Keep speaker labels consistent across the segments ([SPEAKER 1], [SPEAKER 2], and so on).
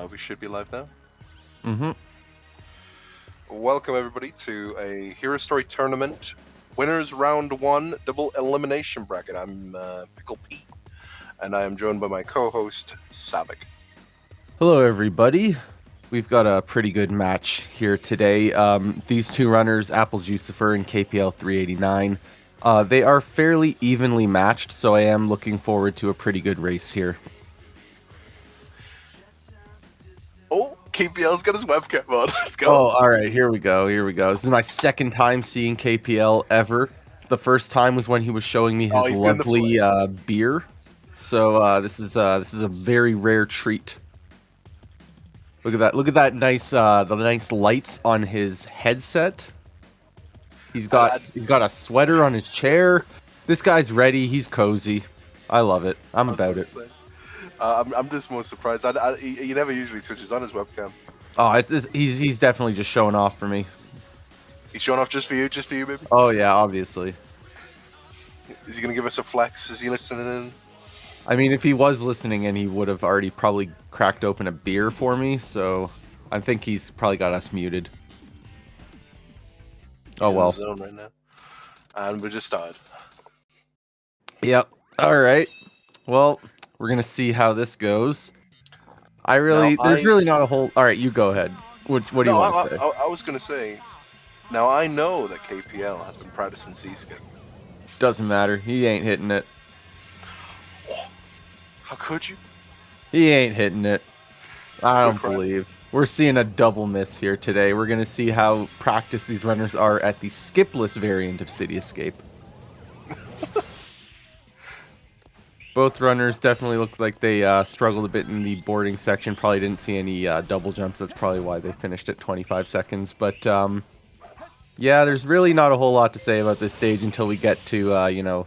[SPEAKER 1] We should be live now.
[SPEAKER 2] Mm-hmm.
[SPEAKER 1] Welcome everybody to a Hero Story Tournament Winners Round 1 Double Elimination Bracket. I'm Pickle Pete, and I am joined by my co-host, Savik.
[SPEAKER 2] Hello, everybody. We've got a pretty good match here today. These two runners, Apple Juicifer and KPL 389, they are fairly evenly matched, so I am looking forward to a pretty good race here.
[SPEAKER 1] Oh, KPL's got his webcam on. Let's go.
[SPEAKER 2] Oh, all right. Here we go. This is my second time seeing KPL ever. The first time was when he was showing me his lovely beer. So this is a very rare treat. Look at that! Look at that nice the nice lights on his headset. He's got a sweater on his chair. This guy's ready. He's cozy. I love it. I'm about it.
[SPEAKER 1] I'm just more surprised. He never usually switches on his webcam.
[SPEAKER 2] Oh, he's definitely just showing off for me.
[SPEAKER 1] He's showing off just for you, baby.
[SPEAKER 2] Oh yeah, obviously.
[SPEAKER 1] Is he gonna give us a flex? Is he listening in?
[SPEAKER 2] I mean, if he was listening in, he would have already probably cracked open a beer for me, so I think he's probably got us muted.
[SPEAKER 1] He's in the zone right now. And we just started.
[SPEAKER 2] Yep. All right. Well, we're going to see how this goes. There's really not a whole... All right, you go ahead. What do you want to say?
[SPEAKER 1] I was going to say, now I know that KPL has been practicing C-Skip.
[SPEAKER 2] Doesn't matter. He ain't hitting it.
[SPEAKER 1] How could you?
[SPEAKER 2] He ain't hitting it. I don't believe. We're seeing a double miss here today. We're going to see how practiced these runners are at the skipless variant of City Escape. Both runners definitely look like they struggled a bit in the boarding section. Probably didn't see any double jumps. That's probably why they finished at 25 seconds. But yeah, there's really not a whole lot to say about this stage until we get to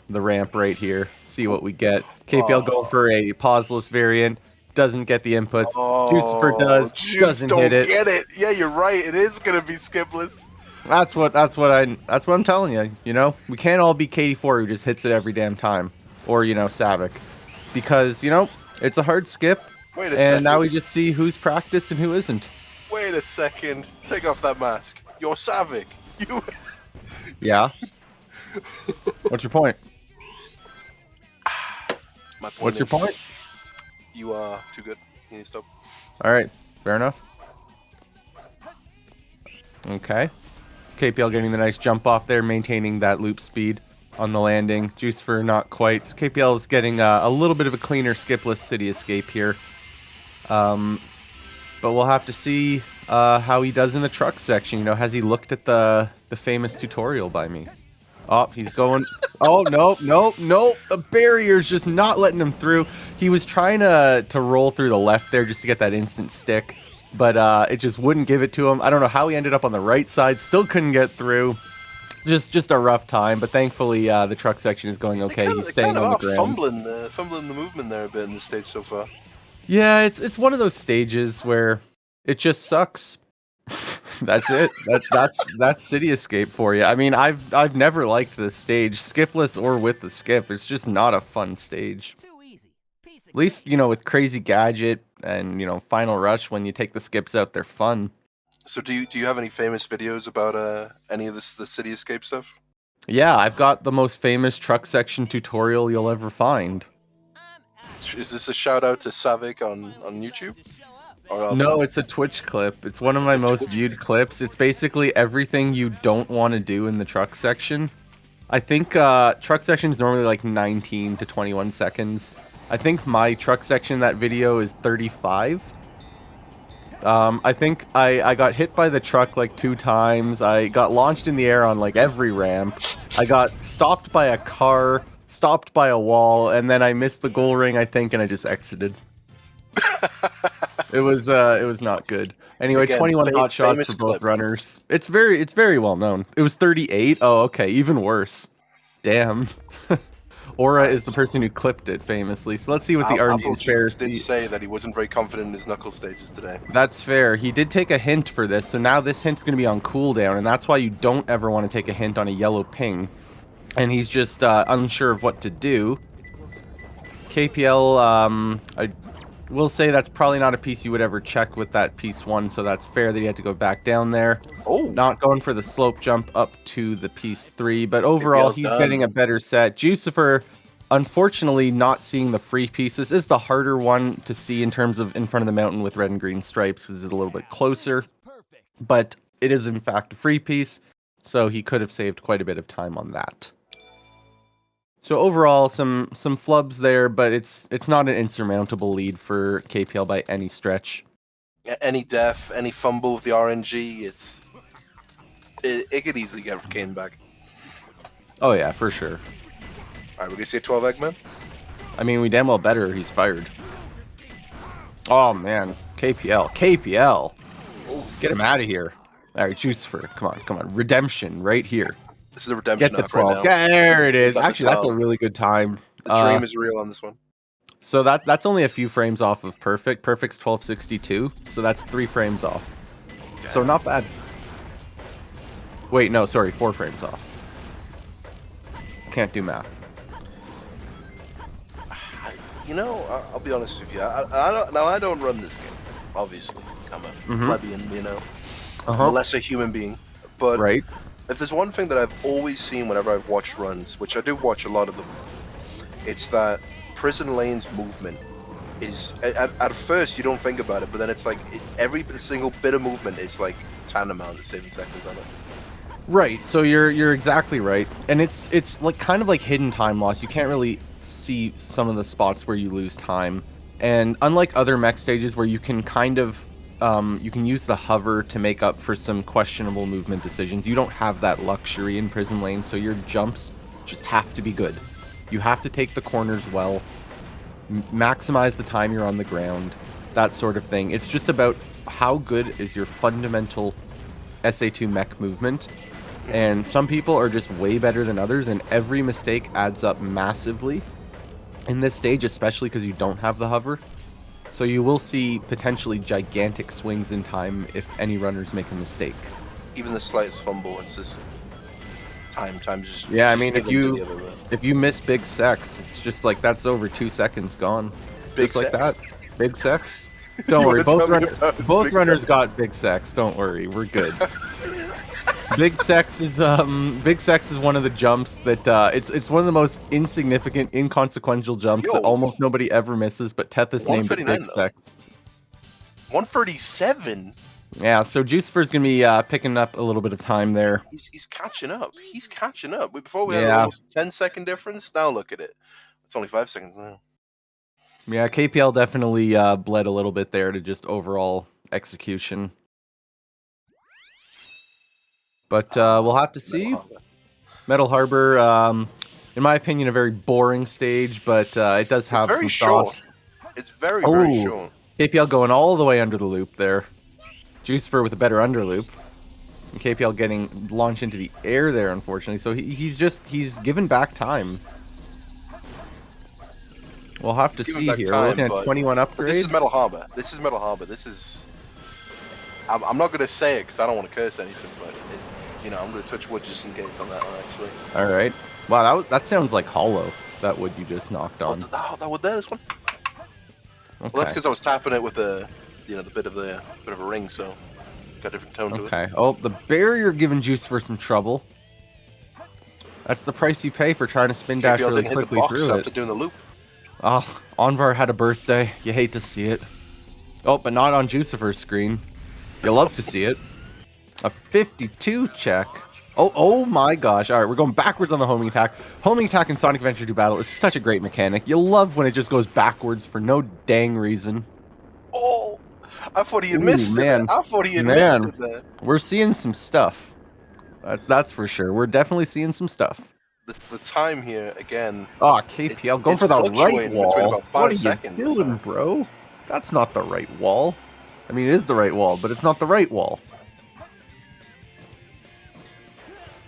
[SPEAKER 2] the ramp right here. See what we get. KPL going for a pauseless variant. Doesn't get the inputs. Juicifer does. Doesn't hit it.
[SPEAKER 1] Get it. Yeah, you're right. It is gonna be skipless.
[SPEAKER 2] That's what I'm telling you. You know, we can't all be KD4 who just hits it every damn time, or Savik, because it's a hard skip.
[SPEAKER 1] Wait a second.
[SPEAKER 2] Now we just see who's practiced and who isn't.
[SPEAKER 1] Wait a second. Take off that mask. You're Savik. You.
[SPEAKER 2] Yeah. What's your point? What's your point?
[SPEAKER 1] You are too good. You need to stop.
[SPEAKER 2] All right. Fair enough. Okay. KPL getting the nice jump off there, maintaining that loop speed on the landing. Juicifer not quite. KPL is getting a little bit of a cleaner skipless City Escape here. But we'll have to see how he does in the truck section. Has he looked at the famous tutorial by me? Oh, he's going... Oh, nope. The barrier's just not letting him through. He was trying to roll through the left there just to get that instant stick, but it just wouldn't give it to him. I don't know how he ended up on the right side. Still couldn't get through. Just a rough time, but thankfully the truck section is going okay. He's staying on the ground.
[SPEAKER 1] Fumbling the movement there a bit in the stage so far.
[SPEAKER 2] Yeah, it's one of those stages where it just sucks. That's it. That's City Escape for you. I mean, I've never liked this stage, skipless or with the skip. It's just not a fun stage. At least with Crazy Gadget and Final Rush, when you take the skips out, they're fun.
[SPEAKER 1] So do you have any famous videos about any of the City Escape stuff?
[SPEAKER 2] Yeah, I've got the most famous truck section tutorial you'll ever find.
[SPEAKER 1] Is this a shout out to Savik on YouTube?
[SPEAKER 2] No, it's a Twitch clip. It's one of my most viewed clips. It's basically everything you don't want to do in the truck section. I think truck section is normally like 19 to 21 seconds. I think my truck section in that video is 35. I think I got hit by the truck like 2 times. I got launched in the air on like every ramp. I got stopped by a car, stopped by a wall, and then I missed the goal ring, I think, and I just exited. It was not good. Anyway, again, 21 hot shots for both runners. It's very well known. It was 38. Oh, okay, even worse. Damn. Aura is the person who clipped it famously. So let's see what the RNG Pharisee
[SPEAKER 1] did say that he wasn't very confident in his knuckle stages today.
[SPEAKER 2] That's fair. He did take a hint for this, so now this hint's going to be on cooldown, and that's why you don't ever want to take a hint on a yellow ping. And he's just unsure of what to do. KPL, We'll say that's probably not a piece you would ever check with that piece 1, so that's fair that he had to go back down there.
[SPEAKER 1] Oh,
[SPEAKER 2] Not going for the slope jump up to the piece 3, but overall
[SPEAKER 1] APL's
[SPEAKER 2] he's getting a
[SPEAKER 1] done.
[SPEAKER 2] better set. Jucifer, unfortunately, not seeing the free pieces is the harder one to see in terms of in front of the mountain with red and green stripes, because it's a little bit closer. But it is in fact a free piece, so he could have saved quite a bit of time on that. So overall, some flubs there, but it's not an insurmountable lead for KPL by any stretch.
[SPEAKER 1] Any death, any fumble with the RNG, it could easily get Kane back.
[SPEAKER 2] Oh yeah, for sure.
[SPEAKER 1] All right, we're gonna see a 12 Eggman.
[SPEAKER 2] I mean, we damn well better he's fired. Oh man, KPL. Get him out of here. All right, Jucifer, come on. Redemption right here.
[SPEAKER 1] This is a redemption
[SPEAKER 2] Get the
[SPEAKER 1] arc
[SPEAKER 2] 12.
[SPEAKER 1] right now.
[SPEAKER 2] There it is.
[SPEAKER 1] Got the
[SPEAKER 2] Actually, that's a
[SPEAKER 1] 12.
[SPEAKER 2] really good time.
[SPEAKER 1] The dream is real on this one.
[SPEAKER 2] So that's only a few frames off of Perfect. Perfect's 1262, so that's 3 frames off.
[SPEAKER 1] Damn.
[SPEAKER 2] So not bad. Wait, no, sorry, 4 frames off. Can't do math.
[SPEAKER 1] You know, I'll be honest with you. I don't run this game, obviously. I'm a plebeian, you know. I'm a lesser human being. But
[SPEAKER 2] Right.
[SPEAKER 1] if there's one thing that I've always seen whenever I've watched runs, which I do watch a lot of them, it's that Prison Lane's movement is, at first you don't think about it, but then it's like every single bit of movement is like tantamount to saving seconds on it.
[SPEAKER 2] Right. So you're exactly right. And it's like kind of like hidden time loss. You can't really see some of the spots where you lose time. And unlike other mech stages where you can kind of you can use the hover to make up for some questionable movement decisions, you don't have that luxury in Prison Lane, so your jumps just have to be good. You have to take the corners well, maximize the time you're on the ground, that sort of thing. It's just about how good is your fundamental SA2 mech movement. And some people are just way better than others, and every mistake adds up massively in this stage, especially because you don't have the hover. So you will see potentially gigantic swings in time if any runners make a mistake.
[SPEAKER 1] Even the slightest fumble, it's just time just.
[SPEAKER 2] Yeah, I
[SPEAKER 1] just
[SPEAKER 2] mean,
[SPEAKER 1] give them to the other way.
[SPEAKER 2] if you miss big sex, it's just like that's over 2 seconds gone.
[SPEAKER 1] Big
[SPEAKER 2] Just like
[SPEAKER 1] sex?
[SPEAKER 2] that. Big sex. Don't
[SPEAKER 1] You
[SPEAKER 2] worry,
[SPEAKER 1] wanna tell me
[SPEAKER 2] both
[SPEAKER 1] about big
[SPEAKER 2] runners
[SPEAKER 1] sex?
[SPEAKER 2] got big sex. Don't worry, we're good. Big sex is one of the jumps that it's one of the most insignificant, inconsequential jumps that
[SPEAKER 1] Yo.
[SPEAKER 2] almost nobody ever misses, but Tethys named it
[SPEAKER 1] 139
[SPEAKER 2] Big
[SPEAKER 1] though.
[SPEAKER 2] Sex.
[SPEAKER 1] 137.
[SPEAKER 2] Yeah, so Jucifer's gonna be picking up a little bit of time there.
[SPEAKER 1] He's catching up. He's catching up. Before we had
[SPEAKER 2] Yeah.
[SPEAKER 1] almost a 10-second difference. Now look at it. It's only 5 seconds now.
[SPEAKER 2] Yeah, KPL definitely bled a little bit there to just overall execution. But we'll have to see. Metal Harbor, in my opinion, a very boring stage, but it does have
[SPEAKER 1] very
[SPEAKER 2] some
[SPEAKER 1] short.
[SPEAKER 2] sauce.
[SPEAKER 1] It's very short.
[SPEAKER 2] KPL going all the way under the loop there. Jucifer with a better under loop. And KPL getting launched into the air there, unfortunately. So he's given back time. We'll have to see here. We're looking at 21 upgrade.
[SPEAKER 1] This is Metal Harbor. I'm not gonna say it because I don't want to curse anything, but I'm gonna touch wood just in case on that one actually.
[SPEAKER 2] All right. Wow, that sounds like hollow. That wood you just knocked on.
[SPEAKER 1] That wood there, this one.
[SPEAKER 2] Okay.
[SPEAKER 1] Well, that's because I was tapping it with the bit of a ring, so got a different tone to it.
[SPEAKER 2] Okay. Oh, the barrier giving Jucifer some trouble. That's the price you pay for trying to spin dash
[SPEAKER 1] KPL
[SPEAKER 2] really
[SPEAKER 1] didn't hit the
[SPEAKER 2] quickly
[SPEAKER 1] box
[SPEAKER 2] through
[SPEAKER 1] after
[SPEAKER 2] it.
[SPEAKER 1] doing the loop.
[SPEAKER 2] Oh, Anvar had a birthday. You hate to see it. Oh, but not on Jucifer's screen. You love to see it. A 52 check. Oh my gosh. All right, we're going backwards on the homing attack. Homing attack in Sonic Adventure 2 Battle is such a great mechanic. You love when it just goes backwards for no dang reason.
[SPEAKER 1] Oh, I thought he had missed it. I thought he had missed it there.
[SPEAKER 2] We're seeing some stuff. That's for sure. We're definitely seeing some stuff.
[SPEAKER 1] The time here, again.
[SPEAKER 2] Oh, KPL, go for the right wall.
[SPEAKER 1] About 5
[SPEAKER 2] what are
[SPEAKER 1] seconds,
[SPEAKER 2] you doing, bro? That's not the right wall. I mean, it is the right wall, but it's not the right wall.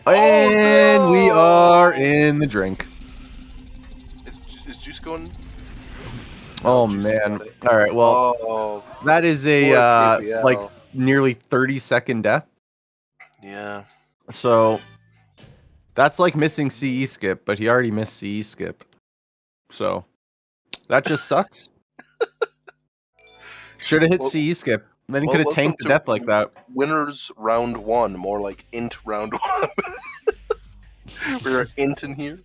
[SPEAKER 2] And no! We are in the drink.
[SPEAKER 1] Is Juice going?
[SPEAKER 2] Oh, man. All right, well, that is a like nearly 30-second death.
[SPEAKER 1] Yeah.
[SPEAKER 2] So that's like missing CE skip, but he already missed CE skip. So that just sucks. Should have hit
[SPEAKER 1] Well-
[SPEAKER 2] CE skip. Then he
[SPEAKER 1] well,
[SPEAKER 2] could have
[SPEAKER 1] welcome
[SPEAKER 2] tanked to
[SPEAKER 1] to
[SPEAKER 2] death like that.
[SPEAKER 1] Winners round 1, more like int round 1. We're int in here.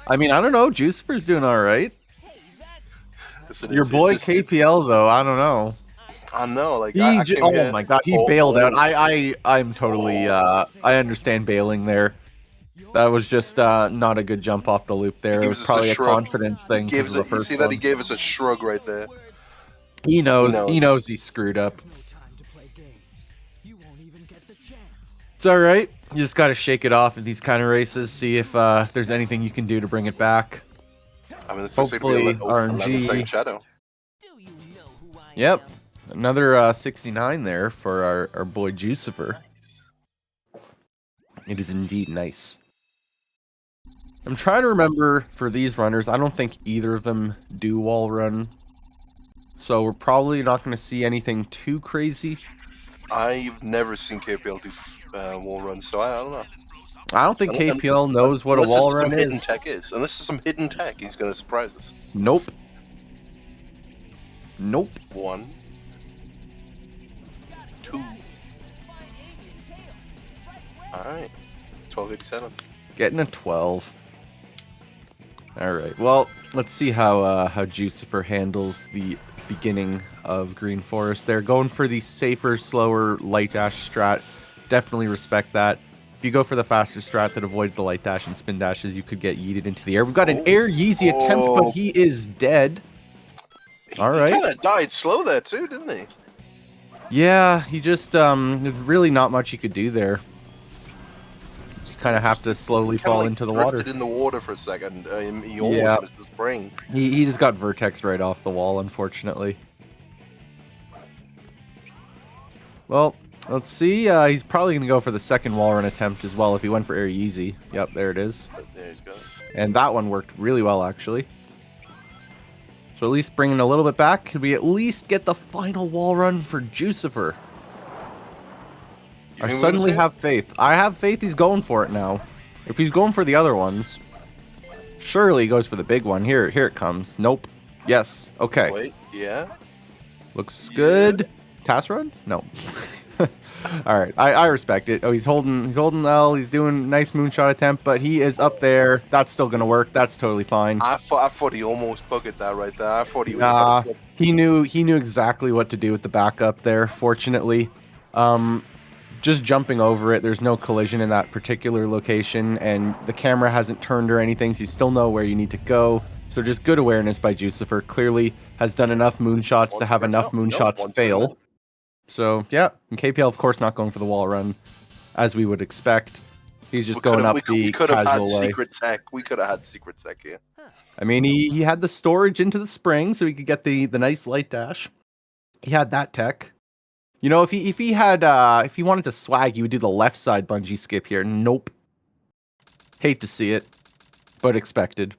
[SPEAKER 2] I mean, I don't know. Jucifer's doing all right.
[SPEAKER 1] Listen,
[SPEAKER 2] Your
[SPEAKER 1] it's
[SPEAKER 2] boy
[SPEAKER 1] just-
[SPEAKER 2] KPL though, I don't know.
[SPEAKER 1] I know, like I came
[SPEAKER 2] Oh
[SPEAKER 1] here.
[SPEAKER 2] my god, he
[SPEAKER 1] Oh,
[SPEAKER 2] bailed out.
[SPEAKER 1] oh.
[SPEAKER 2] I'm totally I understand bailing there. That was just not a good jump off the loop there. It was
[SPEAKER 1] us a
[SPEAKER 2] probably a
[SPEAKER 1] shrug.
[SPEAKER 2] confidence thing
[SPEAKER 1] Gives
[SPEAKER 2] because of
[SPEAKER 1] it,
[SPEAKER 2] the
[SPEAKER 1] you
[SPEAKER 2] first
[SPEAKER 1] see that he
[SPEAKER 2] one.
[SPEAKER 1] gave us a shrug right there.
[SPEAKER 2] He knows
[SPEAKER 1] knows.
[SPEAKER 2] he screwed up. It's all right. You just got to shake it off in these kind of races. See if there's anything you can do to bring it back.
[SPEAKER 1] I mean, this looks like to be
[SPEAKER 2] Hopefully,
[SPEAKER 1] 11-second
[SPEAKER 2] RNG.
[SPEAKER 1] shadow.
[SPEAKER 2] Yep, another 69 there for our boy Jucifer. It is indeed nice. I'm trying to remember for these runners. I don't think either of them do wall run, so we're probably not going to see anything too crazy.
[SPEAKER 1] I've never seen KPL do wall runs, so I don't know.
[SPEAKER 2] I don't think KPL knows what a
[SPEAKER 1] Unless
[SPEAKER 2] wall
[SPEAKER 1] some
[SPEAKER 2] run
[SPEAKER 1] hidden
[SPEAKER 2] is.
[SPEAKER 1] tech is. Unless there's some hidden tech, he's going to surprise us.
[SPEAKER 2] Nope. Nope.
[SPEAKER 1] 1, 2. All right, 1287.
[SPEAKER 2] Getting a 12. All right. Well, let's see how Jucifer handles the beginning of Green Forest. They're going for the safer, slower light dash strat. Definitely respect that. If you go for the faster strat that avoids the light dash and spin dashes, you could get yeeted into the air. We've got an air Yeezy attempt, but he is dead. All right.
[SPEAKER 1] He kind of died slow there too, didn't he?
[SPEAKER 2] Yeah, he just there's really not much he could do there. Just kind of have to slowly fall
[SPEAKER 1] like
[SPEAKER 2] into the water.
[SPEAKER 1] Drifted in the water for a second. He almost missed the spring.
[SPEAKER 2] He just got vertex right off the wall, unfortunately. Well, let's see. He's probably going to go for the second wall run attempt as well if he went for air Yeezy. Yep, there it is.
[SPEAKER 1] There he's going.
[SPEAKER 2] And that one worked really well, actually. So at least bringing a little bit back. Could we at least get the final wall run for Jucifer? I suddenly have faith. I have faith he's going for it now. If he's going for the other ones, surely he goes for the big one. Here it comes. Nope. Yes. Okay.
[SPEAKER 1] Wait, yeah.
[SPEAKER 2] Looks good. Task run? No. All right. I respect it. Oh, he's holding L. He's doing nice moonshot attempt, but he is up there. That's still gonna work. That's totally fine.
[SPEAKER 1] I thought he almost bucketed that right there. I thought he was about to slip.
[SPEAKER 2] He knew exactly what to do with the backup there. Fortunately, just jumping over it. There's no collision in that particular location, and the camera hasn't turned or anything, so you still know where you need to go. So just good awareness by Jucifer. Clearly has done enough moonshots to have enough moonshots fail. So yeah, and KPL of course not going for the wall run, as we would expect. He's just going up the casual way.
[SPEAKER 1] Secret tech. We could have had secret tech here.
[SPEAKER 2] I mean, he had the storage into the spring, so he could get the nice light dash. He had that tech. You know, if he wanted to swag, he would do the left side bungee skip here. Nope. Hate to see it, but expected.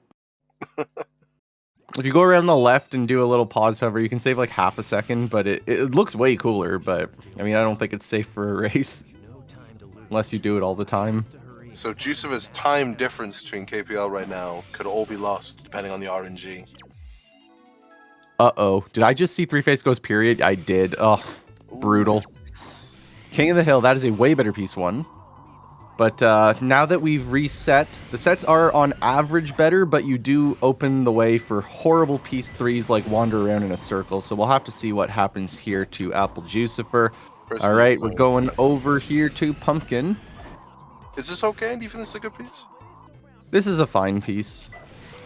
[SPEAKER 2] If you go around the left and do a little pause hover, you can save like half a second, but it looks way cooler. But I mean, I don't think it's safe for a race unless you do it all the time.
[SPEAKER 1] So Jucifer's time difference between KPL right now could all be lost depending on the RNG.
[SPEAKER 2] Uh-oh. Did I just see Three Face Ghost period? I did. Oh, brutal. King of the Hill, that is a way better piece 1. But now that we've reset, the sets are on average better, but you do open the way for horrible piece 3s like wander around in a circle. So we'll have to see what happens here to Apple Jucifer. All right, we're going over here to Pumpkin.
[SPEAKER 1] Is this okay? Do you think this is a good piece?
[SPEAKER 2] This is a fine piece.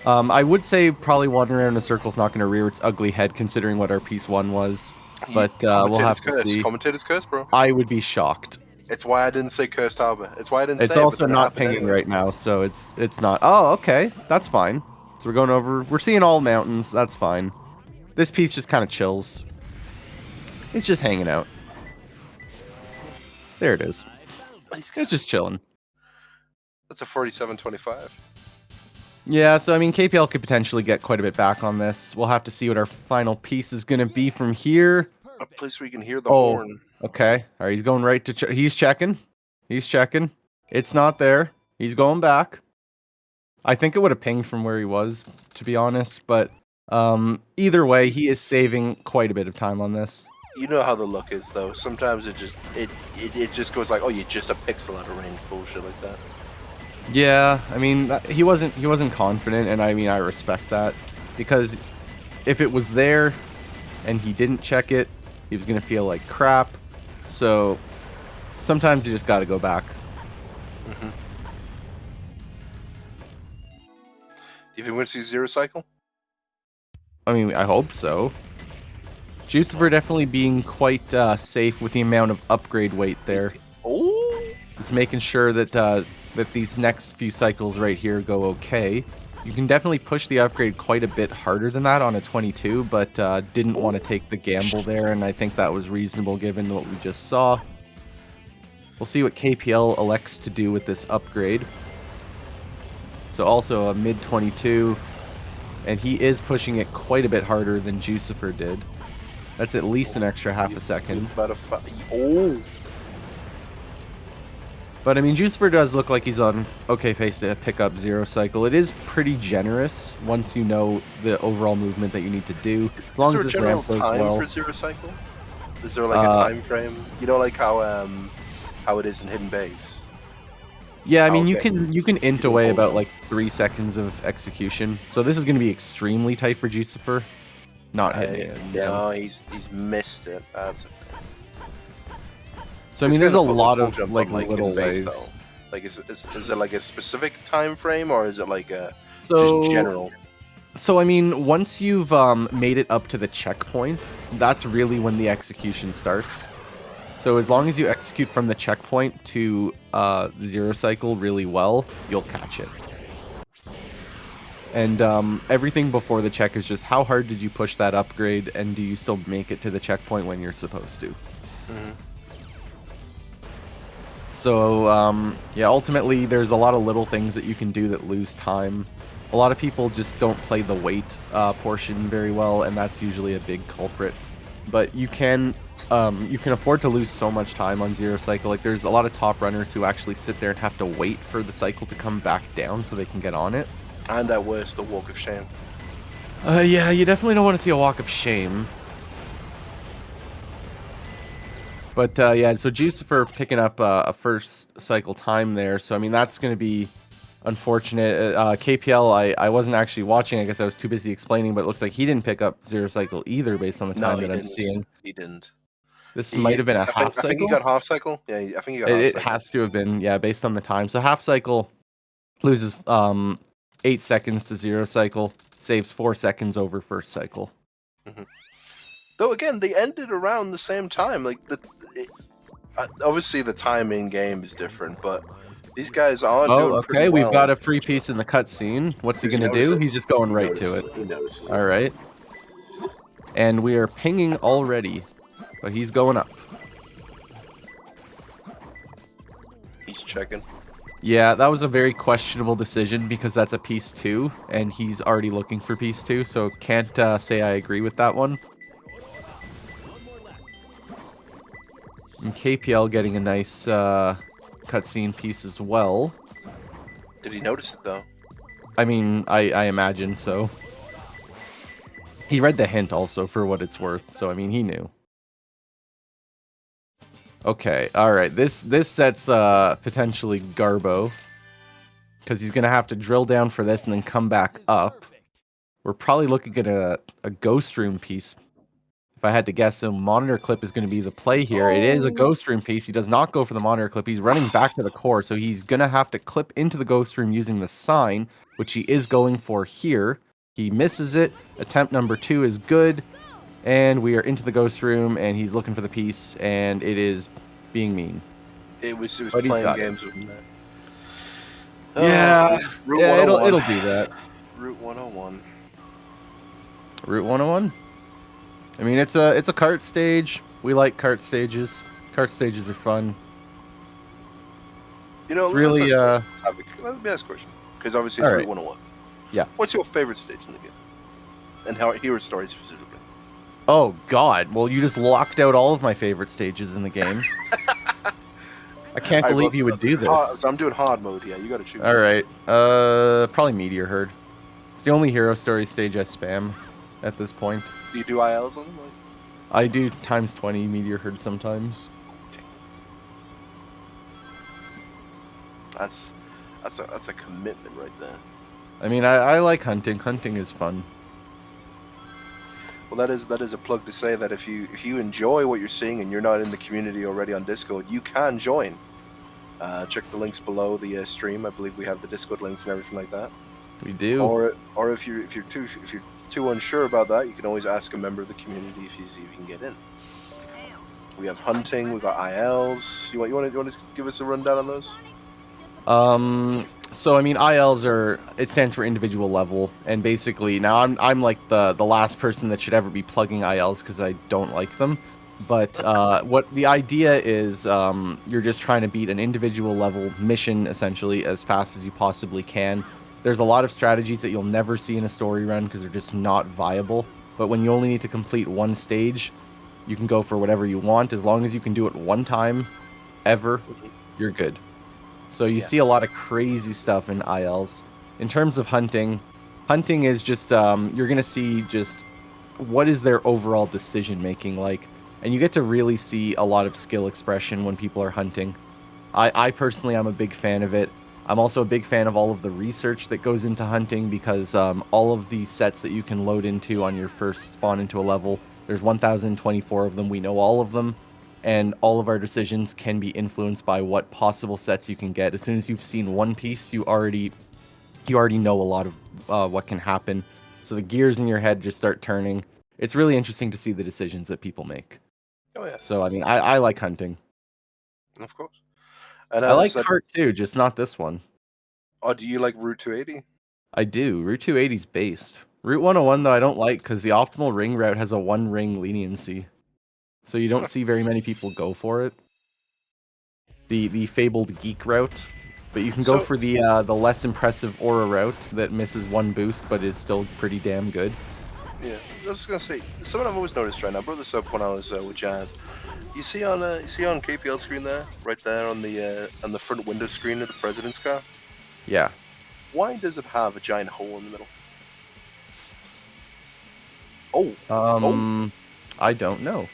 [SPEAKER 2] I would say probably wandering around in a circle is not going to rear its ugly head considering what our piece 1 was. But we'll have to see.
[SPEAKER 1] Commentator's curse, bro.
[SPEAKER 2] I would be shocked.
[SPEAKER 1] It's why I didn't say Cursed Harbor. It's why I didn't say
[SPEAKER 2] it. It's also not pinging right now, so it's not. Oh, okay. That's fine. So we're going over. We're seeing all mountains. That's fine. This piece just kind of chills. It's just hanging out. There it is. It's just chilling.
[SPEAKER 1] That's a 47.25.
[SPEAKER 2] Yeah, so I mean, KPL could potentially get quite a bit back on this. We'll have to see what our final piece is going to be from here.
[SPEAKER 1] A place where you can hear the horn.
[SPEAKER 2] Okay. All right, he's going right to... he's checking. He's checking. It's not there. He's going back. I think it would have pinged from where he was, to be honest, but Either way, he is saving quite a bit of time on this.
[SPEAKER 1] You know how the look is though. Sometimes it just goes like, oh, you're just a pixel out of range, bullshit like that.
[SPEAKER 2] Yeah, I mean, he wasn't confident, and I mean, I respect that, because if it was there and he didn't check it, he was gonna feel like crap. So sometimes you just got to go back.
[SPEAKER 1] Mm-hmm. Do you think we're gonna see Zero Cycle?
[SPEAKER 2] I mean, I hope so. Jucifer definitely being quite safe with the amount of upgrade weight there. He's making sure that that these next few cycles right here go okay. You can definitely push the upgrade quite a bit harder than that on a 22, but didn't want to take the gamble there, and I think that was reasonable given what we just saw. We'll see what KPL elects to do with this upgrade. So also a mid 22, and he is pushing it quite a bit harder than Jucifer did. That's at least an extra half a second. But I mean, Jucifer does look like he's on okay pace to pick up Zero Cycle. It is pretty generous once you know the overall movement that you need to do. As long as this ramp goes well.
[SPEAKER 1] Is there a general time for Zero Cycle? Is there like a time frame? You know, like how it is in Hidden Base.
[SPEAKER 2] Yeah, I mean, you can int away about like 3 seconds of execution. So this is going to be extremely tight for Jucifer. Not hitting it.
[SPEAKER 1] No, he's missed it. That's.
[SPEAKER 2] So I mean, there's a lot of like little ways.
[SPEAKER 1] Like, is it like a specific time frame, or is it like a
[SPEAKER 2] just
[SPEAKER 1] general?
[SPEAKER 2] So I mean, once you've made it up to the checkpoint, that's really when the execution starts. So as long as you execute from the checkpoint to Zero Cycle really well, you'll catch it. And everything before the check is just how hard did you push that upgrade, and do you still make it to the checkpoint when you're supposed to?
[SPEAKER 1] Mm-hmm.
[SPEAKER 2] So yeah, ultimately there's a lot of little things that you can do that lose time. A lot of people just don't play the weight portion very well, and that's usually a big culprit. But you can afford to lose so much time on Zero Cycle. Like, there's a lot of top runners who actually sit there and have to wait for the cycle to come back down so they can get on it.
[SPEAKER 1] And at worst, the Walk of Shame.
[SPEAKER 2] Yeah, you definitely don't want to see a Walk of Shame. But yeah, so Jucifer picking up a first cycle time there. So I mean, that's going to be unfortunate. KPL, I wasn't actually watching. I guess I was too busy explaining. But it looks like he didn't pick up Zero Cycle either, based on the time that I'm seeing.
[SPEAKER 1] He didn't.
[SPEAKER 2] This might have been a half cycle.
[SPEAKER 1] I think he got half cycle. Yeah, I think he got half cycle.
[SPEAKER 2] It has to have been, yeah, based on the time. So half cycle loses 8 seconds to Zero Cycle, saves 4 seconds over first cycle.
[SPEAKER 1] Mm-hmm. Though again, they ended around the same time. Like obviously the time in game is different, but these guys are doing pretty well.
[SPEAKER 2] We've got a free piece in the cutscene. What's he gonna do? He's just going right to it.
[SPEAKER 1] He knows.
[SPEAKER 2] All right. And we are pinging already, but he's going up.
[SPEAKER 1] He's checking.
[SPEAKER 2] Yeah, that was a very questionable decision because that's a piece 2, and he's already looking for piece 2, so can't say I agree with that one. And KPL getting a nice cutscene piece as well.
[SPEAKER 1] Did he notice it though?
[SPEAKER 2] I mean, I imagine so. He read the hint also, for what it's worth, so I mean, he knew. Okay, alright, this sets potentially Garbo, because he's going to have to drill down for this and then come back up. We're probably looking at a Ghost Room piece. If I had to guess, a monitor clip is going to be the play here. It is a Ghost Room piece. He does not go for the monitor clip. He's running back to the core, so he's going to have to clip into the Ghost Room using the sign, which he is going for here. He misses it. Attempt number 2 is good. And we are into the Ghost Room, and he's looking for the piece, and it is being mean.
[SPEAKER 1] It was playing games with him.
[SPEAKER 2] Yeah, it'll do that.
[SPEAKER 1] Route 101.
[SPEAKER 2] Route 101? I mean, it's a kart stage. We like kart stages. Kart stages are fun.
[SPEAKER 1] You know,
[SPEAKER 2] let me
[SPEAKER 1] ask a question, because obviously it's Route 101.
[SPEAKER 2] Yeah.
[SPEAKER 1] What's your favorite stage in the game? And how Hero Story specifically?
[SPEAKER 2] Oh God! Well, you just locked out all of my favorite stages in the game. I can't believe you would do this.
[SPEAKER 1] So I'm doing hard mode here. You got to choose.
[SPEAKER 2] All right. Probably Meteor Herd. It's the only Hero Story stage I spam. at this point.
[SPEAKER 1] Do you do ILs on them? Like?
[SPEAKER 2] I do times 20 meteor herd sometimes.
[SPEAKER 1] That's a commitment right there.
[SPEAKER 2] I mean, I like hunting. Hunting is fun.
[SPEAKER 1] Well, that is a plug to say that if you enjoy what you're seeing and you're not in the community already on Discord, you can join. Check the links below the stream. I believe we have the Discord links and everything like that.
[SPEAKER 2] We do.
[SPEAKER 1] Or if you're too unsure about that, you can always ask a member of the community if you can get in. We have hunting. We got ILs. You want to give us a rundown on those?
[SPEAKER 2] So I mean, ILs it stands for individual level, and basically now I'm like the last person that should ever be plugging ILs because I don't like them. But what the idea is, you're just trying to beat an individual level mission essentially as fast as you possibly can. There's a lot of strategies that you'll never see in a story run because they're just not viable. But when you only need to complete one stage, you can go for whatever you want as long as you can do it one time, ever. You're good. So you see a lot of crazy stuff in ILs. In terms of hunting is just, you're going to see just what is their overall decision making like. And you get to really see a lot of skill expression when people are hunting. I personally, I'm a big fan of it. I'm also a big fan of all of the research that goes into hunting because all of the sets that you can load into on your first spawn into a level, there's 1,024 of them. We know all of them. And all of our decisions can be influenced by what possible sets you can get. As soon as you've seen one piece, you already know a lot of what can happen. So the gears in your head just start turning. It's really interesting to see the decisions that people make.
[SPEAKER 1] Oh yeah.
[SPEAKER 2] So I mean, I like hunting.
[SPEAKER 1] Of course. And
[SPEAKER 2] I like cart too, just not this one.
[SPEAKER 1] Oh, do you like Route 280?
[SPEAKER 2] I do. Route 280's based. Route 101 though I don't like because the optimal ring route has a one ring leniency. So you don't see very many people go for it. The fabled geek route, but you can go for the less impressive aura route that misses one boost but is still pretty damn good.
[SPEAKER 1] Yeah, I was gonna say something I've always noticed. Right now, I brought this up when I was with Jazz. You see on KPL screen there, right there on the front window screen of the president's car.
[SPEAKER 2] Yeah.
[SPEAKER 1] Why does it have a giant hole in the middle? Oh.
[SPEAKER 2] I don't know.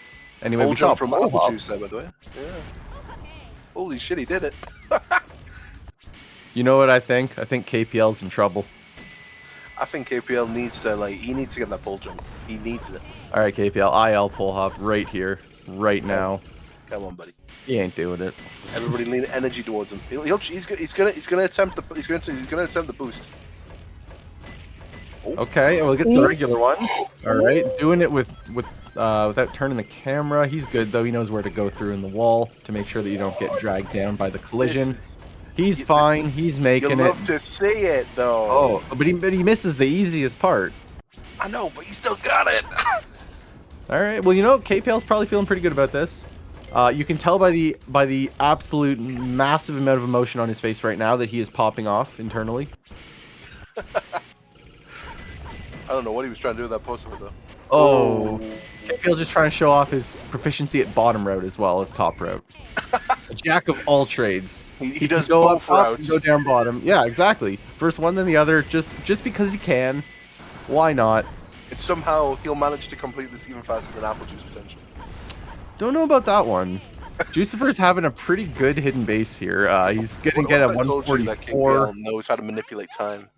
[SPEAKER 2] Anyway,
[SPEAKER 1] Pole
[SPEAKER 2] we saw
[SPEAKER 1] jump from
[SPEAKER 2] pole
[SPEAKER 1] Apple
[SPEAKER 2] hop.
[SPEAKER 1] Juice there, by the way. Yeah. Holy shit, he did it.
[SPEAKER 2] You know what I think? I think KPL's in trouble.
[SPEAKER 1] I think KPL needs to he needs to get that pole jump. He needs it.
[SPEAKER 2] All right, KPL, IL pole hop right here, right now.
[SPEAKER 1] Come on, buddy.
[SPEAKER 2] He ain't doing it.
[SPEAKER 1] Everybody lean energy towards him. He's gonna attempt the boost. Oh.
[SPEAKER 2] Okay, well, gets the regular one. All right, doing it without turning the camera. He's good though. He knows where to go through in the wall to make sure that you don't get dragged down by the collision. He's fine. He's making it.
[SPEAKER 1] You love to see it though.
[SPEAKER 2] Oh, but he misses the easiest part.
[SPEAKER 1] I know, but he still got it.
[SPEAKER 2] All right. Well, you know, KPL's probably feeling pretty good about this. You can tell by the absolute massive amount of emotion on his face right now that he is popping off internally.
[SPEAKER 1] I don't know what he was trying to do with that poster though.
[SPEAKER 2] Oh, KPL just trying to show off his proficiency at bottom route as well as top route. A jack of all trades.
[SPEAKER 1] He does
[SPEAKER 2] go
[SPEAKER 1] both
[SPEAKER 2] up top
[SPEAKER 1] routes.
[SPEAKER 2] and go down bottom. Yeah, exactly. First one, then the other. Just because he can. Why not?
[SPEAKER 1] And somehow he'll manage to complete this even faster than Apple Juice potentially.
[SPEAKER 2] Don't know about that one. Jucifer's having a pretty good hidden base here. He's gonna get at 144.
[SPEAKER 1] Knows how to manipulate time.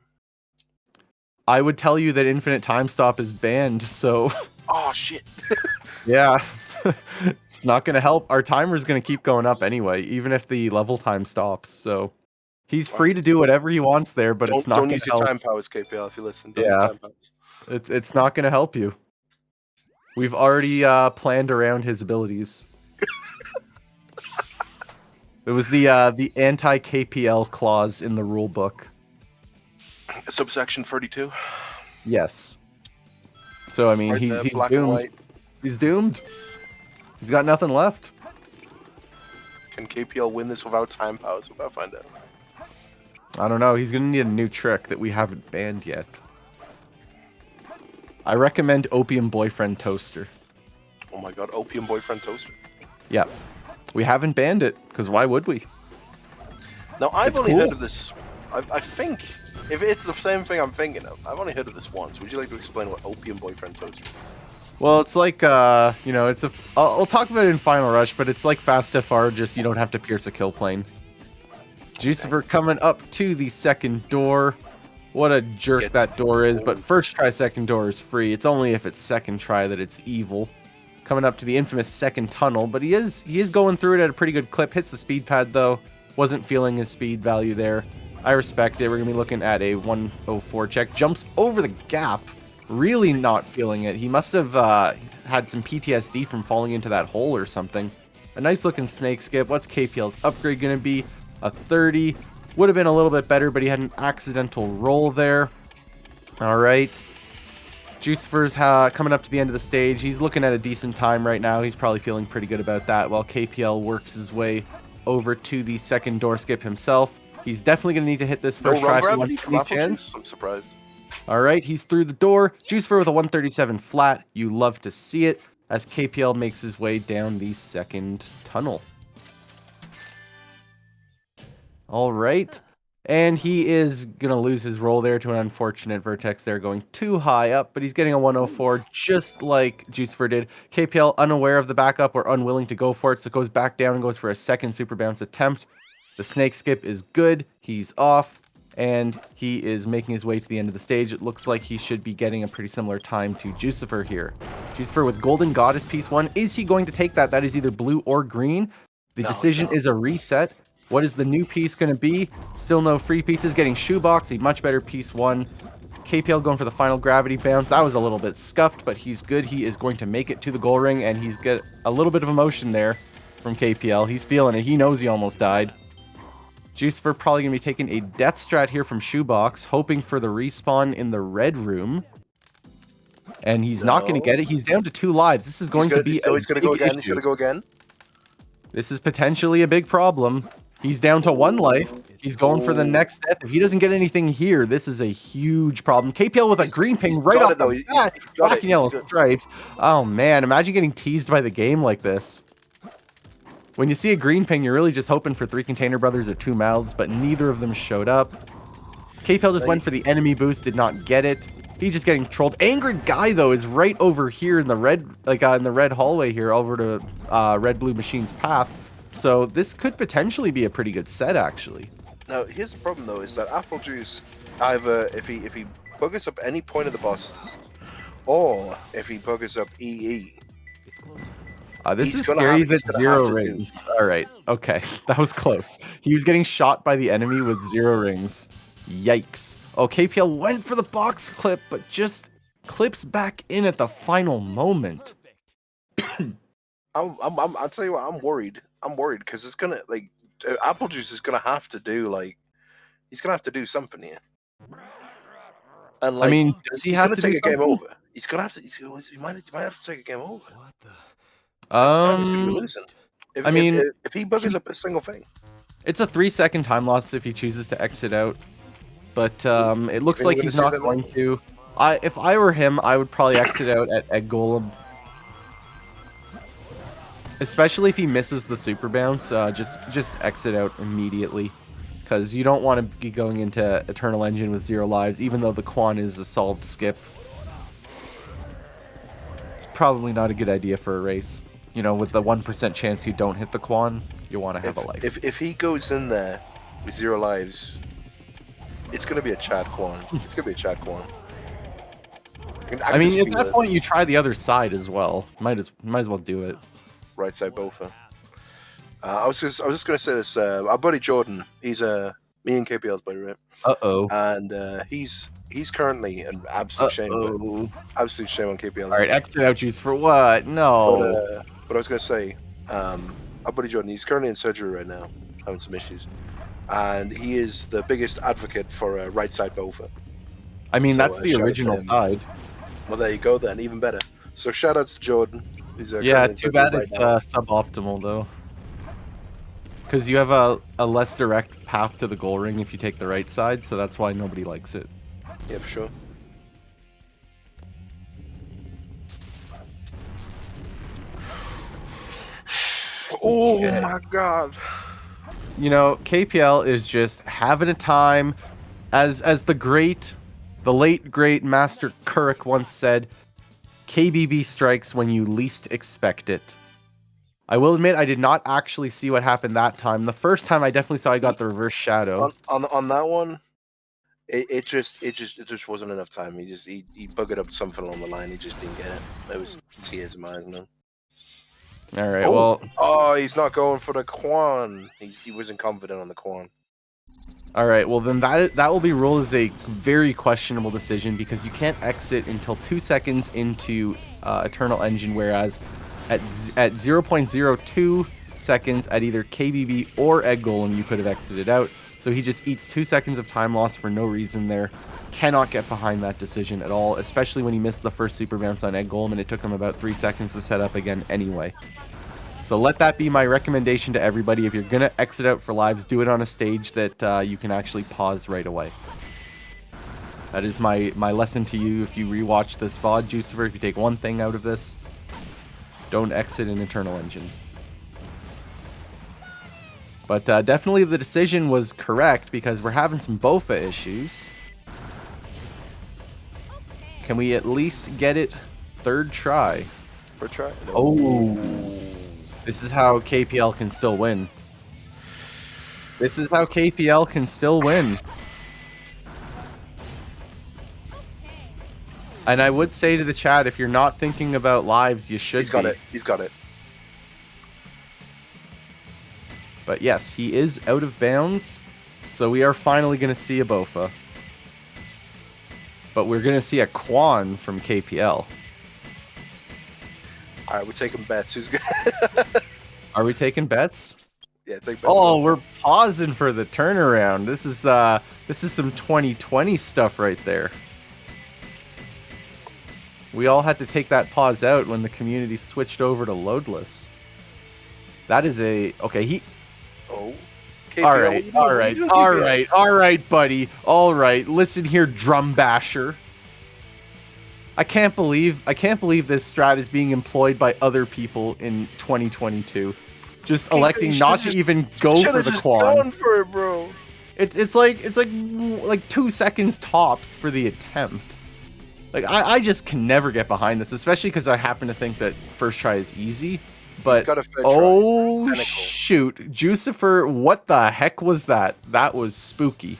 [SPEAKER 2] I would tell you that infinite time stop is banned, so...
[SPEAKER 1] Oh, shit.
[SPEAKER 2] Yeah. It's not going to help. Our timer's going to keep going up anyway, even if the level time stops, so... He's free to do whatever he wants there, but it's not going to help.
[SPEAKER 1] Don't use your time powers, KPL, if you listen. Don't use time powers.
[SPEAKER 2] It's not going to help you. We've already planned around his abilities. It was the anti-KPL clause in the rule book.
[SPEAKER 1] Subsection 32.
[SPEAKER 2] Yes. So I mean,
[SPEAKER 1] right
[SPEAKER 2] he's
[SPEAKER 1] black
[SPEAKER 2] doomed.
[SPEAKER 1] And white.
[SPEAKER 2] He's doomed. He's got nothing left.
[SPEAKER 1] Can KPL win this without time powers? We'll find out.
[SPEAKER 2] I don't know. He's gonna need a new trick that we haven't banned yet. I recommend Opium Boyfriend Toaster.
[SPEAKER 1] Oh my god, Opium Boyfriend Toaster.
[SPEAKER 2] Yep. We haven't banned it because why would we?
[SPEAKER 1] Now I've only heard of this. I think If it's the same thing I'm thinking of, I've only heard of this once. Would you like to explain what opium boyfriend toaster is?
[SPEAKER 2] Well, it's like, you know, it's a. I'll talk about it in Final Rush, but it's like Fast FR, just you don't have to pierce a kill plane. Jucifer coming up to the second door. What a jerk that door is, but first try second door is free. It's only if it's second try that it's evil. Coming up to the infamous second tunnel, but he is going through it at a pretty good clip. Hits the speed pad though. Wasn't feeling his speed value there. I respect it. We're gonna be looking at a 104 check. Jumps over the gap. Really not feeling it. He must have had some PTSD from falling into that hole or something. A nice looking snake skip. What's KPL's upgrade going to be? A 30. Would have been a little bit better, but he had an accidental roll there. All right. Jucifer's coming up to the end of the stage. He's looking at a decent time right now. He's probably feeling pretty good about that while KPL works his way over to the second door skip himself. He's definitely going to need to hit this first try.
[SPEAKER 1] Gravity from Apple Juice? I'm surprised.
[SPEAKER 2] All right, he's through the door. Jucifer with a 137 flat. You love to see it as KPL makes his way down the second tunnel. All right. And he is going to lose his roll there to an unfortunate vertex there going too high up, but he's getting a 104 just like Jucifer did. KPL unaware of the backup or unwilling to go for it, so goes back down and goes for a second super bounce attempt. The snake skip is good. He's off. And he is making his way to the end of the stage. It looks like he should be getting a pretty similar time to Jucifer here. Jucifer with Golden Goddess piece 1. Is he going to take that? That is either blue or green. The decision is a reset. What is the new piece going to be? Still no free pieces. Getting Shoebox, a much better piece 1. KPL going for the final gravity bounce. That was a little bit scuffed, but he's good. He is going to make it to the goal ring, and he's got a little bit of emotion there from KPL. He's feeling it. He knows he almost died. Jucifer probably going to be taking a death strat here from Shoebox, hoping for the respawn in the red room. And he's not going to get it. He's down to 2 lives. This is going to be
[SPEAKER 1] he's going to go again. He's going to go again.
[SPEAKER 2] This is potentially a big problem. He's down to 1 life. He's going for the next death. If he doesn't get anything here, this is a huge problem. KPL with a green ping right off the bat. Black and yellow stripes. Oh, man. Imagine getting teased by the game like this. When you see a green ping, you're really just hoping for 3 Container Brothers or 2 mouths, but neither of them showed up. KPL just went for the enemy boost, did not get it. He's just getting trolled. Angry Guy, though, is right over here in the red, in the red hallway here, over to Red Blue Machine's path. So this could potentially be a pretty good set, actually.
[SPEAKER 1] Now, here's the problem, though, is that Apple Juice, either if he buggers up any point of the bosses, or if he buggers up EE,
[SPEAKER 2] this is scary. He's at 0 rings. All right. Okay. That was close. He was getting shot by the enemy with 0 rings. Yikes. Oh, KPL went for the box clip, but just clips back in at the final moment.
[SPEAKER 1] I'll tell you what, I'm worried. I'm worried because it's going to, Apple Juice is going to have to do, he's going to have to do something here. And,
[SPEAKER 2] I mean, does he have to
[SPEAKER 1] take
[SPEAKER 2] do
[SPEAKER 1] a game over? He's going to have to, he might have to take a game over. He's gonna be losing. If he buggers up a single thing,
[SPEAKER 2] it's a 3-second time loss if he chooses to exit out. But it looks like he's not going to. If I were him, I would probably exit out at Egg Golem, especially if he misses the super bounce. Just exit out immediately, because you don't want to be going into Eternal Engine with 0 lives, even though the Quan is a solved skip. It's probably not a good idea for a race. You know, with the 1% chance you don't hit the Quan, you want to have a life.
[SPEAKER 1] If he goes in there with 0 lives, it's going to be a Chad Quan. It's going to be a Chad Quan.
[SPEAKER 2] I mean, at that point, you try the other side as well. Might as well do it.
[SPEAKER 1] Right side Bofa. I was just going to say this. Our buddy Jordan, he's me and KPL's buddy, right?
[SPEAKER 2] Uh-oh.
[SPEAKER 1] And he's currently an absolute shame. Absolute shame on KPL.
[SPEAKER 2] All right, exit out juice for what? No.
[SPEAKER 1] But I was going to say, our buddy Jordan, he's currently in surgery right now, having some issues. And he is the biggest advocate for a right side Bofa.
[SPEAKER 2] I mean, that's the original side.
[SPEAKER 1] Well, there you go then, even better. So shout outs to Jordan.
[SPEAKER 2] Yeah, too bad it's suboptimal though. Because you have a less direct path to the goal ring if you take the right side, so that's why nobody likes it.
[SPEAKER 1] Yeah, for sure. Oh my god.
[SPEAKER 2] You know, KPL is just having a time. As the late great Master Kuruk once said, KBB strikes when you least expect it. I will admit I did not actually see what happened that time. The first time I definitely saw I got the reverse shadow.
[SPEAKER 1] On that one, it just wasn't enough time. He buggered up something along the line. He just didn't get it. It was tears of my eyes, man.
[SPEAKER 2] All right, well,
[SPEAKER 1] Oh, he's not going for the Quan. He wasn't confident on the Quan.
[SPEAKER 2] all right, well then that will be ruled as a very questionable decision because you can't exit until 2 seconds into Eternal Engine, whereas at 0.02 seconds at either KBB or Egg Golem you could have exited out. So he just eats 2 seconds of time loss for no reason there. Cannot get behind that decision at all, especially when he missed the first super bounce on Egg Golem and it took him about 3 seconds to set up again anyway. So let that be my recommendation to everybody. If you're going to exit out for lives, do it on a stage that you can actually pause right away. That is my lesson to you if you rewatch this VOD, Jucifer. If you take one thing out of this, don't exit an Eternal Engine. But definitely the decision was correct because we're having some Bofa issues. Can we at least get it third try?
[SPEAKER 1] Third try? No.
[SPEAKER 2] Oh. This is how KPL can still win. This is how KPL can still win. And I would say to the chat, if you're not thinking about lives, you should
[SPEAKER 1] He's got it. He's got it.
[SPEAKER 2] But yes, he is out of bounds. So we are finally going to see a Bofa. But we're going to see a Quan from KPL.
[SPEAKER 1] All right, we're taking bets. Who's good?
[SPEAKER 2] Are we taking bets?
[SPEAKER 1] Yeah, take bets.
[SPEAKER 2] Oh, we're pausing for the turnaround. This is some 2020 stuff right there. We all had to take that pause out when the community switched over to loadless. That is a okay.
[SPEAKER 1] Oh. KPL,
[SPEAKER 2] all right, buddy. All right, listen here, drum basher. I can't believe this strat is being employed by other people in 2022. Just electing not to even go for the Quan.
[SPEAKER 1] Gone for it, bro.
[SPEAKER 2] It's like 2 seconds tops for the attempt. Like I just can never get behind this, especially because I happen to think that first try is easy. But oh shoot, Jucifer, what the heck was that? That was spooky.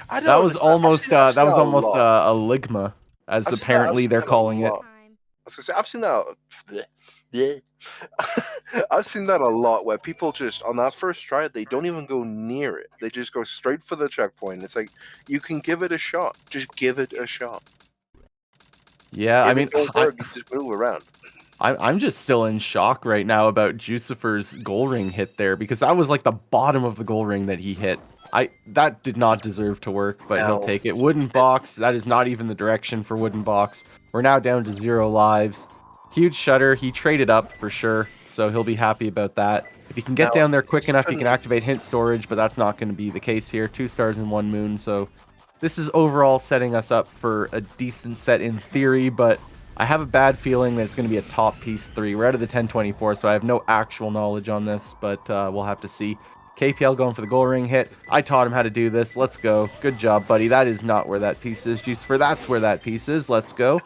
[SPEAKER 2] That was almost a ligma, as apparently they're calling it.
[SPEAKER 1] I was gonna say I've seen that. Yeah, I've seen that a lot where people just on that first try they don't even go near it. They just go straight for the checkpoint. It's like you can give it a shot. Just give it a shot.
[SPEAKER 2] Yeah, I mean,
[SPEAKER 1] you just move around.
[SPEAKER 2] I'm just still in shock right now about Jucifer's goal ring hit there because that was like the bottom of the goal ring that he hit. That did not deserve to work, but he'll take it. Wooden box, that is not even the direction for wooden box. We're now down to 0 lives. Huge shutter. He traded up for sure, so he'll be happy about that. If he can get down there quick enough, he can activate hint storage, but that's not going to be the case here. 2 stars and 1 moon, so this is overall setting us up for a decent set in theory, but I have a bad feeling that it's going to be a top piece 3. We're out of the 1024, so I have no actual knowledge on this, but we'll have to see. KPL going for the goal ring hit. I taught him how to do this. Let's go. Good job, buddy. That is not where that piece is, Jucifer. That's where that piece is. Let's go.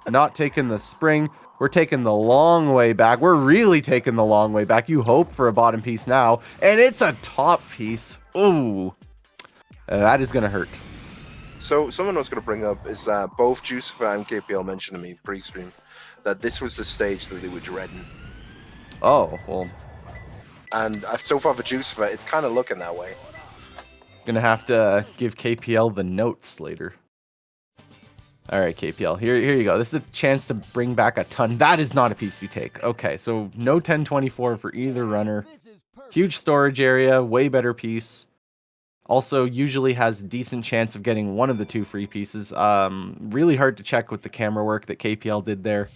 [SPEAKER 2] Not taking the spring. We're taking the long way back. We're really taking the long way back. You hope for a bottom piece now, and it's a top piece. Ooh. That is going to hurt.
[SPEAKER 1] So someone was going to bring up is that both Jucifer and KPL mentioned to me pre-stream that this was the stage that they were dreading.
[SPEAKER 2] Oh, well.
[SPEAKER 1] And so far for Jucifer, it's kind of looking that way.
[SPEAKER 2] Gonna have to give KPL the notes later. All right, KPL, here you go. This is a chance to bring back a ton. That is not a piece you take. Okay, so no 1024 for either runner. Huge storage area, way better piece. Also, usually has a decent chance of getting one of the 2 free pieces. Really hard to check with the camera work that KPL did there.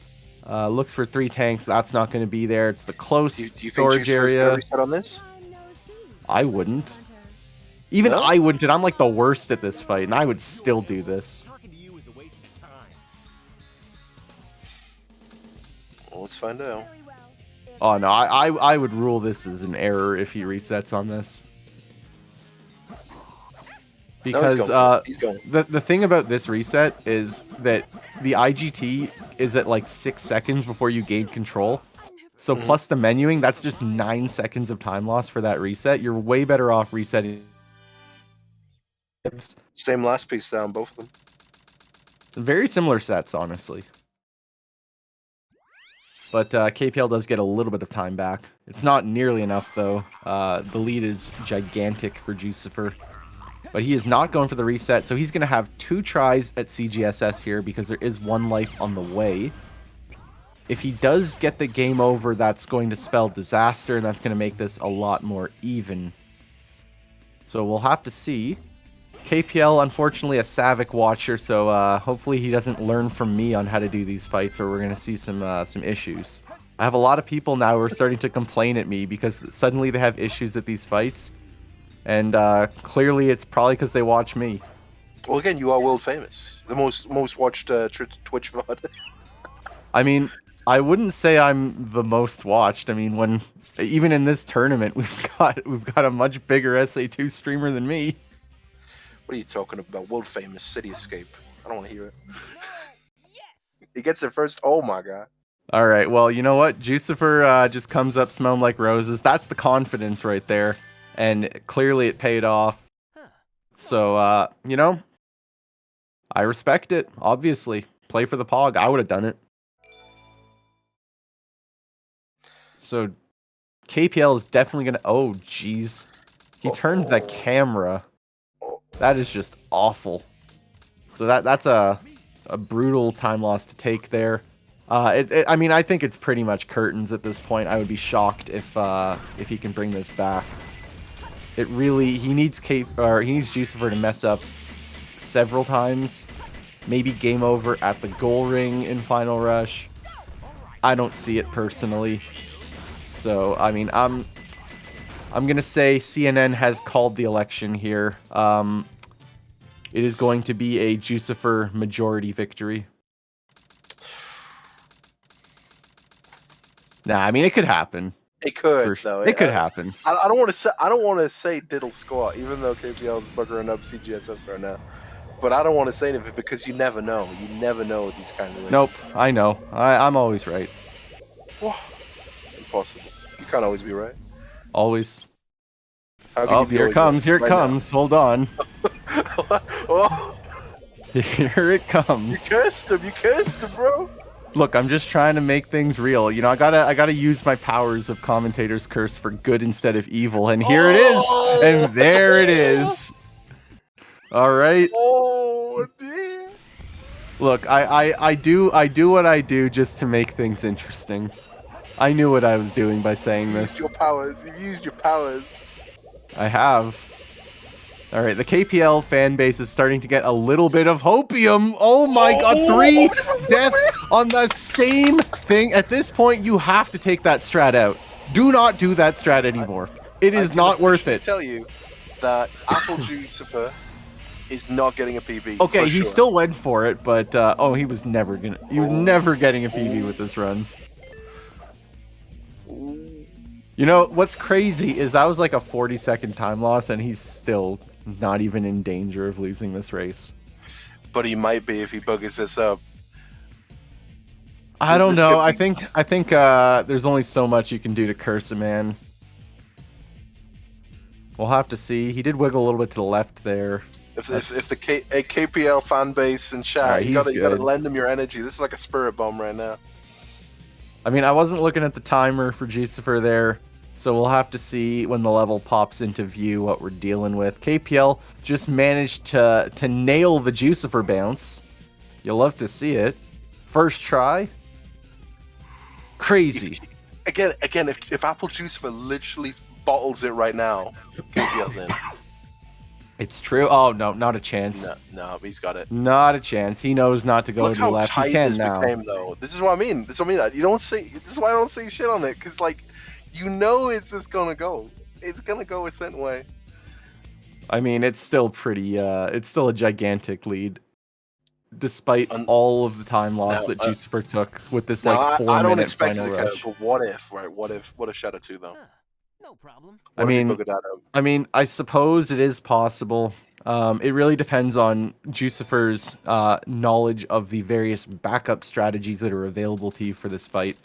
[SPEAKER 2] Looks for 3 tanks. That's not going to be there. It's the close storage area.
[SPEAKER 1] On this?
[SPEAKER 2] I wouldn't. Even I wouldn't. And I'm like the worst at this fight, and I would still do this.
[SPEAKER 1] Well, let's find out.
[SPEAKER 2] Oh no, I would rule this as an error if he resets on this. because
[SPEAKER 1] He's going.
[SPEAKER 2] the thing about this reset is that the IGT is at like 6 seconds before you gain control. So plus the menuing, that's just 9 seconds of time loss for that reset. You're way better off resetting.
[SPEAKER 1] Same last piece down, both of them.
[SPEAKER 2] Very similar sets, honestly. But KPL does get a little bit of time back. It's not nearly enough, though. The lead is gigantic for Jucifer. But he is not going for the reset, so he's going to have 2 tries at CGSS here because there is 1 life on the way. If he does get the game over, that's going to spell disaster, and that's going to make this a lot more even. So we'll have to see. KPL, unfortunately, a Savic watcher, so hopefully he doesn't learn from me on how to do these fights, or we're going to see some issues. I have a lot of people now who are starting to complain at me because suddenly they have issues at these fights, and clearly it's probably because they watch me.
[SPEAKER 1] Well, again, you are world famous. The most watched Twitch VOD.
[SPEAKER 2] I mean, I wouldn't say I'm the most watched. I mean, even in this tournament, we've got a much bigger SA2 streamer than me.
[SPEAKER 1] What are you talking about? World famous City Escape. I don't want to hear it. Yes. He gets it first. Oh my god.
[SPEAKER 2] All right. Well, you know what? Jucifer just comes up smelling like roses. That's the confidence right there, and clearly it paid off. So you know, I respect it. Obviously, play for the pog. I would have done it. So KPL is definitely gonna. Oh, jeez. He turned the camera. That is just awful. So that's a brutal time loss to take there. I mean, I think it's pretty much curtains at this point. I would be shocked if he can bring this back. It really he needs Jucifer to mess up several times. Maybe game over at the goal ring in Final Rush. I don't see it personally. So I mean, I'm gonna say CNN has called the election here. It is going to be a Jucifer majority victory. Nah, I mean it could happen.
[SPEAKER 1] It could though.
[SPEAKER 2] It could happen.
[SPEAKER 1] I don't want to say diddle squat, even though KPL is buggering up CGSS right now. But I don't want to say anything because you never know. You never know these kind of things.
[SPEAKER 2] Nope, I know. I'm always right.
[SPEAKER 1] Whoa. Impossible. You can't always be right.
[SPEAKER 2] Always.
[SPEAKER 1] Oh,
[SPEAKER 2] here it comes. Here it comes. Hold on.
[SPEAKER 1] Oh.
[SPEAKER 2] Here it comes.
[SPEAKER 1] You cursed him. You cursed him, bro.
[SPEAKER 2] Look, I'm just trying to make things real. You know, I gotta use my powers of commentator's curse for good instead of evil, and here it is, and there it is. All right.
[SPEAKER 1] Oh, damn.
[SPEAKER 2] Look, I do what I do just to make things interesting. I knew what I was doing by saying this.
[SPEAKER 1] Your powers. You've used your powers.
[SPEAKER 2] I have. All right, the KPL fan base is starting to get a little bit of hopium. Oh my god, 3 deaths on the same thing. At this point, you have to take that strat out. Do not do that strat anymore. It is not worth it.
[SPEAKER 1] I tell you that Apple Jucifer is not getting a PB.
[SPEAKER 2] Okay, he still went for it, but he was never getting a PB with this run. You know, what's crazy is that was like a 40-second time loss, and he's still not even in danger of losing this race.
[SPEAKER 1] But he might be if he buggers this up.
[SPEAKER 2] I don't know. I think there's only so much you can do to curse a man. We'll have to see. He did wiggle a little bit to the left there.
[SPEAKER 1] If the KPL fan base and chat,
[SPEAKER 2] right,
[SPEAKER 1] you gotta lend him your energy. This is like a spirit bomb right now.
[SPEAKER 2] I mean, I wasn't looking at the timer for Jucifer there, so we'll have to see when the level pops into view what we're dealing with. KPL just managed to nail the Jucifer bounce. You'll love to see it. First try. Crazy.
[SPEAKER 1] Again, if Apple Jucifer literally bottles it right now, KPL's in.
[SPEAKER 2] It's true. Oh no, not a chance.
[SPEAKER 1] No, he's got it.
[SPEAKER 2] Not a chance. He knows not to go to the left. He can now.
[SPEAKER 1] Though. This is what I mean. You don't see. This is why I don't see shit on it, because like, you know, it's just gonna go. It's gonna go a certain way.
[SPEAKER 2] I mean, it's still pretty. It's still a gigantic lead, despite all of the time loss that Jucifer took with this like 4-minute final rush.
[SPEAKER 1] But what if, right? What if Shadow 2 though?
[SPEAKER 2] I
[SPEAKER 1] What if he
[SPEAKER 2] mean,
[SPEAKER 1] buggered that out?
[SPEAKER 2] I suppose it is possible. It really depends on Jucifer's knowledge of the various backup strategies that are available to you for this fight.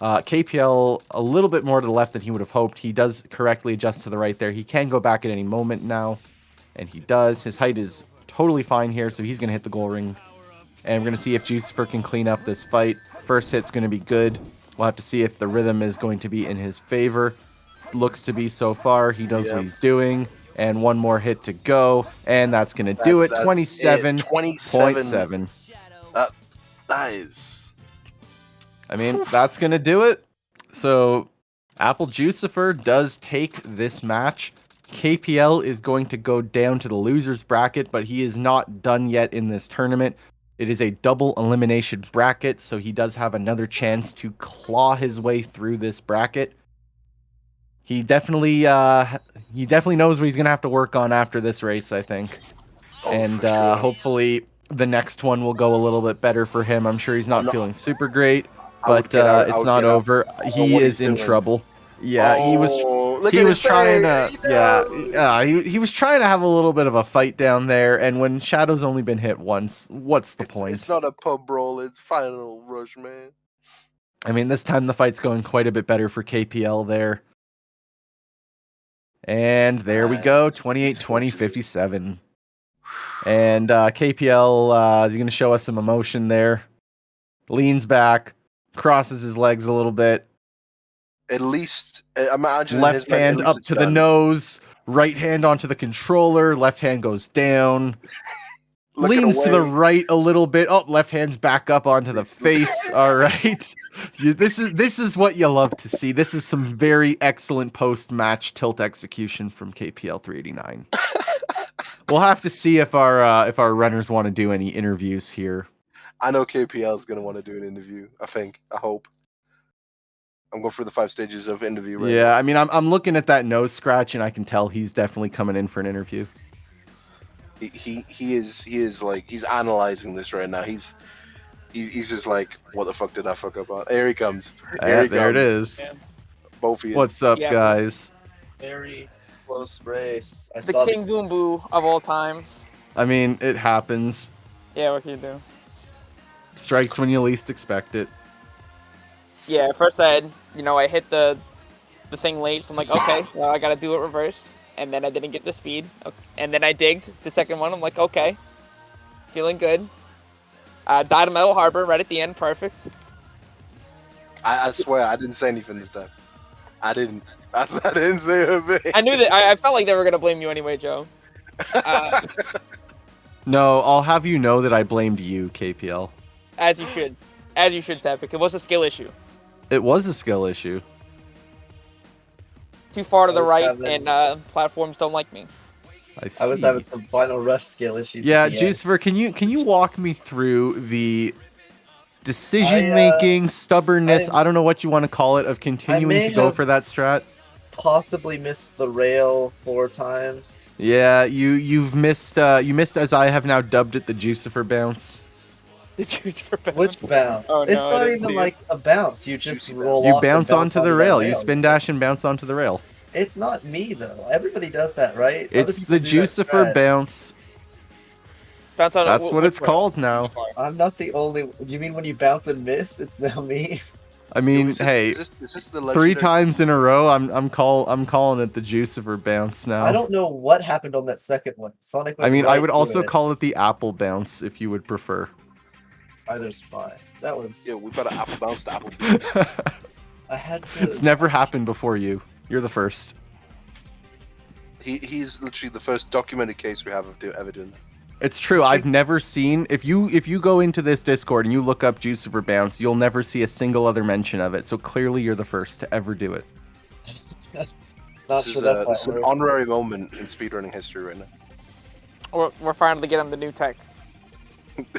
[SPEAKER 2] KPL a little bit more to the left than he would have hoped. He does correctly adjust to the right there. He can go back at any moment now, and he does. His height is totally fine here, so he's going to hit the goal ring. And we're going to see if Jucifer can clean up this fight. First hit's going to be good. We'll have to see if the rhythm is going to be in his favor. Looks to be so far. He knows what he's doing. And one more hit to go. And that's going to do it. 27.7.
[SPEAKER 1] That is...
[SPEAKER 2] I mean, that's going to do it. So, Apple Jucifer does take this match. KPL is going to go down to the loser's bracket, but he is not done yet in this tournament. It is a double elimination bracket, so he does have another chance to claw his way through this bracket. He definitely knows what he's going to have to work on after this race, I think. And
[SPEAKER 1] sure.
[SPEAKER 2] hopefully the next one will go a little bit better for him. I'm sure he's not feeling super great, but it's not over. He is in trouble. Yeah, he was trying to he was trying to have a little bit of a fight down there, and when Shadow's only been hit once, what's the point?
[SPEAKER 1] It's not a pub brawl, it's Final Rush, man.
[SPEAKER 2] I mean, this time the fight's going quite a bit better for KPL there. And there we go, 28-20, 57. And KPL is going to show us some emotion there. Leans back, crosses his legs a little bit.
[SPEAKER 1] At least, imagine
[SPEAKER 2] left hand up to the nose, right hand onto the controller, left hand goes down. Leans to the right a little bit. Oh, left hand's back up onto the face. All right. This is what you love to see. This is some very excellent post-match tilt execution from KPL 389. We'll have to see if our runners want to do any interviews here.
[SPEAKER 1] I know KPL is going to want to do an interview. I hope. I'm going for the 5 stages of interview right now.
[SPEAKER 2] I mean, I'm looking at that nose scratch, and I can tell he's definitely coming in for an interview.
[SPEAKER 1] He is like, he's analyzing this right now. He's just like, what the fuck did I fuck up on? Here he comes.
[SPEAKER 2] There it is.
[SPEAKER 1] Both of you.
[SPEAKER 2] What's up, guys?
[SPEAKER 3] Very close race.
[SPEAKER 4] The King Boom Boo of all time.
[SPEAKER 2] I mean, it happens.
[SPEAKER 4] Yeah, what can you do?
[SPEAKER 2] Strikes when you least expect it.
[SPEAKER 4] Yeah, first I hit the thing late, so I'm like, okay, well, I gotta do it reverse. And then I didn't get the speed. Okay. And then I digged the second one. I'm like, okay, feeling good. Died a Metal Harbor right at the end, perfect.
[SPEAKER 1] I swear, I didn't say anything this time. I didn't say a thing.
[SPEAKER 4] I knew that. I felt like they were gonna blame you anyway, Joe.
[SPEAKER 2] No, I'll have you know that I blamed you, KPL.
[SPEAKER 4] As you should, Sapik. It was a skill issue.
[SPEAKER 2] It was a skill issue.
[SPEAKER 4] Too far to the right, and platforms don't like me.
[SPEAKER 3] I was having some Final Rush skill issues.
[SPEAKER 2] Yeah, Jucifer, can you walk me through the decision-making, stubbornness, I don't know what you want to call it, of continuing to go for that strat?
[SPEAKER 3] Possibly missed the rail 4 times.
[SPEAKER 2] Yeah, you missed as I have now dubbed it, the Jucifer bounce.
[SPEAKER 4] The Jucifer bounce.
[SPEAKER 3] Which bounce?
[SPEAKER 4] Oh,
[SPEAKER 3] it's
[SPEAKER 4] no,
[SPEAKER 3] not even like a bounce. You just roll
[SPEAKER 2] You
[SPEAKER 3] off
[SPEAKER 2] bounce
[SPEAKER 3] and
[SPEAKER 2] onto the rail. You spin dash and bounce onto the rail.
[SPEAKER 3] It's not me though. Everybody does that, right?
[SPEAKER 2] It's the Jucifer bounce.
[SPEAKER 4] Bounce on
[SPEAKER 2] That's what it's called now.
[SPEAKER 3] I'm not the only. You mean when you bounce and miss? It's now me.
[SPEAKER 2] I mean, hey,
[SPEAKER 1] is this the
[SPEAKER 2] 3 times in a row, I'm calling it the Jucifer bounce now.
[SPEAKER 3] I don't know what happened on that second one. Sonic.
[SPEAKER 2] I mean, I would also call it the apple bounce if you would prefer.
[SPEAKER 3] Either's fine. That was.
[SPEAKER 1] Yeah, we got an apple bounce to apple bounce.
[SPEAKER 3] I had to.
[SPEAKER 2] It's never happened before you. You're the first.
[SPEAKER 1] He's literally the first documented case we have of ever doing.
[SPEAKER 2] It's true. I've never seen if you go into this Discord and you look up Jucifer bounce, you'll never see a single other mention of it. So clearly, you're the first to ever do it.
[SPEAKER 1] This is an honorary moment in speedrunning history right now.
[SPEAKER 4] We're finally getting the new tech.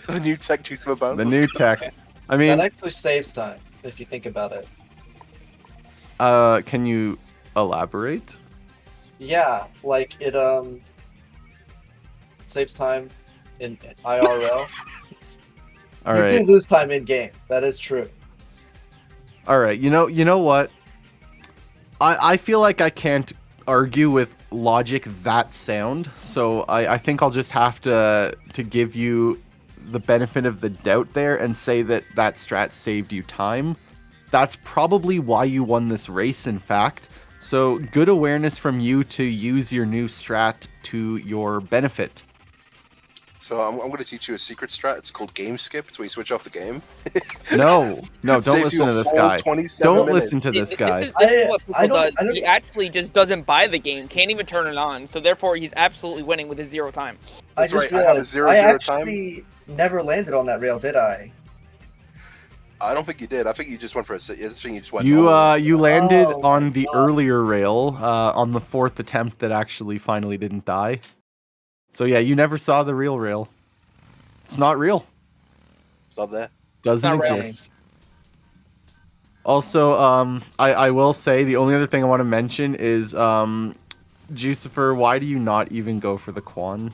[SPEAKER 1] The new tech Jucifer bounce.
[SPEAKER 2] The new tech. I mean,
[SPEAKER 3] that actually saves time if you think about it.
[SPEAKER 2] Can you elaborate?
[SPEAKER 3] Yeah, like it saves time in IRL.
[SPEAKER 2] All
[SPEAKER 3] you
[SPEAKER 2] right.
[SPEAKER 3] do lose time in game. That is true.
[SPEAKER 2] All right. You know what? I feel like I can't argue with logic that sound, so I think I'll just have to give you the benefit of the doubt there and say that strat saved you time. That's probably why you won this race, in fact. So good awareness from you to use your new strat to your benefit.
[SPEAKER 1] So I'm going to teach you a secret strat. It's called game skip. It's where you switch off the game.
[SPEAKER 2] No, don't
[SPEAKER 1] Saves you
[SPEAKER 2] listen
[SPEAKER 1] a
[SPEAKER 2] to this
[SPEAKER 1] full
[SPEAKER 2] guy.
[SPEAKER 1] 27
[SPEAKER 2] Don't
[SPEAKER 1] minutes.
[SPEAKER 2] listen to this
[SPEAKER 4] This
[SPEAKER 2] guy.
[SPEAKER 4] is
[SPEAKER 3] I
[SPEAKER 4] what
[SPEAKER 3] don't-
[SPEAKER 4] Pickle does.
[SPEAKER 3] I don't-
[SPEAKER 4] He actually just doesn't buy the game, can't even turn it on, so therefore he's absolutely winning with his 0 time.
[SPEAKER 1] That's
[SPEAKER 3] I just
[SPEAKER 1] right, I have a
[SPEAKER 3] realized
[SPEAKER 1] 0-0
[SPEAKER 3] I
[SPEAKER 1] time.
[SPEAKER 3] actually never landed on that rail, did I?
[SPEAKER 1] I don't think you did. I think you just went for a. I think you just went.
[SPEAKER 2] You
[SPEAKER 1] normal.
[SPEAKER 2] you landed
[SPEAKER 3] Oh
[SPEAKER 2] on
[SPEAKER 3] my
[SPEAKER 2] the
[SPEAKER 3] God.
[SPEAKER 2] earlier rail on the 4th attempt that actually finally didn't die. So yeah, you never saw the real rail. It's not real.
[SPEAKER 1] It's not there.
[SPEAKER 2] Doesn't
[SPEAKER 4] Not real.
[SPEAKER 2] exist. Also, I will say the only other thing I want to mention is Jucifer, why do you not even go for the Quan?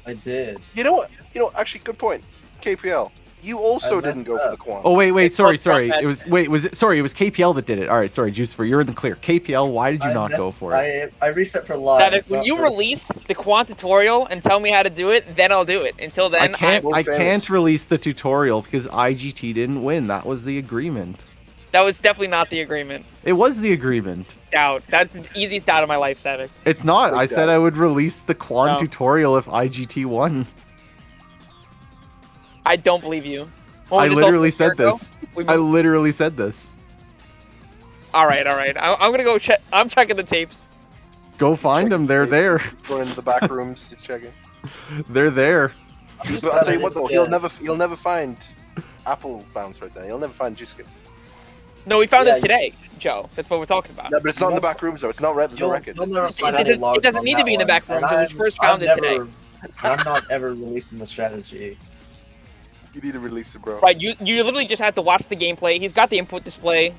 [SPEAKER 3] I did.
[SPEAKER 1] You know what? Actually, good point. KPL. You also
[SPEAKER 3] I
[SPEAKER 1] didn't
[SPEAKER 3] messed
[SPEAKER 1] go for
[SPEAKER 3] up.
[SPEAKER 1] the Quan.
[SPEAKER 2] Oh wait,
[SPEAKER 4] It's
[SPEAKER 2] sorry.
[SPEAKER 4] both front
[SPEAKER 2] It was it was KPL that did it. All right, sorry, Jucifer, you're in the clear. KPL, why did you
[SPEAKER 3] I
[SPEAKER 2] not go
[SPEAKER 3] messed-
[SPEAKER 2] for it?
[SPEAKER 3] I reset for
[SPEAKER 4] Travis,
[SPEAKER 3] live.
[SPEAKER 4] when you release the quant tutorial and tell me how to do it, then I'll do it. Until then,
[SPEAKER 2] I can't
[SPEAKER 1] I'm-
[SPEAKER 2] I
[SPEAKER 1] Famous.
[SPEAKER 2] can't release the tutorial because IGT didn't win. That was the agreement.
[SPEAKER 4] that was definitely not the agreement.
[SPEAKER 2] It was the agreement.
[SPEAKER 4] Doubt. That's the easiest out of my life, Savick.
[SPEAKER 2] It's not.
[SPEAKER 1] Big
[SPEAKER 2] I said
[SPEAKER 1] doubt.
[SPEAKER 2] I would release the Quan
[SPEAKER 4] No.
[SPEAKER 2] tutorial if IGT won.
[SPEAKER 4] I don't believe you. When we
[SPEAKER 2] I
[SPEAKER 4] just
[SPEAKER 2] literally
[SPEAKER 4] opened
[SPEAKER 2] said
[SPEAKER 4] Jericho,
[SPEAKER 2] this.
[SPEAKER 4] we
[SPEAKER 2] I
[SPEAKER 4] moved-
[SPEAKER 2] literally said this.
[SPEAKER 4] All right. I'm gonna go check. I'm checking the tapes.
[SPEAKER 2] Go find them. They're there.
[SPEAKER 1] He's going into the back rooms. He's checking.
[SPEAKER 2] They're there.
[SPEAKER 3] Just
[SPEAKER 1] But I'll tell you
[SPEAKER 3] glad I
[SPEAKER 1] what, though,
[SPEAKER 3] didn't
[SPEAKER 1] he'll never find Apple Bounce right there. He'll never find Juice Skip.
[SPEAKER 4] No, we found
[SPEAKER 3] Yeah,
[SPEAKER 4] it today, Joe. That's what we're talking about.
[SPEAKER 1] No, but it's not in the back rooms though. It's not right. There's no
[SPEAKER 3] You'll-
[SPEAKER 1] record.
[SPEAKER 3] you'll never
[SPEAKER 1] It's
[SPEAKER 3] find
[SPEAKER 1] just-
[SPEAKER 3] any
[SPEAKER 4] It
[SPEAKER 3] logs
[SPEAKER 4] doesn't
[SPEAKER 3] on
[SPEAKER 4] need to
[SPEAKER 3] that
[SPEAKER 4] be in the
[SPEAKER 3] one,
[SPEAKER 4] back rooms.
[SPEAKER 3] and
[SPEAKER 4] It was
[SPEAKER 3] I'm-
[SPEAKER 4] first found
[SPEAKER 3] I'm
[SPEAKER 4] it today.
[SPEAKER 3] I'm not ever releasing the strategy.
[SPEAKER 1] You need to release it, bro.
[SPEAKER 4] Right, you literally just have to watch the gameplay. He's got the input display.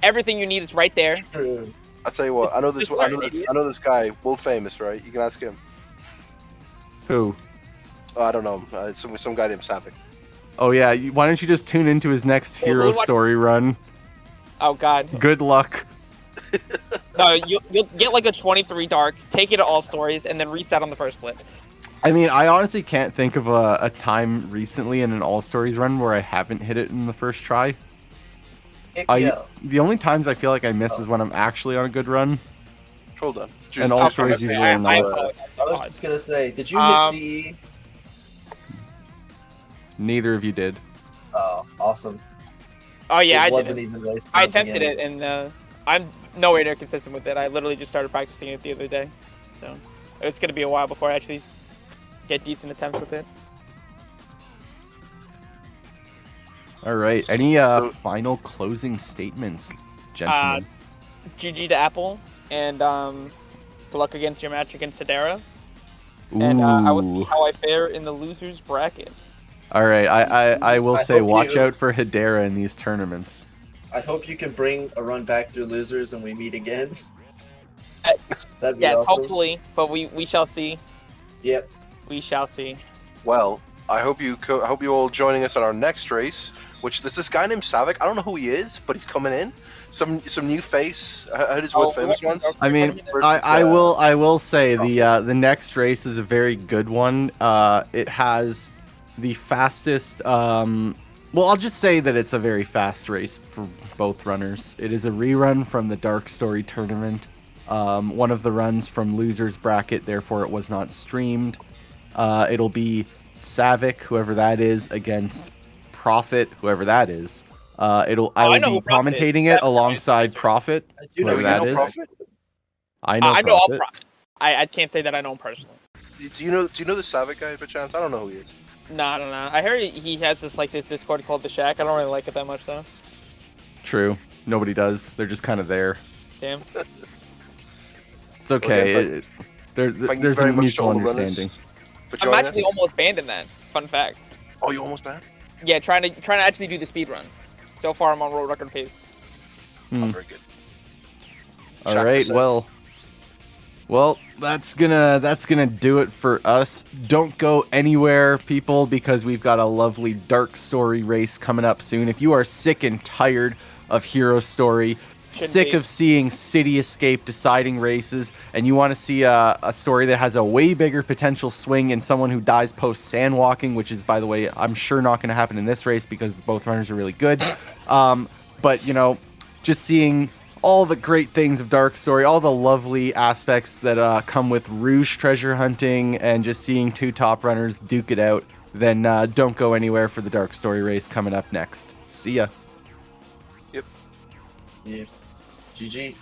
[SPEAKER 4] Everything you need is right there.
[SPEAKER 3] True.
[SPEAKER 1] I'll tell you what. I know this.
[SPEAKER 4] Just
[SPEAKER 1] I know
[SPEAKER 4] learn,
[SPEAKER 1] this.
[SPEAKER 4] idiot.
[SPEAKER 1] I know this guy, world famous, right? You can ask him.
[SPEAKER 2] Who?
[SPEAKER 1] Oh, I don't know. Some guy named Sapphic.
[SPEAKER 2] Oh yeah. Why don't you just tune into his next
[SPEAKER 4] Well,
[SPEAKER 2] hero
[SPEAKER 4] we'll watch-
[SPEAKER 2] story run?
[SPEAKER 4] Oh God.
[SPEAKER 2] Good luck.
[SPEAKER 4] No, you'll get like a 23 dark, take it to all stories, and then reset on the first split.
[SPEAKER 2] I mean, I honestly can't think of a time recently in an All Stories run where I haven't hit it in the first try.
[SPEAKER 3] Yeah.
[SPEAKER 2] The only times I feel like I miss is when I'm actually on a good run.
[SPEAKER 1] Hold on.
[SPEAKER 2] And all stories usually
[SPEAKER 4] I,
[SPEAKER 2] are
[SPEAKER 4] I
[SPEAKER 2] not.
[SPEAKER 4] apologize.
[SPEAKER 3] I was just gonna say, did you
[SPEAKER 4] Um,
[SPEAKER 3] hit CE?
[SPEAKER 2] Neither of you did.
[SPEAKER 3] Oh, awesome.
[SPEAKER 4] Oh yeah,
[SPEAKER 3] it
[SPEAKER 4] I
[SPEAKER 3] wasn't
[SPEAKER 4] did.
[SPEAKER 3] even racing
[SPEAKER 4] I
[SPEAKER 3] at the
[SPEAKER 4] attempted it,
[SPEAKER 3] beginning.
[SPEAKER 4] and I'm nowhere near consistent with it. I literally just started practicing it the other day, so it's gonna be a while before I actually get decent attempts with it.
[SPEAKER 2] All right.
[SPEAKER 1] So-
[SPEAKER 2] Any
[SPEAKER 1] so-
[SPEAKER 2] final closing statements, gentlemen?
[SPEAKER 4] GG to Apple, and good luck against your match against Hedera. And I will see
[SPEAKER 2] Ooh.
[SPEAKER 4] how I fare in the losers bracket.
[SPEAKER 2] All right. I will
[SPEAKER 3] I
[SPEAKER 2] say,
[SPEAKER 3] hope
[SPEAKER 2] watch
[SPEAKER 3] you-
[SPEAKER 2] out for Hedera in these tournaments.
[SPEAKER 3] I hope you can bring a run back through losers and we meet again.
[SPEAKER 4] Uh,
[SPEAKER 3] That'd be
[SPEAKER 4] Yes,
[SPEAKER 3] awesome.
[SPEAKER 4] hopefully, but we shall see.
[SPEAKER 3] Yep.
[SPEAKER 4] We shall see.
[SPEAKER 1] Well, I hope you all joining us on our next race. Which there's this guy named Savick. I don't know who he is, but he's coming in. Some new face. I heard his world famous once.
[SPEAKER 2] I mean, I will say the next race is a very good one. It has the fastest. Well, I'll just say that it's a very fast race for both runners. It is a rerun from the Dark Story tournament. One of the runs from losers bracket, therefore it was not streamed. It'll be Savick, whoever that is, against Prophet, whoever that is. I
[SPEAKER 4] know
[SPEAKER 2] will
[SPEAKER 4] who
[SPEAKER 2] be
[SPEAKER 4] Prophet is.
[SPEAKER 2] commentating it
[SPEAKER 4] That's
[SPEAKER 2] alongside Prophet.
[SPEAKER 3] I do know
[SPEAKER 2] Whoever
[SPEAKER 1] you
[SPEAKER 2] that
[SPEAKER 1] know
[SPEAKER 2] is.
[SPEAKER 1] Prophet?
[SPEAKER 2] I know
[SPEAKER 4] I know all
[SPEAKER 2] Prophet.
[SPEAKER 4] Prophet. I can't say that I know him personally.
[SPEAKER 1] Do you know the Savick guy by chance? I don't know who he is.
[SPEAKER 4] No, I don't know. I heard he has this Discord called The Shack. I don't really like it that much though.
[SPEAKER 2] True. Nobody does. They're just kind of there.
[SPEAKER 4] Damn.
[SPEAKER 2] It's okay.
[SPEAKER 1] Well, yeah, thank you
[SPEAKER 2] There's
[SPEAKER 1] very
[SPEAKER 2] a
[SPEAKER 1] much to
[SPEAKER 2] mutual
[SPEAKER 1] all the runners
[SPEAKER 2] understanding.
[SPEAKER 1] for
[SPEAKER 4] I'm
[SPEAKER 1] joining
[SPEAKER 4] actually
[SPEAKER 1] us.
[SPEAKER 4] almost banned in that. Fun fact.
[SPEAKER 1] Oh, you almost banned?
[SPEAKER 4] Yeah, trying to actually do the speed run. So far, I'm on world record pace.
[SPEAKER 2] Hmm.
[SPEAKER 1] Oh, very good.
[SPEAKER 2] All
[SPEAKER 1] Check
[SPEAKER 2] right.
[SPEAKER 1] this out.
[SPEAKER 2] Well, that's gonna do it for us. Don't go anywhere, people, because we've got a lovely Dark Story race coming up soon. If you are sick and tired of Hero Story, sick
[SPEAKER 4] be.
[SPEAKER 2] of seeing City Escape deciding races, and you want to see a story that has a way bigger potential swing in someone who dies post sandwalking, which is, by the way, I'm sure not going to happen in this race because both runners are really good. But, you know, just seeing all the great things of Dark Story, all the lovely aspects that come with Rouge treasure hunting, and just seeing two top runners duke it out, then don't go anywhere for the Dark Story race coming up next. See ya.
[SPEAKER 3] Yeah. GG.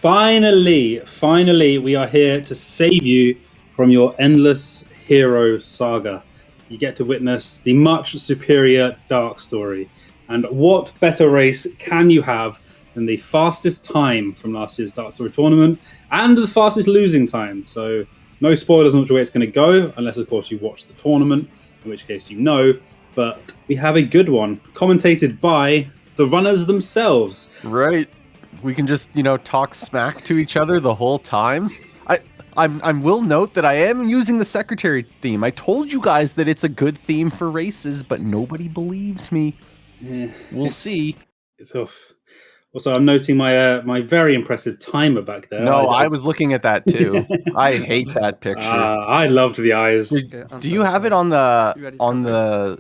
[SPEAKER 5] Finally, we are here to save you from your endless hero saga. You get to witness the much superior Dark Story. And what better race can you have than the fastest time from last year's Dark Story tournament and the fastest losing time? So no spoilers on which way it's going to go, unless, of course, you watch the tournament, in which case you know. But we have a good one, commentated by the runners themselves.
[SPEAKER 2] Right. We can just, talk smack to each other the whole time. I will note that I am using the secretary theme. I told you guys that it's a good theme for races, but nobody believes me.
[SPEAKER 5] Yeah,
[SPEAKER 2] We'll see.
[SPEAKER 5] It's tough. Also, I'm noting my very impressive timer back there.
[SPEAKER 2] No, I was looking at that too. I hate that picture.
[SPEAKER 5] I loved the eyes.
[SPEAKER 2] Do you have it on the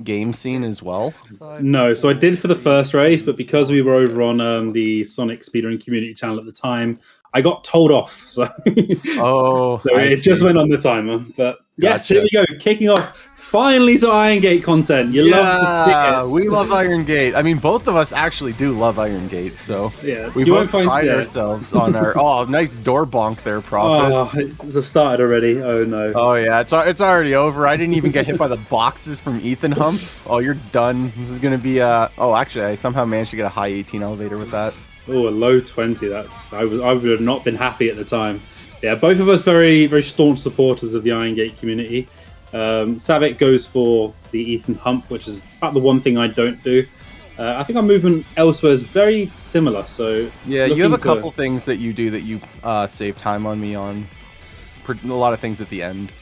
[SPEAKER 2] game scene as well?
[SPEAKER 5] No, so I did for the first race, but because we were over on the Sonic Speedrun community channel at the time, I got told off. So,
[SPEAKER 2] so
[SPEAKER 5] it just went on the timer. But yes,
[SPEAKER 2] Gotcha.
[SPEAKER 5] here we go. Kicking off finally some Iron Gate content. You love to see it.
[SPEAKER 2] We love Iron Gate. I mean, both of us actually do love Iron Gate, so
[SPEAKER 5] Yeah,
[SPEAKER 2] we
[SPEAKER 5] you
[SPEAKER 2] both
[SPEAKER 5] won't find
[SPEAKER 2] pride ourselves on our. Oh, nice door bonk there, Prophet.
[SPEAKER 5] Oh, it's started already. Oh no.
[SPEAKER 2] Oh yeah, it's already over. I didn't even get hit by the boxes from Ethan Hump. Oh, you're done. This is gonna be Oh, actually, I somehow managed to get a high 18 elevator with that.
[SPEAKER 5] Oh, a low 20. I would have not been happy at the time. Yeah, both of us very, very staunch supporters of the Iron Gate community. Savik goes for the Ethan Hump, which is about the one thing I don't do. I think our movement elsewhere is very similar. So
[SPEAKER 2] yeah, you have a couple things that you do that you save time on me on. A lot of things at the end.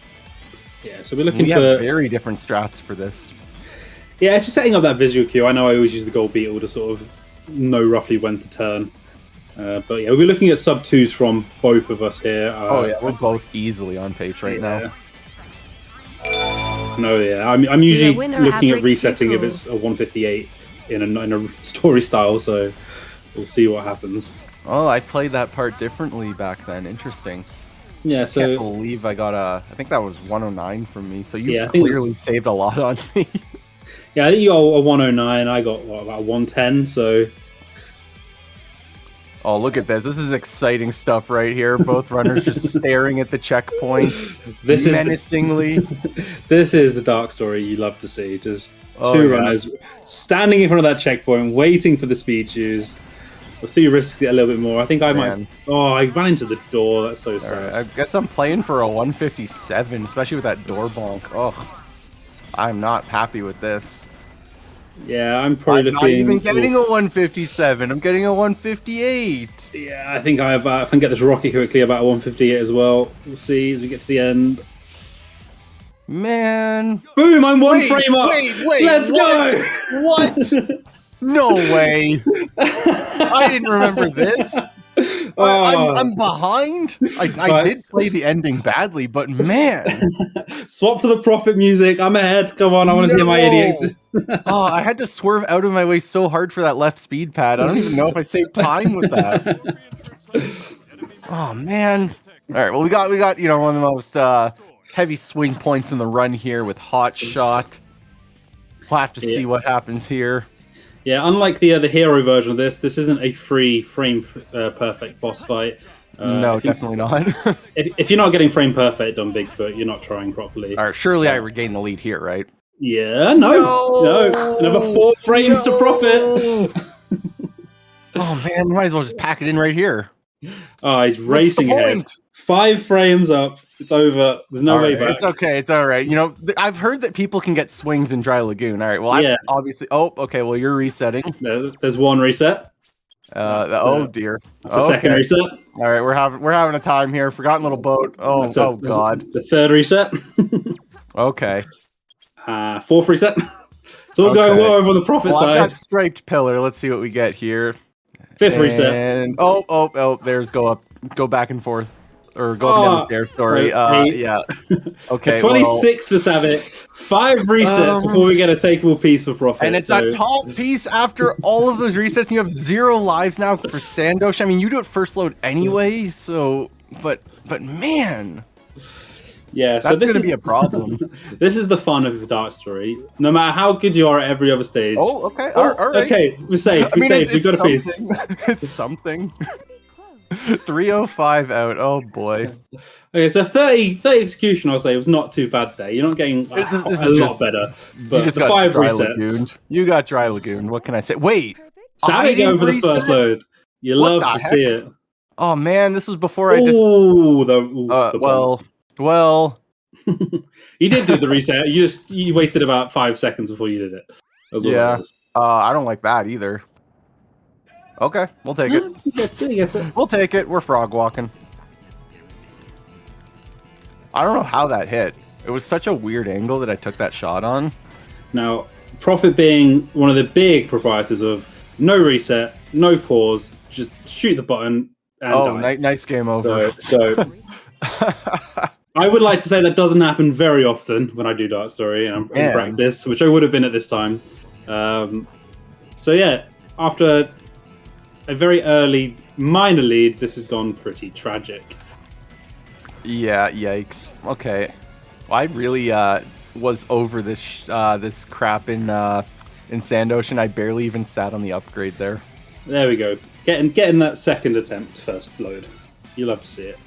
[SPEAKER 5] Yeah, so we're looking
[SPEAKER 2] we
[SPEAKER 5] for
[SPEAKER 2] have very different strats for this.
[SPEAKER 5] Yeah, it's just setting up that visual cue. I know I always use the gold beetle to sort of know roughly when to turn. But yeah, we'll be looking at sub 2s from both of us here.
[SPEAKER 2] Oh yeah, we're both easily on pace right now.
[SPEAKER 5] No, yeah, I'm usually looking at resetting if it's a 158 in a story style, so we'll see what happens.
[SPEAKER 2] Oh, I played that part differently back then. Interesting.
[SPEAKER 5] Yeah, so
[SPEAKER 2] I can't believe I got I think that was 109 from me. So you
[SPEAKER 5] Yeah, I think
[SPEAKER 2] clearly saved a lot on me.
[SPEAKER 5] yeah, I think you got a 109. I got about 110. So
[SPEAKER 2] oh, look at this! This is exciting stuff right here. Both runners just staring at the checkpoint,
[SPEAKER 5] this
[SPEAKER 2] menacingly.
[SPEAKER 5] This is the Dark Story you love to see. Just
[SPEAKER 2] Oh,
[SPEAKER 5] two
[SPEAKER 2] yeah.
[SPEAKER 5] runners standing in front of that checkpoint, waiting for the speed shoes. We'll see you risk it a little bit more. I think I might.
[SPEAKER 2] Man.
[SPEAKER 5] Oh, I ran into the door. That's so
[SPEAKER 2] All
[SPEAKER 5] sad.
[SPEAKER 2] right, I guess I'm playing for a 157, especially with that door bonk. Oh, I'm not happy with this.
[SPEAKER 5] Yeah, I'm probably
[SPEAKER 2] I'm
[SPEAKER 5] looking.
[SPEAKER 2] not even getting a 157. I'm getting a 158.
[SPEAKER 5] Yeah, I think if I can get this rocket quickly, about a 158 as well. We'll see as we get to the end.
[SPEAKER 2] Man.
[SPEAKER 5] Boom! I'm one frame up.
[SPEAKER 2] Wait,
[SPEAKER 5] Let's
[SPEAKER 2] what?
[SPEAKER 5] go.
[SPEAKER 2] What? No way. I didn't remember this. I'm behind. I did play the ending badly, but man.
[SPEAKER 5] Swap to the Prophet music. I'm ahead. Come on, I want to see my idiots.
[SPEAKER 2] Oh, I had to swerve out of my way so hard for that left speed pad. I don't even know if I saved time with that. Oh man. All right, well we got one of the most heavy swing points in the run here with Hot Shot. We'll have to see what happens here.
[SPEAKER 5] Yeah, unlike the hero version of this isn't a free frame perfect boss fight.
[SPEAKER 2] No, definitely not.
[SPEAKER 5] if you're not getting frame perfect on Bigfoot, you're not trying properly.
[SPEAKER 2] All right, surely I regain the lead here, right?
[SPEAKER 5] Yeah, no. Another 4 frames to Prophet.
[SPEAKER 2] Oh man, might as well just pack it in right here.
[SPEAKER 5] Oh, he's racing
[SPEAKER 2] What's the
[SPEAKER 5] ahead.
[SPEAKER 2] point?
[SPEAKER 5] 5 frames up. It's over. There's no way back.
[SPEAKER 2] It's okay. It's all right. I've heard that people can get swings in Dry Lagoon. All right. Well,
[SPEAKER 5] Yeah.
[SPEAKER 2] I'm obviously. Oh, okay. Well, you're resetting.
[SPEAKER 5] There's one reset.
[SPEAKER 2] Oh dear.
[SPEAKER 5] That's a second reset.
[SPEAKER 2] All right. We're having a time here. Forgotten little boat. Oh, God.
[SPEAKER 5] The third reset.
[SPEAKER 2] Okay.
[SPEAKER 5] 4th reset. So we're going well over on the Prophet
[SPEAKER 2] I've
[SPEAKER 5] side.
[SPEAKER 2] got striped pillar. Let's see what we get here.
[SPEAKER 5] 5th reset.
[SPEAKER 2] And there's go back and forth. Or go up and down the stairs. Sorry. Yeah. Okay.
[SPEAKER 5] 26 for Savik. 5 resets before we get a takeable piece for Prophet.
[SPEAKER 2] And it's a top piece after all of those resets. And you have 0 lives now for Sandosh. I mean, you do it first load anyway. So, but man,
[SPEAKER 5] yeah, so
[SPEAKER 2] that's
[SPEAKER 5] this
[SPEAKER 2] going to
[SPEAKER 5] is
[SPEAKER 2] be a problem.
[SPEAKER 5] This is the fun of Dark Story. No matter how good you are at every other stage.
[SPEAKER 2] Oh, okay. All right.
[SPEAKER 5] Okay, we're safe. We're safe. We've got a piece.
[SPEAKER 2] It's something. 305 out. Oh boy.
[SPEAKER 5] Okay, so 30 execution, I'll say, was not too bad there. You're not getting
[SPEAKER 2] This
[SPEAKER 5] a
[SPEAKER 2] is
[SPEAKER 5] lot
[SPEAKER 2] just-
[SPEAKER 5] better.
[SPEAKER 2] You
[SPEAKER 5] But
[SPEAKER 2] just
[SPEAKER 5] the
[SPEAKER 2] got
[SPEAKER 5] 5
[SPEAKER 2] dry
[SPEAKER 5] resets.
[SPEAKER 2] lagoon. You got dry lagoon. What can I say? Wait. I
[SPEAKER 5] Savvy going
[SPEAKER 2] didn't
[SPEAKER 5] for the first
[SPEAKER 2] reset?
[SPEAKER 5] load. You
[SPEAKER 2] What
[SPEAKER 5] love
[SPEAKER 2] the
[SPEAKER 5] to see
[SPEAKER 2] heck?
[SPEAKER 5] it.
[SPEAKER 2] Oh man, this was before I just.
[SPEAKER 5] Oh, the
[SPEAKER 2] Well.
[SPEAKER 5] You did do the reset. You wasted about 5 seconds before you did it. That's all
[SPEAKER 2] Yeah.
[SPEAKER 5] that was.
[SPEAKER 2] I don't like that either. Okay, we'll take it.
[SPEAKER 5] No, he gets it. He gets it.
[SPEAKER 2] We'll take it. We're frog walking. I don't know how that hit. It was such a weird angle that I took that shot on.
[SPEAKER 5] Now, Profit being one of the big proprietors of no reset, no pause, just shoot the button and die.
[SPEAKER 2] Nice game over.
[SPEAKER 5] So I would like to say that doesn't happen very often when I do Dark Story and I'm in
[SPEAKER 2] Man.
[SPEAKER 5] practice, which I would have been at this time. So yeah, after a very early minor lead, this has gone pretty tragic.
[SPEAKER 2] Yeah, yikes. Okay. Well, I really was over this this crap in Sand Ocean. I barely even sat on the upgrade there.
[SPEAKER 5] There we go. Getting that second attempt first load. You love to see it.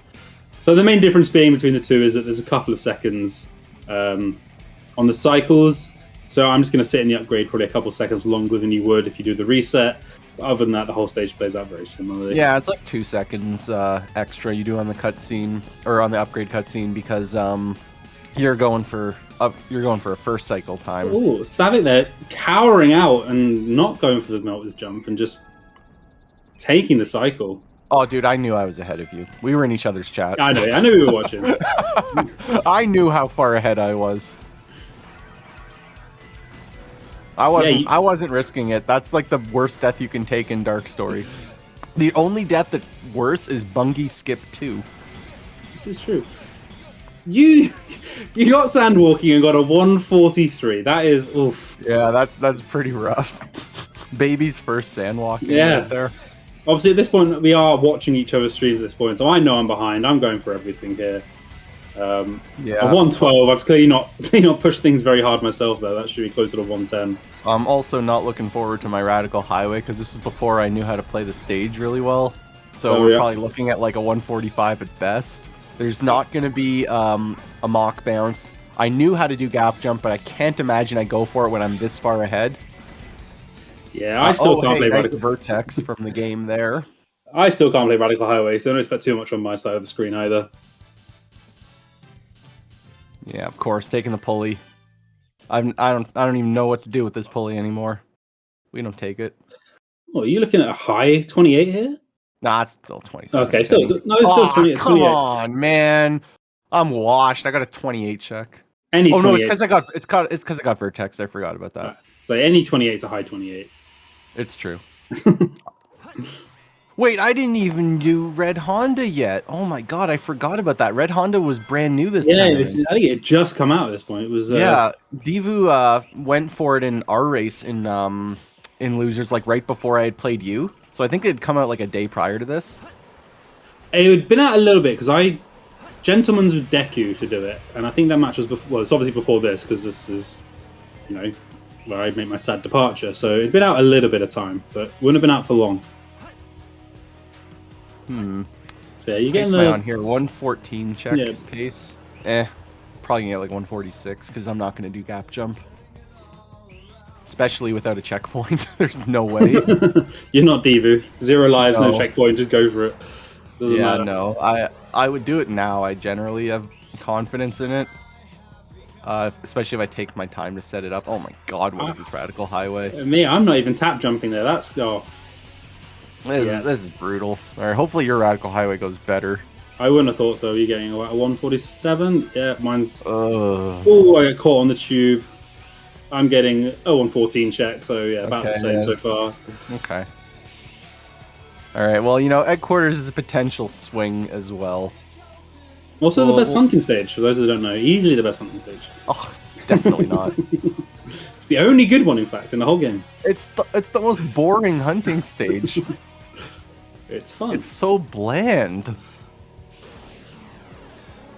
[SPEAKER 5] So the main difference being between the two is that there's a couple of seconds on the cycles. So I'm just going to sit in the upgrade probably a couple of seconds longer than you would if you do the reset. But other than that, the whole stage plays out very similarly.
[SPEAKER 2] Yeah, it's like 2 seconds extra you do on the cutscene or on the upgrade cutscene because you're going for a first cycle time.
[SPEAKER 5] Oh, Savick there cowering out and not going for the Melter's jump and just taking the cycle.
[SPEAKER 2] Oh, dude, I knew I was ahead of you. We were in each other's chat.
[SPEAKER 5] I know we were watching.
[SPEAKER 2] I knew how far ahead I was. I wasn't risking it. That's like the worst death you can take in Dark Story. The only death that's worse is Bungie Skip 2.
[SPEAKER 5] This is true. You got sandwalking and got a 143. That is oof.
[SPEAKER 2] Yeah, that's pretty rough. Baby's first sandwalking right there.
[SPEAKER 5] Obviously, at this point, we are watching each other's streams at this point, so I know I'm behind. I'm going for everything here. A 112. I've clearly not pushed things very hard myself, though. That should be closer to 110.
[SPEAKER 2] I'm also not looking forward to my Radical Highway because this is before I knew how to play the stage really well. So we're probably looking at like a 145 at best. There's not going to be a mock bounce. I knew how to do gap jump, but I can't imagine I go for it when I'm this far ahead.
[SPEAKER 5] Yeah, I still can't play
[SPEAKER 2] nice
[SPEAKER 5] Radical
[SPEAKER 2] Vertex from the game there.
[SPEAKER 5] I still can't play Radical Highway, so don't expect too much on my side of the screen either.
[SPEAKER 2] Yeah, of course, taking the pulley. I don't even know what to do with this pulley anymore. We don't take it.
[SPEAKER 5] Oh, are you looking at a high 28 here?
[SPEAKER 2] Nah, it's still 27.
[SPEAKER 5] Okay, it's still 28.
[SPEAKER 2] Come on, man. I'm washed. I got a 28 check.
[SPEAKER 5] Any 28.
[SPEAKER 2] No, it's because I got Vertex. I forgot about that.
[SPEAKER 5] Right. So any 28 is a high 28.
[SPEAKER 2] It's true. Wait, I didn't even do Red Honda yet. Oh my god, I forgot about that. Red Honda was brand new this time.
[SPEAKER 5] Yeah, I think it had just come out at this point. It was
[SPEAKER 2] Divu went for it in our race in Losers like right before I had played you. So I think it had come out like a day prior to this.
[SPEAKER 5] It had been out a little bit because Gentleman's with Deku to do it, and I think that match was before. Well, it's obviously before this because this is, where I make my sad departure. So it'd been out a little bit of time, but wouldn't have been out for long. So yeah, you get
[SPEAKER 2] on here 114 check pace. Probably gonna get like 146 because I'm not gonna do gap jump, especially without a checkpoint. There's no way.
[SPEAKER 5] You're not Divu. 0 lives, no checkpoint. Just go for it. Doesn't matter.
[SPEAKER 2] No. I would do it now. I generally have confidence in it. Especially if I take my time to set it up. Oh my god, what is this Radical Highway?
[SPEAKER 5] Me, I'm not even tap jumping there. That's
[SPEAKER 2] This is brutal. Alright, hopefully your Radical Highway goes better.
[SPEAKER 5] I wouldn't have thought so. You're getting about a 147. Yeah, mine's.
[SPEAKER 2] Oh,
[SPEAKER 5] I got caught on the tube. I'm getting a 114 check. So yeah, about the same so far.
[SPEAKER 2] Okay. All right. Well, Headquarters is a potential swing as well.
[SPEAKER 5] Also, the best hunting stage. For those that don't know, easily the best hunting stage.
[SPEAKER 2] Oh, definitely not.
[SPEAKER 5] It's the only good one, in fact, in the whole game.
[SPEAKER 2] It's the most boring hunting stage.
[SPEAKER 5] It's fun.
[SPEAKER 2] It's so bland. All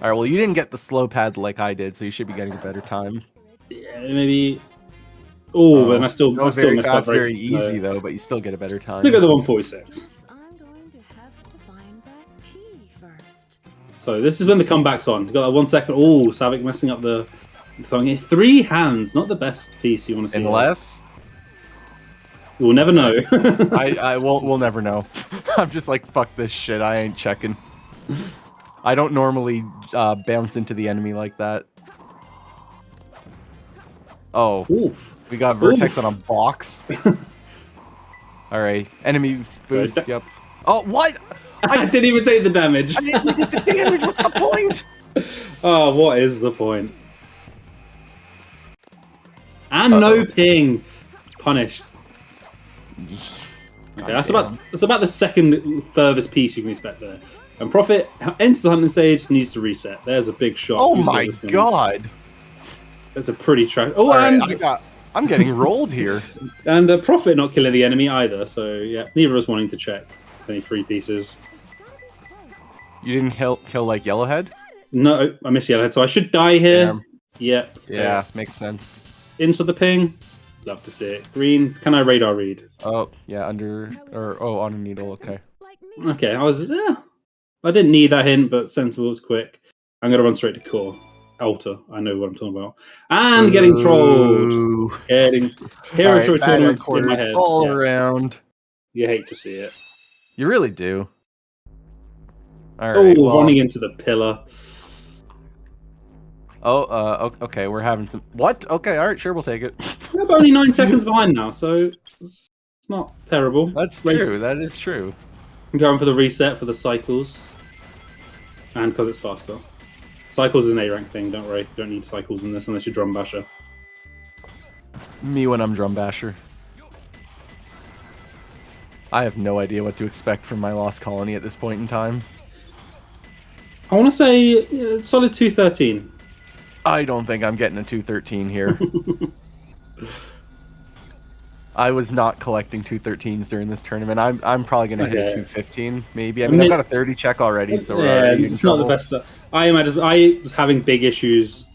[SPEAKER 2] right. Well, you didn't get the slow pad like I did, so you should be getting a better time.
[SPEAKER 5] Yeah, maybe. Oh, and I still messed
[SPEAKER 2] very easy though, but you still get a better time.
[SPEAKER 5] Still got the 146. So this is when the comeback's on. You got that 1 second. Oh, Savic messing up the song. 3 hands, not the best piece you want to see.
[SPEAKER 2] Unless
[SPEAKER 5] We'll never know.
[SPEAKER 2] we'll never know. I'm just like, fuck this shit. I ain't checking. I don't normally bounce into the enemy like that. Oh,
[SPEAKER 5] Oof.
[SPEAKER 2] we got Vertex
[SPEAKER 5] Oof.
[SPEAKER 2] on a box. All right, enemy boost.
[SPEAKER 5] Right.
[SPEAKER 2] Yep. Oh, what?
[SPEAKER 5] I didn't even take the damage.
[SPEAKER 2] I didn't get the damage. What's the point?
[SPEAKER 5] Oh, what is the point? And no ping. Punished. Okay, that's about the second furthest piece you can expect there. And Prophet enters the hunting stage, needs to reset. There's a big shot.
[SPEAKER 2] Oh
[SPEAKER 5] Who's
[SPEAKER 2] my
[SPEAKER 5] this gonna-
[SPEAKER 2] god!
[SPEAKER 5] That's a pretty trash. Oh,
[SPEAKER 2] All right,
[SPEAKER 5] and
[SPEAKER 2] I'm getting rolled here.
[SPEAKER 5] Prophet not killing the enemy either. So yeah, neither of us wanting to check any free pieces.
[SPEAKER 2] You didn't kill like Yellowhead?
[SPEAKER 5] No, I miss Yellowhead, so I should die here.
[SPEAKER 2] Damn.
[SPEAKER 5] Yep.
[SPEAKER 2] Yeah, makes sense.
[SPEAKER 5] Into the ping. Love to see it. Green. Can I radar read?
[SPEAKER 2] Oh yeah, on a needle. Okay.
[SPEAKER 5] Okay, I didn't need that hint, but sensible was quick. I'm gonna run straight to core. Alter. I know what I'm talking about. And getting trolled.
[SPEAKER 2] Ooh.
[SPEAKER 5] Getting hero
[SPEAKER 2] All
[SPEAKER 5] troll
[SPEAKER 2] right, bad
[SPEAKER 5] tournaments in my
[SPEAKER 2] headquarters
[SPEAKER 5] head.
[SPEAKER 2] all
[SPEAKER 5] Yeah,
[SPEAKER 2] around.
[SPEAKER 5] you hate to see it.
[SPEAKER 2] You really do. All
[SPEAKER 5] Oh,
[SPEAKER 2] right. well,
[SPEAKER 5] running into the pillar.
[SPEAKER 2] Okay. We're having some. What? Okay. All right. Sure, we'll take it.
[SPEAKER 5] We're only 9 seconds behind now, so it's not terrible.
[SPEAKER 2] That's
[SPEAKER 5] Race-
[SPEAKER 2] true. That is true.
[SPEAKER 5] I'm going for the reset for the cycles, and because it's faster. Cycles is an A rank thing. Don't worry. You don't need cycles in this unless you're drum basher.
[SPEAKER 2] Me when I'm drum basher. I have no idea what to expect from my lost colony at this point in time.
[SPEAKER 5] I want to say solid 213.
[SPEAKER 2] I don't think I'm getting a 213 here. I was not collecting 213s during this tournament. I'm probably gonna hit a
[SPEAKER 5] Okay.
[SPEAKER 2] 215 maybe. I mean, I've got a 30 check already, so we're already in
[SPEAKER 5] it's not the
[SPEAKER 2] trouble.
[SPEAKER 5] best stuff. I was having big issues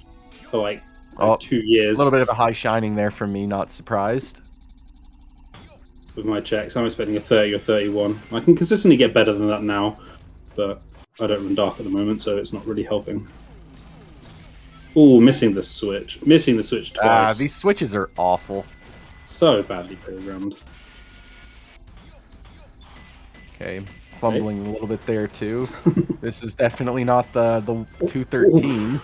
[SPEAKER 5] for like
[SPEAKER 2] Oh,
[SPEAKER 5] 2 years
[SPEAKER 2] A little bit of a high shining there from me. Not surprised.
[SPEAKER 5] with my checks. I'm expecting a 30 or 31. I can consistently get better than that now, but I don't run dark at the moment, so it's not really helping. Ooh, missing the switch. Missing the switch twice.
[SPEAKER 2] These switches are awful.
[SPEAKER 5] So badly programmed.
[SPEAKER 2] Okay, fumbling a little bit there too. This is definitely not the 213.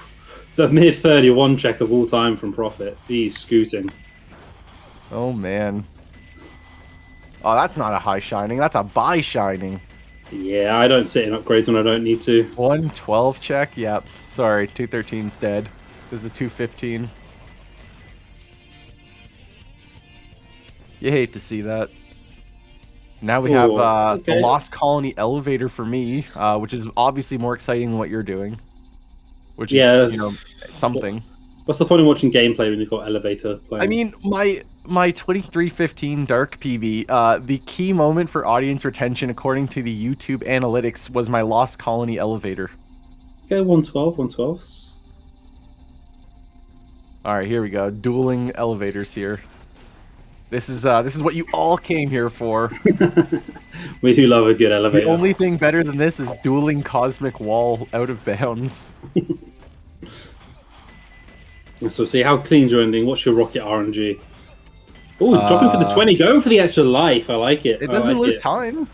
[SPEAKER 5] The mid 31 check of all time from Prophet. He's scooting.
[SPEAKER 2] Oh man. Oh, that's not a high shining. That's a buy shining.
[SPEAKER 5] Yeah, I don't sit in upgrades when I don't need to.
[SPEAKER 2] 112 check. Yep. Sorry, 213's dead. This is a 215. You hate to see that. Now we have the
[SPEAKER 5] okay.
[SPEAKER 2] Lost Colony elevator for me, which is obviously more exciting than what you're doing. Which
[SPEAKER 5] Yeah,
[SPEAKER 2] is, something.
[SPEAKER 5] What's the point of watching gameplay when you've got elevator playing?
[SPEAKER 2] I mean, my 2315 Dark PB, the key moment for audience retention, according to the YouTube analytics, was my Lost Colony elevator.
[SPEAKER 5] Okay, 112, 112.
[SPEAKER 2] All right, here we go. Dueling elevators here. This is what you all came here for.
[SPEAKER 5] We do love a good
[SPEAKER 2] The
[SPEAKER 5] elevator.
[SPEAKER 2] only thing better than this is dueling cosmic wall out of bounds.
[SPEAKER 5] So see how clean's your ending. What's your rocket RNG? Oh, dropping for the 20. Going for the extra life. I like it.
[SPEAKER 2] It
[SPEAKER 5] I
[SPEAKER 2] doesn't
[SPEAKER 5] like
[SPEAKER 2] lose
[SPEAKER 5] it.
[SPEAKER 2] time.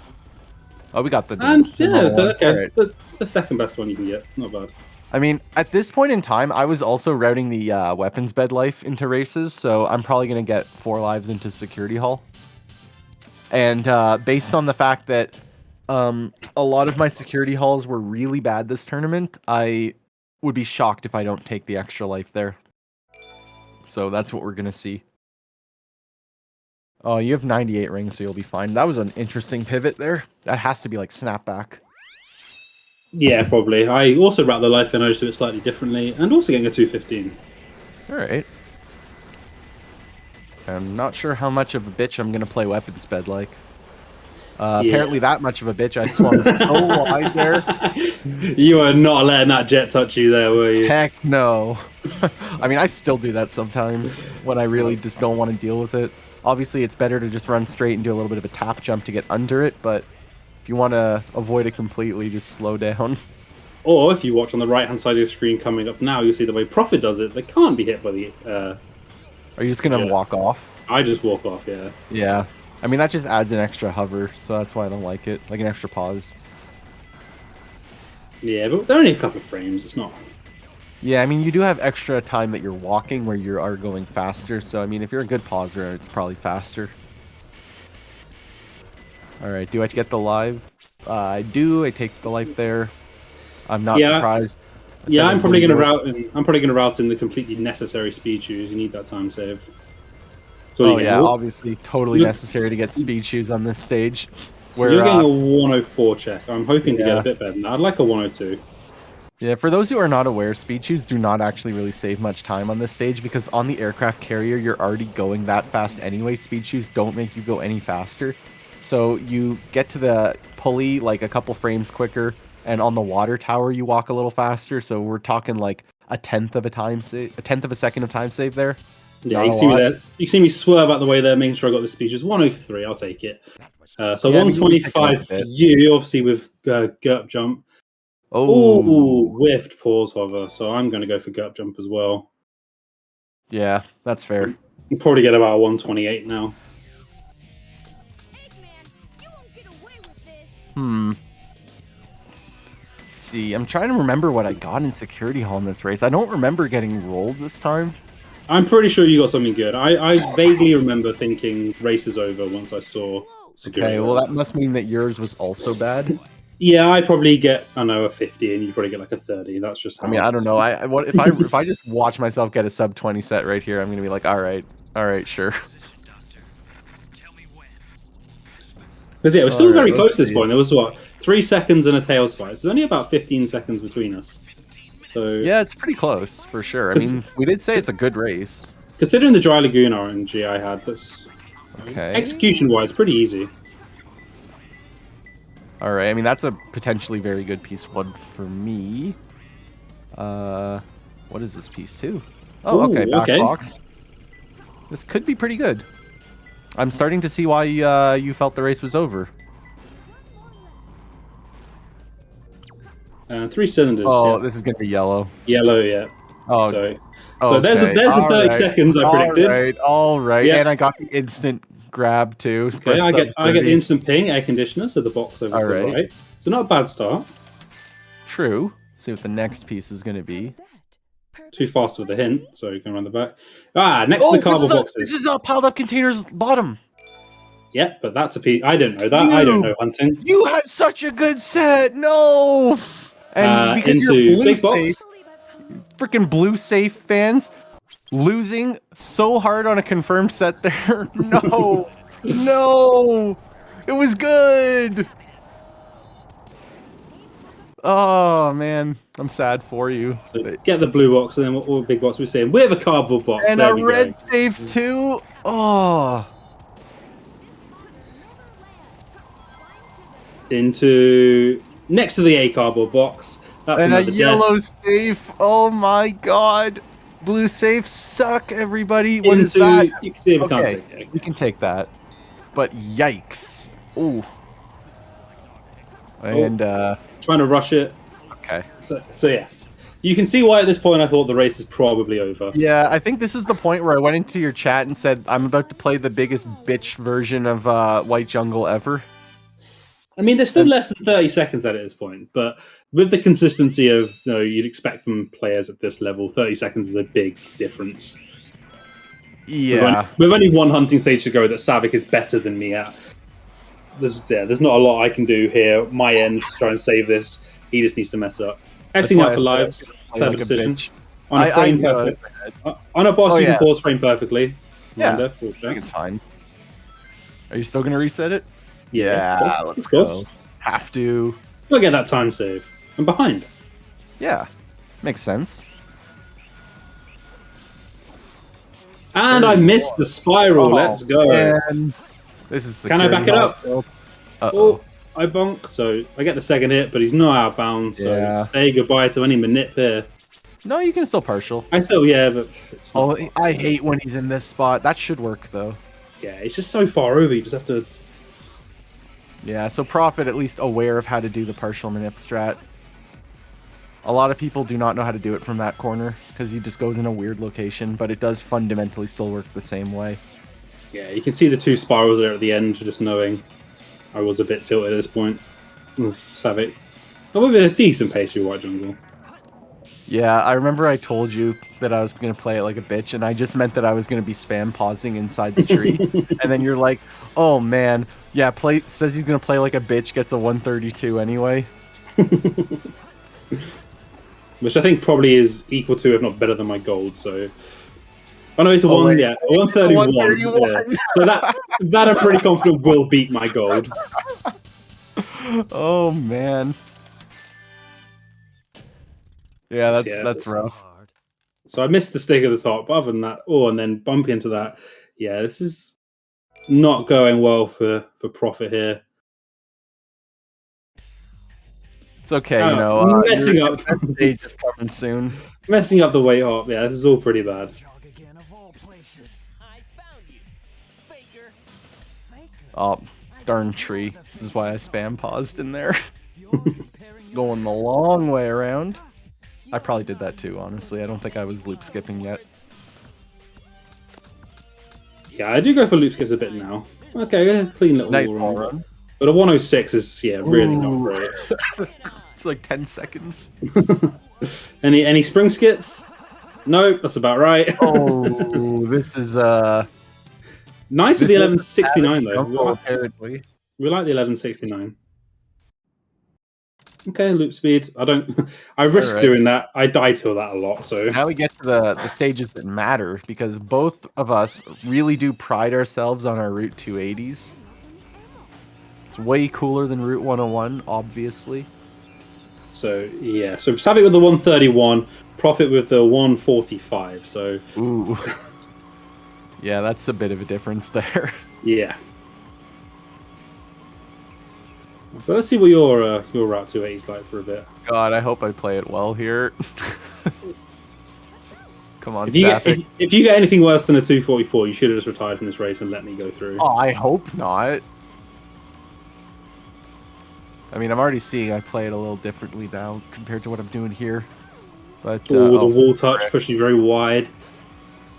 [SPEAKER 2] Oh, we got the
[SPEAKER 5] And
[SPEAKER 2] the
[SPEAKER 5] yeah,
[SPEAKER 2] normal one.
[SPEAKER 5] okay,
[SPEAKER 2] Alright.
[SPEAKER 5] the second best one you can get. Not bad.
[SPEAKER 2] I mean, at this point in time, I was also routing the weapons bed life into races, so I'm probably going to get 4 lives into security hall. And based on the fact that a lot of my security halls were really bad this tournament, I would be shocked if I don't take the extra life there. So that's what we're going to see. Oh, you have 98 rings, so you'll be fine. That was an interesting pivot there. That has to be like snapback.
[SPEAKER 5] Yeah, probably. I also wrap the life in, I just do it slightly differently, and also getting a 215.
[SPEAKER 2] Alright. I'm not sure how much of a bitch I'm going to play weapons bed like. Apparently that much of a bitch. I swung so wide there.
[SPEAKER 5] You were not letting that jet touch you there, were you?
[SPEAKER 2] Heck no. I mean, I still do that sometimes when I really just don't want to deal with it. Obviously, it's better to just run straight and do a little bit of a tap jump to get under it, but if you want to avoid it completely, just slow down.
[SPEAKER 5] Or if you watch on the right-hand side of your screen coming up now, you'll see the way Prophet does it. They can't be hit by the...
[SPEAKER 2] Are you just gonna
[SPEAKER 5] Yeah.
[SPEAKER 2] walk off?
[SPEAKER 5] I just walk off, yeah.
[SPEAKER 2] Yeah. I mean, that just adds an extra hover, so that's why I don't like it. Like an extra pause.
[SPEAKER 5] Yeah, but they're only a couple of frames. It's not...
[SPEAKER 2] Yeah, I mean, you do have extra time that you're walking where you are going faster. So, I mean, if you're a good pauser, it's probably faster. All right, do I get the live? I do. I take the life there. I'm not surprised.
[SPEAKER 5] Yeah, I'm probably going to route in the completely necessary speed shoes. You need that time save. So
[SPEAKER 2] oh yeah, obviously totally necessary to get speed shoes on this stage.
[SPEAKER 5] So you're getting a 104 check. I'm hoping to get a bit better than that. I'd like a 102.
[SPEAKER 2] Yeah, for those who are not aware, speed shoes do not actually really save much time on this stage because on the aircraft carrier, you're already going that fast anyway. Speed shoes don't make you go any faster. So you get to the pulley like a couple frames quicker, and on the water tower, you walk a little faster. So we're talking like a tenth of a second of time save there.
[SPEAKER 5] Yeah, you can see me there. You can see me swerve out the way there, making sure I got the speed shoes. 103, I'll take it. So yeah, 125 for you, obviously with GURP jump. Oh, whiffed pause hover. So I'm going to go for GURP jump as well.
[SPEAKER 2] Yeah, that's fair.
[SPEAKER 5] You probably get about a 128 now.
[SPEAKER 2] Let's see, I'm trying to remember what I got in Security Hall in this race. I don't remember getting rolled this time.
[SPEAKER 5] I'm pretty sure you got something good. I vaguely remember thinking race is over once I saw Security Hall.
[SPEAKER 2] Well, that must mean that yours was also bad.
[SPEAKER 5] Yeah, I probably get, I don't know, a 50, and you probably get like a 30. That's just how
[SPEAKER 2] I mean, I don't know. If I just watch myself get a sub 20 set right here, I'm gonna be like, all right, sure.
[SPEAKER 5] Because yeah, we're still very close at this point. There was what, 3 seconds and a tail spike. There's only about 15 seconds between us. So
[SPEAKER 2] yeah, it's pretty close for sure. I mean, we did say it's a good race.
[SPEAKER 5] Considering the Dry Lagoon RNG I had, that's execution-wise pretty easy.
[SPEAKER 2] All right, I mean, that's a potentially very good piece one for me. What is this piece two? Oh, okay, back box. This could be pretty good. I'm starting to see why you felt the race was over.
[SPEAKER 5] 3 cylinders.
[SPEAKER 2] Oh, this is going to be yellow.
[SPEAKER 5] Yellow, yeah.
[SPEAKER 2] Oh,
[SPEAKER 5] so there's the 30 seconds I predicted.
[SPEAKER 2] All right. Yeah. And I got the instant grab too.
[SPEAKER 5] Okay, I get the instant ping, air conditioner, so the box over to the right. So not a bad start.
[SPEAKER 2] True. See what the next piece is going to be.
[SPEAKER 5] Too fast with the hint, so you can run the back. Next to the cardboard boxes.
[SPEAKER 2] This is a piled up containers bottom.
[SPEAKER 5] Yeah, but that's a piece. I don't know that. I don't know hunting.
[SPEAKER 2] You had such a good set. No. And because you're blue safe, freaking blue safe fans losing so hard on a confirmed set there. No, no, it was good. Oh man, I'm sad for you.
[SPEAKER 5] So get the blue box, and then what big box we're saying? We have a cardboard box
[SPEAKER 2] and a red safe too. Oh.
[SPEAKER 5] Into next to the A cardboard box. That's
[SPEAKER 2] and a yellow safe. Oh my god. Blue safe suck, everybody. What is that?
[SPEAKER 5] You can see if we can't take it.
[SPEAKER 2] We can take that. But yikes. Ooh. And
[SPEAKER 5] trying to rush it.
[SPEAKER 2] Okay.
[SPEAKER 5] So yeah. You can see why at this point I thought the race is probably over.
[SPEAKER 2] Yeah, I think this is the point where I went into your chat and said I'm about to play the biggest bitch version of White Jungle ever.
[SPEAKER 5] I mean, there's still less than 30 seconds at this point, but with the consistency of you'd expect from players at this level, 30 seconds is a big difference.
[SPEAKER 2] Yeah.
[SPEAKER 5] With only one hunting stage to go that Savick is better than me at. There's not a lot I can do here. My end to try and save this. He just needs to mess up. Xing out for lives. Clever decision. On a frame perfect. On a boss, you can pause frame perfectly.
[SPEAKER 2] Yeah, I think it's fine. Are you still going to reset it?
[SPEAKER 5] Yeah,
[SPEAKER 2] let's go. Have to.
[SPEAKER 5] We'll get that time save. I'm behind.
[SPEAKER 2] Yeah, makes sense.
[SPEAKER 5] And I missed the spiral. Let's go.
[SPEAKER 2] Man. This is.
[SPEAKER 5] Can I back it up? Oh, I bonk. So I get the second hit, but he's not out of bounds. So say goodbye to any manip here.
[SPEAKER 2] No, you can still partial.
[SPEAKER 5] I still, but it's not fun.
[SPEAKER 2] I hate when he's in this spot. That should work though.
[SPEAKER 5] Yeah, it's just so far over. You just have to.
[SPEAKER 2] Yeah, so Prophet at least aware of how to do the partial manip strat. A lot of people do not know how to do it from that corner because he just goes in a weird location, but it does fundamentally still work the same way.
[SPEAKER 5] Yeah, you can see the 2 spirals there at the end, just knowing I was a bit tilted at this point. Savik. Oh, with a decent pace through White Jungle.
[SPEAKER 2] Yeah, I remember I told you that I was going to play it like a bitch, and I just meant that I was going to be spam pausing inside the tree. And then you're like, oh man, yeah, says he's going to play like a bitch, gets a 132 anyway.
[SPEAKER 5] Which I think probably is equal to, if not better than my gold, so... Oh no, it's a 131.
[SPEAKER 2] 131.
[SPEAKER 5] Yeah. So that I'm pretty confident will beat my gold.
[SPEAKER 2] Oh man. Yeah, that's rough.
[SPEAKER 5] So I missed the stick at the top, but other than that, and then bump into that. Yeah, this is not going well for Profit here.
[SPEAKER 2] It's okay,
[SPEAKER 5] messing up.
[SPEAKER 2] Stage is coming soon.
[SPEAKER 5] Messing up the way up. Yeah, this is all pretty bad.
[SPEAKER 2] Oh, darn tree. This is why I spam paused in there. Going the long way around. I probably did that too, honestly. I don't think I was loop skipping yet.
[SPEAKER 5] Yeah, I do go for loop skips a bit now. Okay, a clean little
[SPEAKER 2] Nice
[SPEAKER 5] wall
[SPEAKER 2] run.
[SPEAKER 5] But a 106 is, really not great.
[SPEAKER 2] It's like 10 seconds.
[SPEAKER 5] Any spring skips? Nope, that's about right.
[SPEAKER 2] Oh, this is
[SPEAKER 5] nice with the 1169 though.
[SPEAKER 2] Apparently.
[SPEAKER 5] We like the 1169. Okay, loop speed. I risk doing that. I die to that a lot, so...
[SPEAKER 2] Now we get to the stages that matter, because both of us really do pride ourselves on our Route 280s. It's way cooler than Route 101, obviously.
[SPEAKER 5] So, yeah. So, Savik with the 131, Profit with the 145, so...
[SPEAKER 2] Ooh. Yeah, that's a bit of a difference there.
[SPEAKER 5] Yeah. So let's see what your Route 280 is like for a bit.
[SPEAKER 2] God, I hope I play it well here. Come on,
[SPEAKER 5] Savik. If you get anything worse than a 244, you should have just retired from this race and let me go through.
[SPEAKER 2] Oh, I hope not. I mean, I'm already seeing I play it a little differently now compared to what I'm doing here. But
[SPEAKER 5] the wall touch pushing very wide.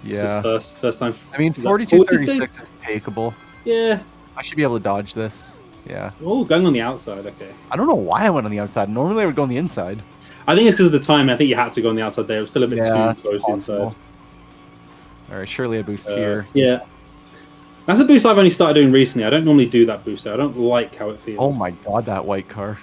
[SPEAKER 2] Yeah.
[SPEAKER 5] This is first time.
[SPEAKER 2] I mean, 42-36 is takeable.
[SPEAKER 5] Yeah.
[SPEAKER 2] I should be able to dodge this. Yeah.
[SPEAKER 5] Oh, going on the outside. Okay.
[SPEAKER 2] I don't know why I went on the outside. Normally I would go on the inside.
[SPEAKER 5] I think it's because of the time. I think you had to go on the outside there. It was still a bit too close
[SPEAKER 2] possible.
[SPEAKER 5] inside.
[SPEAKER 2] All right, surely a boost here.
[SPEAKER 5] Yeah. That's a boost I've only started doing recently. I don't normally do that boost. I don't like how it feels.
[SPEAKER 2] Oh my god, that white car.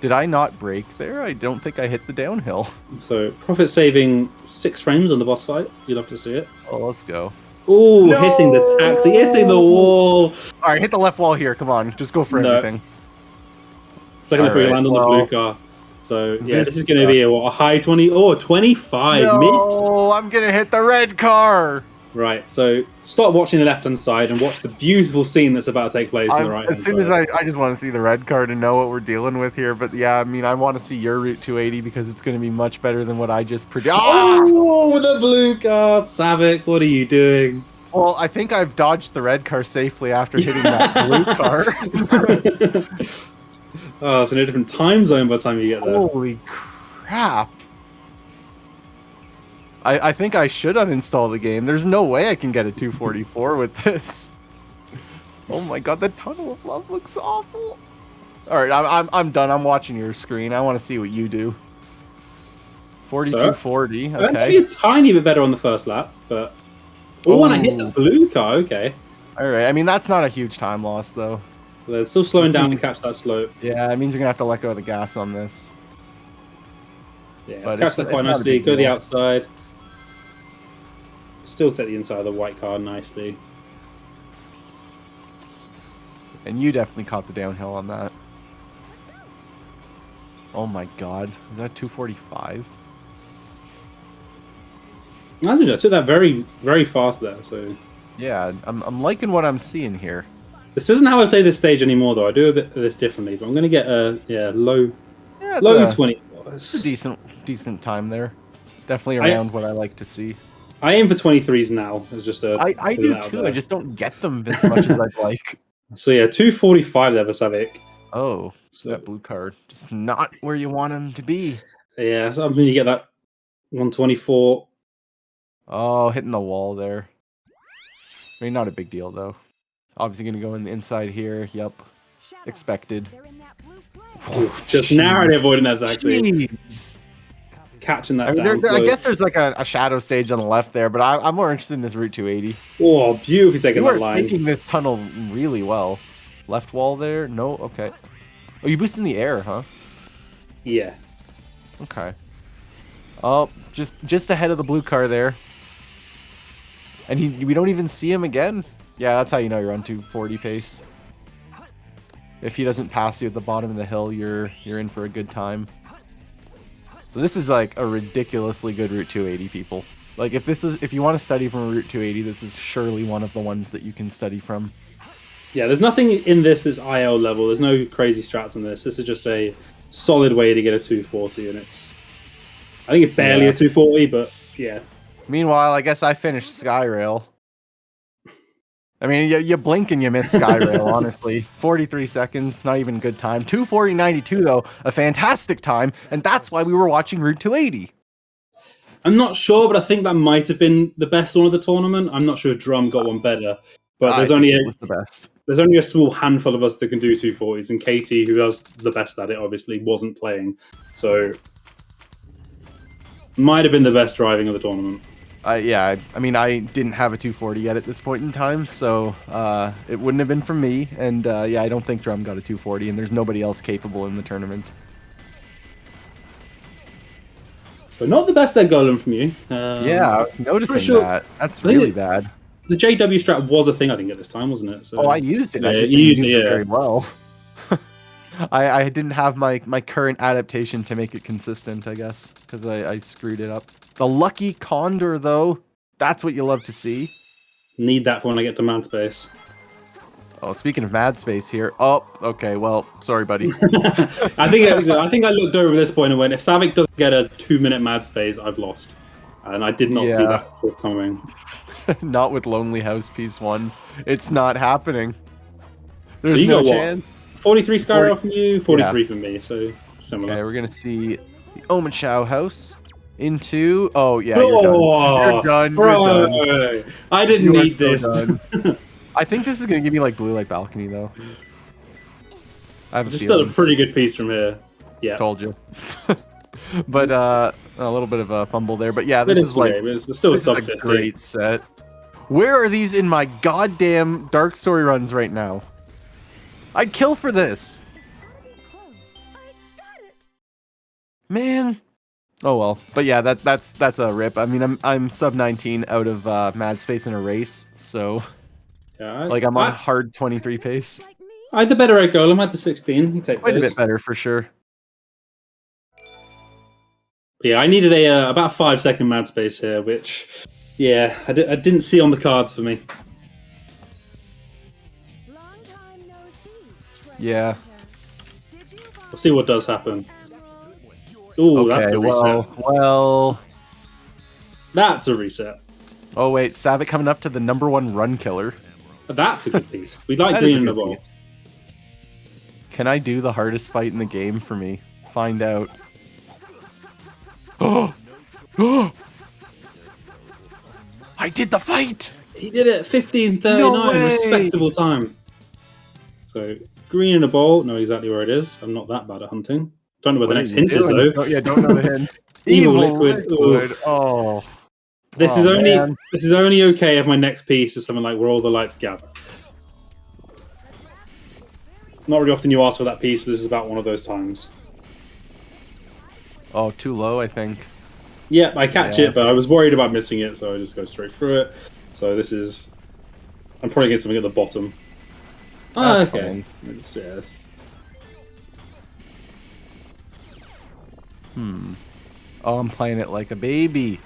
[SPEAKER 2] Did I not brake there? I don't think I hit the downhill.
[SPEAKER 5] So, Profit saving 6 frames on the boss fight. You'd love to see it.
[SPEAKER 2] Oh, let's go.
[SPEAKER 5] Oh, no! Hitting the taxi, hitting the wall.
[SPEAKER 2] All right, hit the left wall here. Come on, just go for everything.
[SPEAKER 5] Second before you land on the blue car. So, yeah, this is going to be a high 20. Oh, 25.
[SPEAKER 2] No, I'm going to hit the red car.
[SPEAKER 5] Right, so stop watching the left-hand side and watch the beautiful scene that's about to take place on the right-hand side.
[SPEAKER 2] As soon as I just want to see the red car to know what we're dealing with here. But yeah, I mean, I want to see your Route 280 because it's going to be much better than what I just predicted.
[SPEAKER 5] Oh, the blue car! Savik, what are you doing?
[SPEAKER 2] Well, I think I've dodged the red car safely after hitting that blue car.
[SPEAKER 5] Oh, it's in a different time zone by the time you get there.
[SPEAKER 2] Holy crap. I think I should uninstall the game. There's no way I can get a 244 with this. Oh my god, the tunnel of love looks awful. All right, I'm done. I'm watching your screen. I want to see what you do. 4240. Okay.
[SPEAKER 5] Maybe a tiny bit better on the first lap, but when I hit the blue car, okay.
[SPEAKER 2] All right. I mean, that's not a huge time loss though.
[SPEAKER 5] Well, it's still slowing down to catch that slope.
[SPEAKER 2] Yeah, it means you're gonna have to let go of the gas on this.
[SPEAKER 5] Yeah, but catch that quite nicely. Go the outside. Still take the inside of the white car nicely.
[SPEAKER 2] And you definitely caught the downhill on that. Oh my god. Is that 245?
[SPEAKER 5] That's interesting. I took that very, very fast there, so...
[SPEAKER 2] Yeah, I'm liking what I'm seeing here.
[SPEAKER 5] This isn't how I play this stage anymore, though. I do a bit of this differently, but I'm going to get a low 20.
[SPEAKER 2] It's a decent time there. Definitely around what I like to see.
[SPEAKER 5] I aim for 23s now. It's just
[SPEAKER 2] I do too. I just don't get them as much as I'd like.
[SPEAKER 5] So yeah, 245 there for Savik.
[SPEAKER 2] Oh,
[SPEAKER 5] So
[SPEAKER 2] That blue card just not where you want him to be.
[SPEAKER 5] yeah, so I'm going to get that 124.
[SPEAKER 2] Oh, hitting the wall there. I mean, not a big deal though. Obviously going to go in the inside here. Yep, expected.
[SPEAKER 5] Just
[SPEAKER 2] Jeez.
[SPEAKER 5] narrowly avoiding that, actually.
[SPEAKER 2] Jeez.
[SPEAKER 5] Catching that
[SPEAKER 2] I mean,
[SPEAKER 5] down.
[SPEAKER 2] I
[SPEAKER 5] So,
[SPEAKER 2] guess there's like a shadow stage on the left there, but I'm more interested in this Route 280.
[SPEAKER 5] oh, beautifully taking
[SPEAKER 2] You
[SPEAKER 5] that
[SPEAKER 2] are
[SPEAKER 5] line.
[SPEAKER 2] making this tunnel really well. Left wall there? No? Okay. Oh, you boost in the air, huh?
[SPEAKER 5] Yeah.
[SPEAKER 2] Okay. Oh, just ahead of the blue car there. And we don't even see him again. Yeah, that's how you know you're on 240 pace. If he doesn't pass you at the bottom of the hill, you're in for a good time. So this is like a ridiculously good Route 280, people. Like if you want to study from a Route 280, this is surely one of the ones that you can study from.
[SPEAKER 5] Yeah, there's nothing in this that's IL level. There's no crazy strats in this. This is just a solid way to get a 240, and I think it's barely a 240, but yeah.
[SPEAKER 2] Meanwhile, I guess I finished Skyrail. I mean, you blink and you miss Skyrail, honestly. 43 seconds, not even a good time. 2:40.92 though, a fantastic time, and that's why we were watching Route 280.
[SPEAKER 5] I'm not sure, but I think that might have been the best one of the tournament. I'm not sure if Drum got one better, but
[SPEAKER 2] I think it was the best.
[SPEAKER 5] There's only a small handful of us that can do 240s, and Katie, who does the best at it, obviously wasn't playing, so might have been the best driving of the tournament.
[SPEAKER 2] Yeah, I mean, I didn't have a 240 yet at this point in time, so it wouldn't have been from me. And yeah, I don't think Drum got a 240, and there's nobody else capable in the tournament.
[SPEAKER 5] So not the best egg golem from you.
[SPEAKER 2] Yeah, I was noticing
[SPEAKER 5] sure.
[SPEAKER 2] that. That's really bad.
[SPEAKER 5] The JW strat was a thing, I think, at this time, wasn't it? So,
[SPEAKER 2] Oh, I used it.
[SPEAKER 5] Yeah,
[SPEAKER 2] I just
[SPEAKER 5] you
[SPEAKER 2] didn't
[SPEAKER 5] used
[SPEAKER 2] use
[SPEAKER 5] it,
[SPEAKER 2] it
[SPEAKER 5] yeah.
[SPEAKER 2] very well. I didn't have my current adaptation to make it consistent, I guess, because I screwed it up. The lucky Condor, though, that's what you love to see.
[SPEAKER 5] Need that for when I get to Mad Space.
[SPEAKER 2] Oh, speaking of Mad Space here. Oh, okay, well, sorry, buddy.
[SPEAKER 5] I think I looked over this point and went, if Savick doesn't get a 2-minute Mad Space, I've lost. And I did not see that coming.
[SPEAKER 2] Not with Lonely House Piece 1. It's not happening. There's
[SPEAKER 5] So you
[SPEAKER 2] no
[SPEAKER 5] got
[SPEAKER 2] chance.
[SPEAKER 5] 43 Skyrail from you, 43 from me, so similar.
[SPEAKER 2] Okay, we're going to see the Omen Shao house into... Oh, yeah, you're done. You're done.
[SPEAKER 5] Bro,
[SPEAKER 2] You're done.
[SPEAKER 5] I didn't
[SPEAKER 2] You are
[SPEAKER 5] need this.
[SPEAKER 2] so done. I think this is going to give me, like, Blue Light Balcony, though. I have a
[SPEAKER 5] Just
[SPEAKER 2] feeling.
[SPEAKER 5] still a pretty good piece from here. Yeah.
[SPEAKER 2] Told you. But a little bit of a fumble there. But yeah, this is like...
[SPEAKER 5] It's still a
[SPEAKER 2] This is
[SPEAKER 5] sub
[SPEAKER 2] a
[SPEAKER 5] 50.
[SPEAKER 2] great set. Where are these in my goddamn Dark Story runs right now? I'd kill for this. Man. Oh well. But yeah, that's a rip. I mean, I'm sub 19 out of Mad Space in a race, so
[SPEAKER 5] Yeah,
[SPEAKER 2] like I'm on hard 23 pace.
[SPEAKER 5] I had the better egg golem, I had the 16. You take
[SPEAKER 2] Quite a
[SPEAKER 5] those.
[SPEAKER 2] bit better for sure.
[SPEAKER 5] Yeah, I needed about 5-second Mad Space here, which, yeah, I didn't see on the cards for me.
[SPEAKER 2] Yeah.
[SPEAKER 5] We'll see what does happen. Ooh,
[SPEAKER 2] Okay,
[SPEAKER 5] that's a reset.
[SPEAKER 2] well.
[SPEAKER 5] That's a reset.
[SPEAKER 2] Oh wait, Savick coming up to the #1 run killer.
[SPEAKER 5] That's a good piece. We like
[SPEAKER 2] That is
[SPEAKER 5] green
[SPEAKER 2] a
[SPEAKER 5] in the
[SPEAKER 2] good
[SPEAKER 5] ball.
[SPEAKER 2] piece. Can I do the hardest fight in the game for me? Find out. Oh! I did the fight!
[SPEAKER 5] He did it at 15:39,
[SPEAKER 2] No way!
[SPEAKER 5] respectable time. So green in a bowl, know exactly where it is. I'm not that bad at hunting. Don't know where the next hint is though.
[SPEAKER 2] Don't know the hint.
[SPEAKER 5] Evil liquid.
[SPEAKER 2] liquid. Oh.
[SPEAKER 5] This
[SPEAKER 2] Oh,
[SPEAKER 5] is only
[SPEAKER 2] man.
[SPEAKER 5] okay if my next piece is something like Where All the Lights Gather. Not really often you ask for that piece, but this is about one of those times.
[SPEAKER 2] Oh, too low, I think.
[SPEAKER 5] Yeah, I catch
[SPEAKER 2] Yeah.
[SPEAKER 5] it, but I was worried about missing it, so I just go straight through it. So this is... I'm probably getting something at the bottom. Ah,
[SPEAKER 2] That's
[SPEAKER 5] okay.
[SPEAKER 2] fine.
[SPEAKER 5] Yes.
[SPEAKER 2] Oh, I'm playing it like a baby.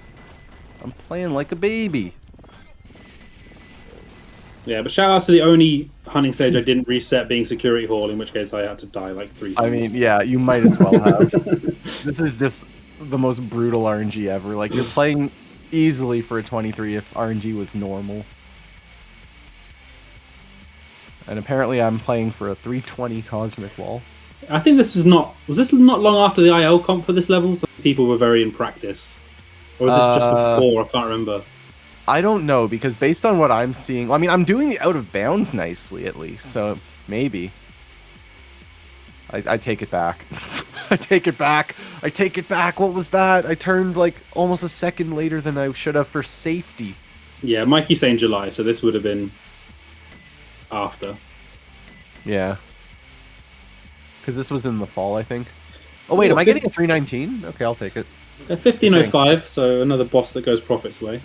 [SPEAKER 2] I'm playing like a baby.
[SPEAKER 5] Yeah, but shout out to the only hunting stage I didn't reset being Security Hall, in which case I had to die like 3 times.
[SPEAKER 2] I mean, yeah, you might as well have. This is just the most brutal RNG ever. Like, you're playing easily for a 23 if RNG was normal. And apparently I'm playing for a 320 Cosmic Wall.
[SPEAKER 5] I think this was this not long after the IL comp for this level, so people were very in practice. Or was this just before? I can't remember.
[SPEAKER 2] I don't know, because based on what I'm seeing, I mean, I'm doing the out of bounds nicely at least, so maybe. I take it back. I take it back. I take it back. What was that? I turned like almost a second later than I should have for safety.
[SPEAKER 5] Yeah, Mikey's saying July, so this would have been after.
[SPEAKER 2] Yeah. Because this was in the fall, I think. Oh, wait, am I getting a 319? Okay, I'll take it.
[SPEAKER 5] 1505, so another boss that goes Prophet's way.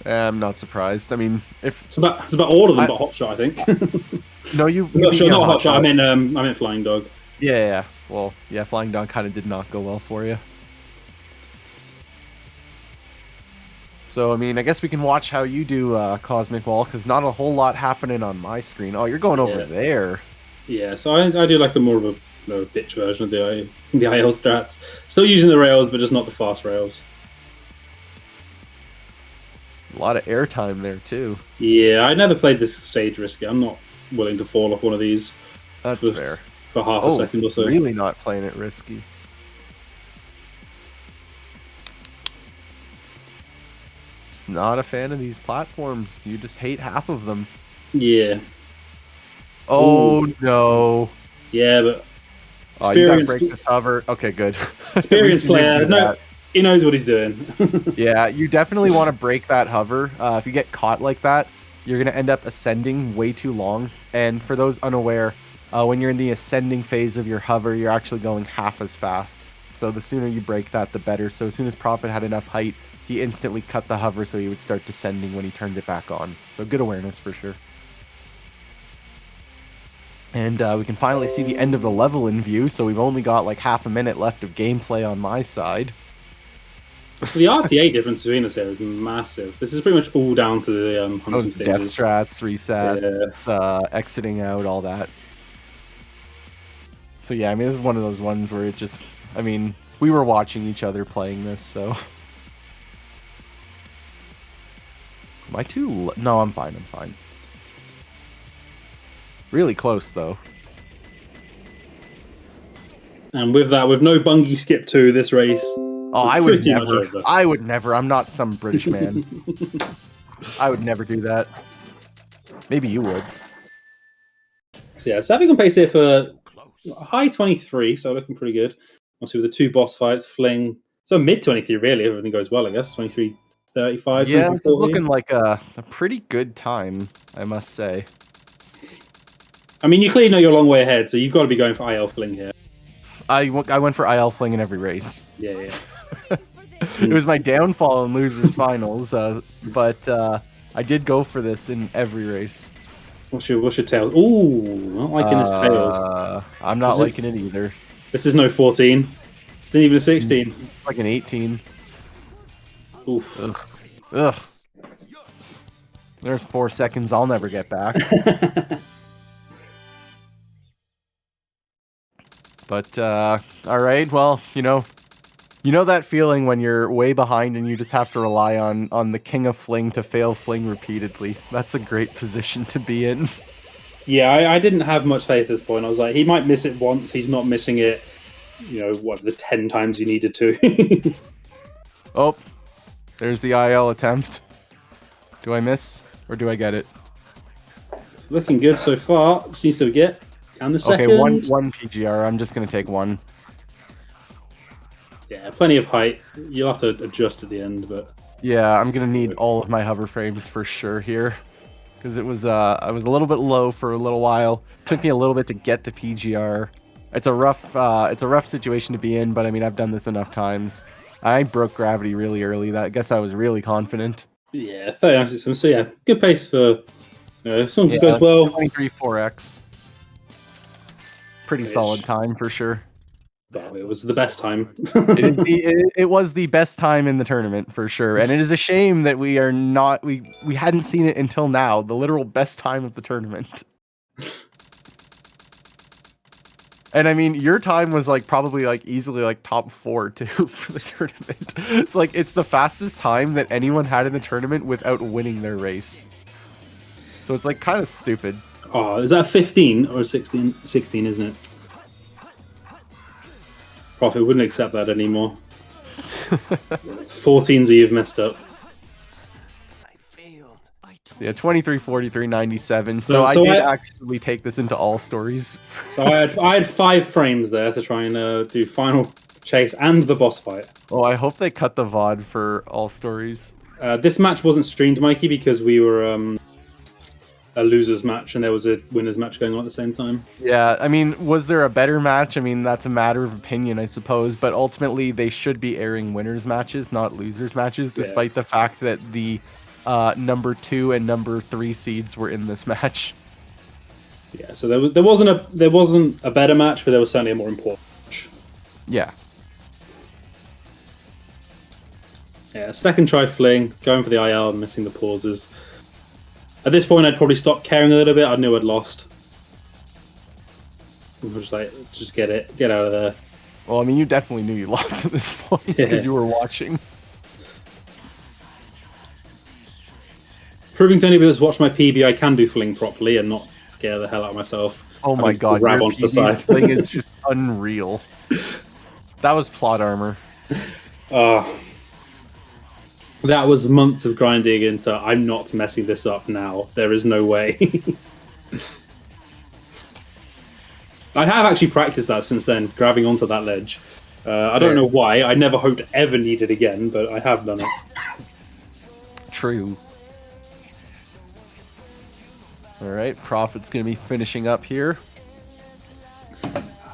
[SPEAKER 2] I'm not surprised. I mean, if...
[SPEAKER 5] It's about all of them but Hotshot, I think.
[SPEAKER 2] No, you...
[SPEAKER 5] Not sure, not Hotshot, I meant Flying Dog.
[SPEAKER 2] Yeah. Well, yeah, Flying Dog kind of did not go well for you. So, I mean, I guess we can watch how you do Cosmic Wall, because not a whole lot happening on my screen. Oh, you're going over there.
[SPEAKER 5] Yeah, so I do like a more of a bitch version of the IL strats. Still using the rails, but just not the fast rails.
[SPEAKER 2] A lot of airtime there, too.
[SPEAKER 5] Yeah, I never played this stage risky. I'm not willing to fall off one of these.
[SPEAKER 2] That's fair.
[SPEAKER 5] For half a second or so.
[SPEAKER 2] Really not playing it risky. Just not a fan of these platforms. You just hate half of them.
[SPEAKER 5] Yeah.
[SPEAKER 2] Oh, no.
[SPEAKER 5] Yeah, but...
[SPEAKER 2] Oh, you gotta break the cover. Okay, good.
[SPEAKER 5] Experienced player. No, he knows what he's doing.
[SPEAKER 2] Yeah, you definitely want to break that hover. If you get caught like that, you're going to end up ascending way too long. And for those unaware, when you're in the ascending phase of your hover, you're actually going half as fast. So the sooner you break that, the better. So as soon as Prophet had enough height, he instantly cut the hover so he would start descending when he turned it back on. So good awareness for sure. And we can finally see the end of the level in view, so we've only got like half a minute left of gameplay on my side.
[SPEAKER 5] So the RTA difference between us here is massive. This is pretty much all down to the hunting stages.
[SPEAKER 2] Death strats, resets, exiting out, all that. So yeah, I mean, this is one of those ones where it just... I mean, we were watching each other playing this, so... Am I too... No, I'm fine, I'm fine. Really close, though.
[SPEAKER 5] And with that, with no Bungie Skip 2, this race...
[SPEAKER 2] Oh, I would never. I would never. I'm not some British man. I would never do that. Maybe you would.
[SPEAKER 5] So yeah, Savvy on pace here for a high 23, so looking pretty good. Obviously with the 2 boss fights, Fling... So mid 23, really, if everything goes well, I guess. 23, 35.
[SPEAKER 2] Yeah, it's looking like a pretty good time, I must say.
[SPEAKER 5] I mean, you clearly know you're a long way ahead, so you've got to be going for IL Fling here.
[SPEAKER 2] I went for IL Fling in every race.
[SPEAKER 5] Yeah.
[SPEAKER 2] It was my downfall in losers finals, but I did go for this in every race.
[SPEAKER 5] What's your tails? Ooh, not liking his tails.
[SPEAKER 2] I'm not liking it either.
[SPEAKER 5] This is no 14. It's not even a 16.
[SPEAKER 2] Like an 18.
[SPEAKER 5] Oof.
[SPEAKER 2] Ugh. There's 4 seconds I'll never get back. But, alright, well, you know that feeling when you're way behind and you just have to rely on the king of Fling to fail Fling repeatedly. That's a great position to be in.
[SPEAKER 5] Yeah, I didn't have much faith at this point. I was like, he might miss it once, he's not missing it, the 10 times you needed to.
[SPEAKER 2] Oh, there's the IL attempt. Do I miss, or do I get it?
[SPEAKER 5] It's looking good so far. Just needs to get... And the second...
[SPEAKER 2] Okay, one PGR. I'm just going to take one.
[SPEAKER 5] Yeah, plenty of height. You'll have to adjust at the end, but...
[SPEAKER 2] Yeah, I'm going to need all of my hover frames for sure here. Because it was, I was a little bit low for a little while. Took me a little bit to get the PGR. It's a rough situation to be in, but I mean, I've done this enough times. I broke gravity really early. I guess I was really confident.
[SPEAKER 5] Yeah, 39 systems. So yeah, good pace for... as long as it goes well.
[SPEAKER 2] 23 4x. Pretty solid time for sure.
[SPEAKER 5] Well, it was the best time.
[SPEAKER 2] it was the best time in the tournament for sure, and it is a shame that we hadn't seen it until now. The literal best time of the tournament. And I mean, your time was probably easily top 4 too for the tournament. It's the fastest time that anyone had in the tournament without winning their race. So it's kind of stupid.
[SPEAKER 5] Oh, is that 15 or 16? 16, isn't it? Profit wouldn't accept that anymore. 14s you've messed up.
[SPEAKER 2] Yeah, 23, 43, 97.
[SPEAKER 5] So
[SPEAKER 2] So I did
[SPEAKER 5] I-
[SPEAKER 2] actually take this into all stories.
[SPEAKER 5] So I had 5 frames there to try and do final chase and the boss fight.
[SPEAKER 2] Oh, I hope they cut the VOD for all stories.
[SPEAKER 5] This match wasn't streamed, Mikey, because we were a losers match and there was a winners match going on at the same time.
[SPEAKER 2] Yeah, I mean, was there a better match? I mean, that's a matter of opinion, I suppose. But ultimately, they should be airing winners matches, not losers matches, despite the fact that the number 2 and number 3 seeds were in this match.
[SPEAKER 5] Yeah, so there wasn't a better match, but there was certainly a more important match.
[SPEAKER 2] Yeah.
[SPEAKER 5] Yeah, second try fling, going for the IL and missing the pauses. At this point, I'd probably stop caring a little bit. I knew I'd lost. I was just like, just get out of there.
[SPEAKER 2] Well, I mean, you definitely knew you lost at this point because you were watching.
[SPEAKER 5] Proving to anybody that's watched my PB, I can do fling properly and not scare the hell out of myself.
[SPEAKER 2] Oh my god,
[SPEAKER 5] grab
[SPEAKER 2] your
[SPEAKER 5] onto the
[SPEAKER 2] PB's
[SPEAKER 5] side.
[SPEAKER 2] thing is just unreal. That was plot armor.
[SPEAKER 5] That was months of grinding into, I'm not messing this up now. There is no way. I have actually practiced that since then, grabbing onto that ledge. I don't know why. I never hope to ever need it again, but I have done it.
[SPEAKER 2] True. Alright, Prophet's going to be finishing up here.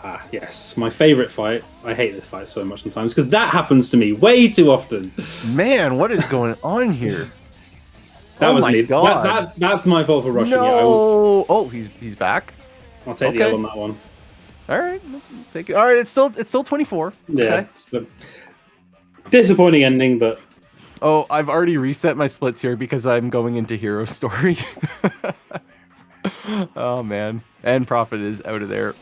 [SPEAKER 5] Ah, yes. My favourite fight. I hate this fight so much sometimes, because that happens to me way too often.
[SPEAKER 2] Man, what is going on here?
[SPEAKER 5] That was
[SPEAKER 2] my
[SPEAKER 5] me.
[SPEAKER 2] God.
[SPEAKER 5] That's my fault for rushing.
[SPEAKER 2] No!
[SPEAKER 5] Yeah,
[SPEAKER 2] Oh, he's back.
[SPEAKER 5] I'll take the L on that one.
[SPEAKER 2] All right, take it. All right, it's still 24.
[SPEAKER 5] Yeah.
[SPEAKER 2] Okay.
[SPEAKER 5] But disappointing ending, but
[SPEAKER 2] Oh, I've already reset my splits here because I'm going into Hero Story. Oh man, and Prophet is out of there.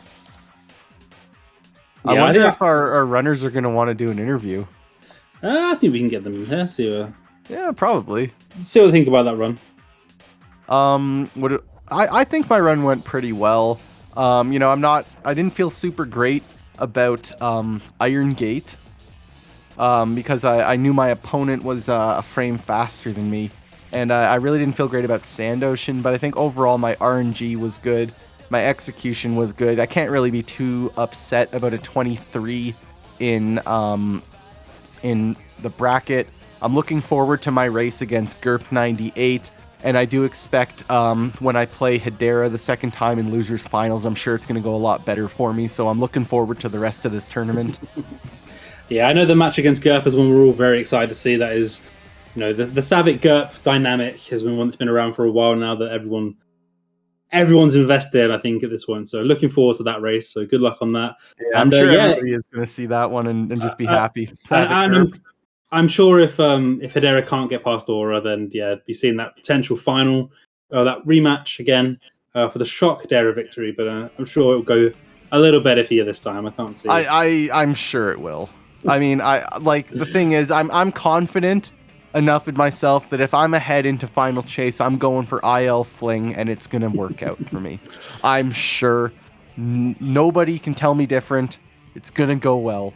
[SPEAKER 2] I
[SPEAKER 5] Yeah,
[SPEAKER 2] wonder
[SPEAKER 5] think
[SPEAKER 2] if our runners are going to want to do an interview.
[SPEAKER 5] I think we can get them in here.
[SPEAKER 2] Yeah, probably.
[SPEAKER 5] See what they think about that run.
[SPEAKER 2] I think my run went pretty well. You know, I didn't feel super great about Iron Gate because I knew my opponent was a frame faster than me, and I really didn't feel great about Sand Ocean. But I think overall my RNG was good, my execution was good. I can't really be too upset about a 23 in the bracket. I'm looking forward to my race against GURP 98. And I do expect when I play Hedera the second time in Losers Finals, I'm sure it's going to go a lot better for me. So I'm looking forward to the rest of this tournament.
[SPEAKER 5] Yeah, I know the match against GURP is one we're all very excited to see. That is, you know, the Savic GURP dynamic has been one that's been around for a while now that everyone's invested, I think, at this point. So looking forward to that race. So good luck on that.
[SPEAKER 2] Yeah, I'm sure everybody is going to see that one and just be happy.
[SPEAKER 5] I'm sure if Hedera can't get past Aura, then yeah, be seeing that potential final, that rematch again for the shock Hedera victory. But I'm sure it'll go a little better for you this time. I can't see.
[SPEAKER 2] I'm sure it will. I mean, the thing is, I'm confident enough in myself that if I'm ahead into Final Chase, I'm going for IL Fling, and it's gonna work out for me. I'm sure. Nobody can tell me different. It's gonna go well.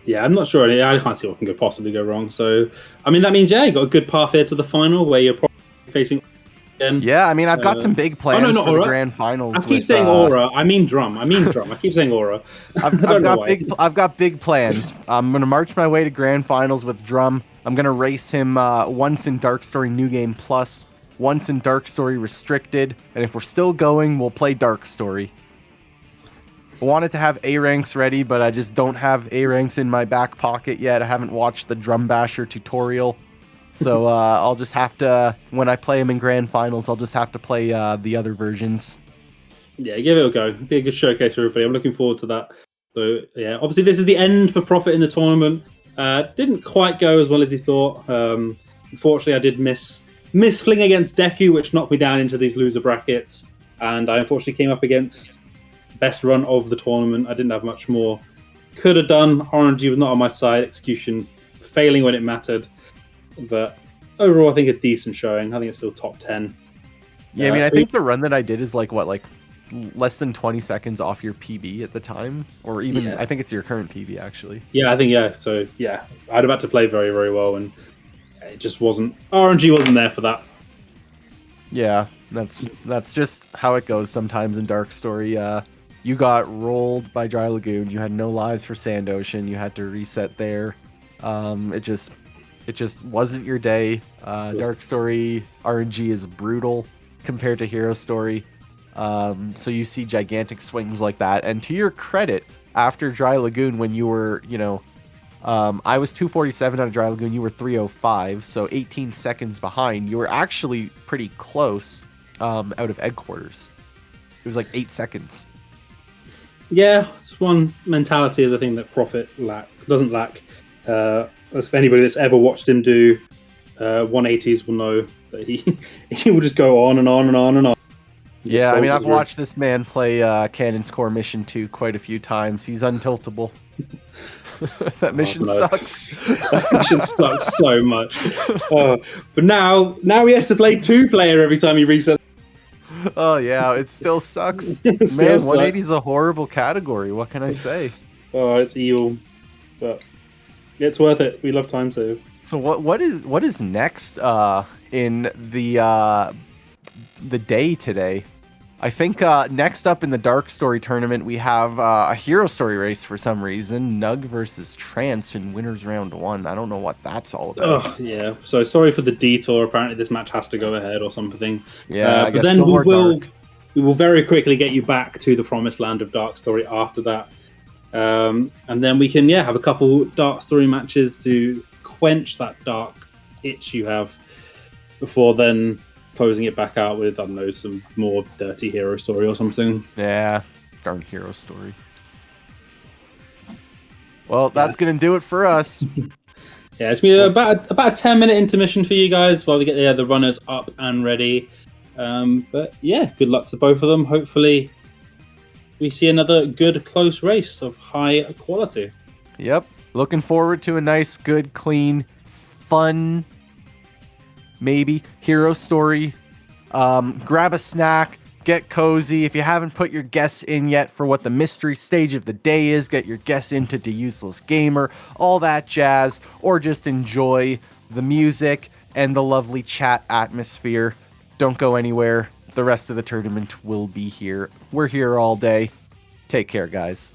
[SPEAKER 5] Yeah, I'm not sure. I can't see what can possibly go wrong. So, I mean, that means, yeah, you got a good path here to the final where you're probably facing again.
[SPEAKER 2] Yeah, I mean, I've got some big plans for the grand finals.
[SPEAKER 5] I keep saying Aura. I mean drum. I keep saying Aura.
[SPEAKER 2] I've got big plans. I'm going to march my way to grand finals with Drum. I'm going to race him once in Dark Story New Game Plus, once in Dark Story Restricted, and if we're still going, we'll play Dark Story. I wanted to have A ranks ready, but I just don't have A ranks in my back pocket yet. I haven't watched the Drum Basher tutorial, so I'll just have to, when I play him in grand finals, I'll just have to play the other versions.
[SPEAKER 5] Yeah, give it a go. It'll be a good showcase for everybody. I'm looking forward to that. So yeah, obviously this is the end for Prophet in the tournament. Didn't quite go as well as he thought. Unfortunately, I did miss Fling against Deku, which knocked me down into these loser brackets, and I unfortunately came up against best run of the tournament. I didn't have much more. Could have done. RNG was not on my side. Execution failing when it mattered. But overall, I think a decent showing. I think it's still top 10.
[SPEAKER 2] Yeah, I mean, I think the run that I did is like less than 20 seconds off your PB at the time, or even
[SPEAKER 5] Yeah.
[SPEAKER 2] I think it's your current PB actually.
[SPEAKER 5] Yeah, I think so. Yeah, I'd about to play very, very well, and it just wasn't. RNG wasn't there for that.
[SPEAKER 2] Yeah, that's just how it goes sometimes in Dark Story. You got rolled by Dry Lagoon. You had no lives for Sand Ocean. You had to reset there. It just wasn't your day. Dark Story RNG is brutal compared to Hero Story. So you see gigantic swings like that. And to your credit, after Dry Lagoon, when you were, I was 247 out of Dry Lagoon. You were 305, so 18 seconds behind. You were actually pretty close out of Egg Quarters. It was like 8 seconds.
[SPEAKER 5] Yeah, it's one mentality is a thing that Prophet doesn't lack. As for anybody that's ever watched him do 180s will know that he will just go on and on and on and on.
[SPEAKER 2] Yeah, I mean, I've watched this man play Cannon's Core Mission 2 quite a few times. He's untiltable. That mission sucks.
[SPEAKER 5] That mission sucks so much. But now he has to play 2-player every time he resets.
[SPEAKER 2] Oh yeah, it still sucks.
[SPEAKER 5] It still
[SPEAKER 2] Man,
[SPEAKER 5] sucks.
[SPEAKER 2] 180 is a horrible category. What can I say?
[SPEAKER 5] Oh, it's eel, but it's worth it. We love time save.
[SPEAKER 2] So what is next in the day today? I think next up in the Dark Story tournament we have a Hero Story race for some reason. Nug versus Trance in Winners Round 1. I don't know what that's all about.
[SPEAKER 5] Oh yeah. So sorry for the detour. Apparently this match has to go ahead or something.
[SPEAKER 2] Yeah, I
[SPEAKER 5] but
[SPEAKER 2] guess
[SPEAKER 5] then
[SPEAKER 2] no more
[SPEAKER 5] we
[SPEAKER 2] Dark.
[SPEAKER 5] will very quickly get you back to the promised land of Dark Story after that. And then we can have a couple Dark Story matches to quench that dark itch you have before then closing it back out with, I don't know, some more dirty Hero Story or something.
[SPEAKER 2] Yeah, darn Hero Story. Well, that's going to do it for us.
[SPEAKER 5] Yeah, it's been about a 10-minute intermission for you guys while we get the runners up and ready. But yeah, good luck to both of them. Hopefully we see another good close race of high quality.
[SPEAKER 2] Yep. Looking forward to a nice, good, clean, fun, maybe Hero Story. Grab a snack, get cozy. If you haven't put your guess in yet for what the mystery stage of the day is, get your guess into The Useless Gamer, all that jazz, or just enjoy the music and the lovely chat atmosphere. Don't go anywhere. The rest of the tournament will be here. We're here all day. Take care, guys.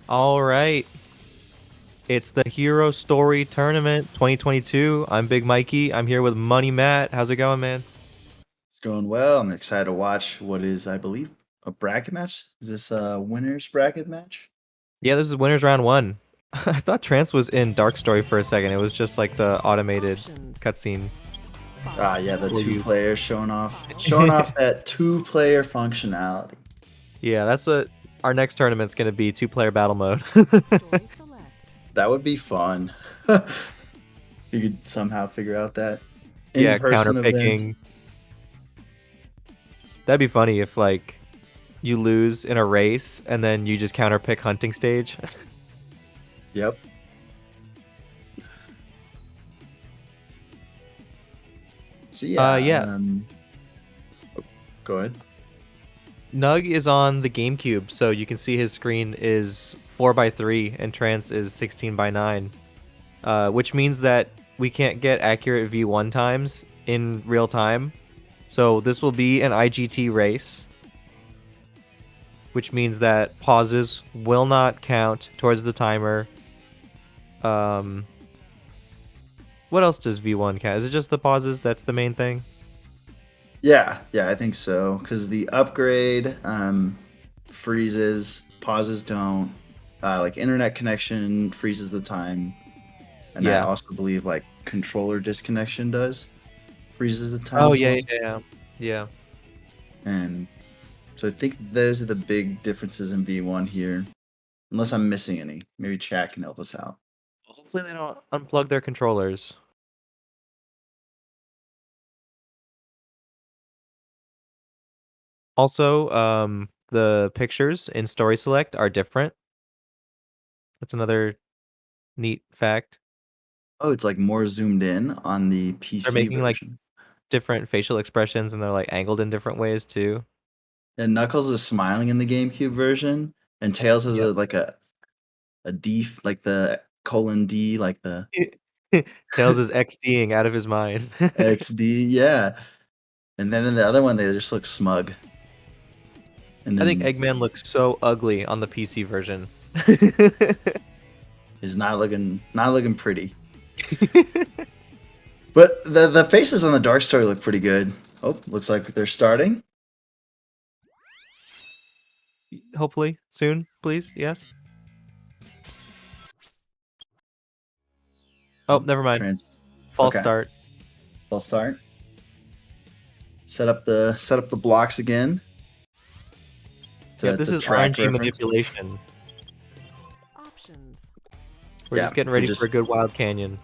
[SPEAKER 6] All right. It's the Hero Story Tournament 2022. I'm Big Mikey. I'm here with Money Matt. How's it going, man?
[SPEAKER 7] It's going well. I'm excited to watch what is, I believe, a bracket match. Is this a winner's bracket match?
[SPEAKER 6] Yeah, this is winners round 1. I thought Trance was in Dark Story for a second. It was just like the automated cutscene.
[SPEAKER 7] Ah, yeah, the
[SPEAKER 6] For
[SPEAKER 7] two
[SPEAKER 6] you.
[SPEAKER 7] players showing off that two-player functionality.
[SPEAKER 6] Yeah, that's what our next tournament's going to be, 2-player battle mode.
[SPEAKER 7] That would be fun. You could somehow figure out that
[SPEAKER 6] Yeah,
[SPEAKER 7] in-person event.
[SPEAKER 6] counterpicking. That'd be funny if like you lose in a race and then you just counterpick hunting stage.
[SPEAKER 7] Yep. So yeah,
[SPEAKER 6] Yeah.
[SPEAKER 7] Go ahead.
[SPEAKER 6] Nug is on the GameCube, so you can see his screen is 4:3 and Trance is 16:9, which means that we can't get accurate V1 times in real time. So this will be an IGT race, which means that pauses will not count towards the timer. What else does V1 count? Is it just the pauses? That's the main thing?
[SPEAKER 7] Yeah, I think so. Because the upgrade freezes, pauses don't. Like internet connection freezes the time, and I
[SPEAKER 6] Yeah.
[SPEAKER 7] also believe like controller disconnection does freezes the time.
[SPEAKER 6] Oh,
[SPEAKER 7] as
[SPEAKER 6] yeah,
[SPEAKER 7] well.
[SPEAKER 6] yeah.
[SPEAKER 7] And so I think those are the big differences in V1 here, unless I'm missing any. Maybe chat can help us out.
[SPEAKER 6] Hopefully they don't unplug their controllers. Also, the pictures in Story Select are different. That's another neat fact.
[SPEAKER 7] Oh, it's like more zoomed in on the PC
[SPEAKER 6] They're making like
[SPEAKER 7] version.
[SPEAKER 6] different facial expressions and they're like angled in different ways too.
[SPEAKER 7] And Knuckles is smiling in the GameCube version, and Tails has
[SPEAKER 6] Yep.
[SPEAKER 7] a D, like the colon D, like the
[SPEAKER 6] Tails is XDing out of his mind.
[SPEAKER 7] XD, yeah. And then in the other one, they just look smug. And
[SPEAKER 6] I think
[SPEAKER 7] then
[SPEAKER 6] Eggman looks so ugly on the PC version.
[SPEAKER 7] is not looking pretty. But the faces on the Dark Story look pretty good. Oh, looks like they're starting.
[SPEAKER 6] Hopefully soon, please. Yes. Oh, never mind. False
[SPEAKER 7] Okay.
[SPEAKER 6] start.
[SPEAKER 7] False start. Set up the blocks again.
[SPEAKER 6] Yep, this is
[SPEAKER 7] track
[SPEAKER 6] RNG
[SPEAKER 7] reference.
[SPEAKER 6] manipulation. We're
[SPEAKER 7] Yeah,
[SPEAKER 6] just getting
[SPEAKER 7] we're
[SPEAKER 6] ready for a good Wild Canyon.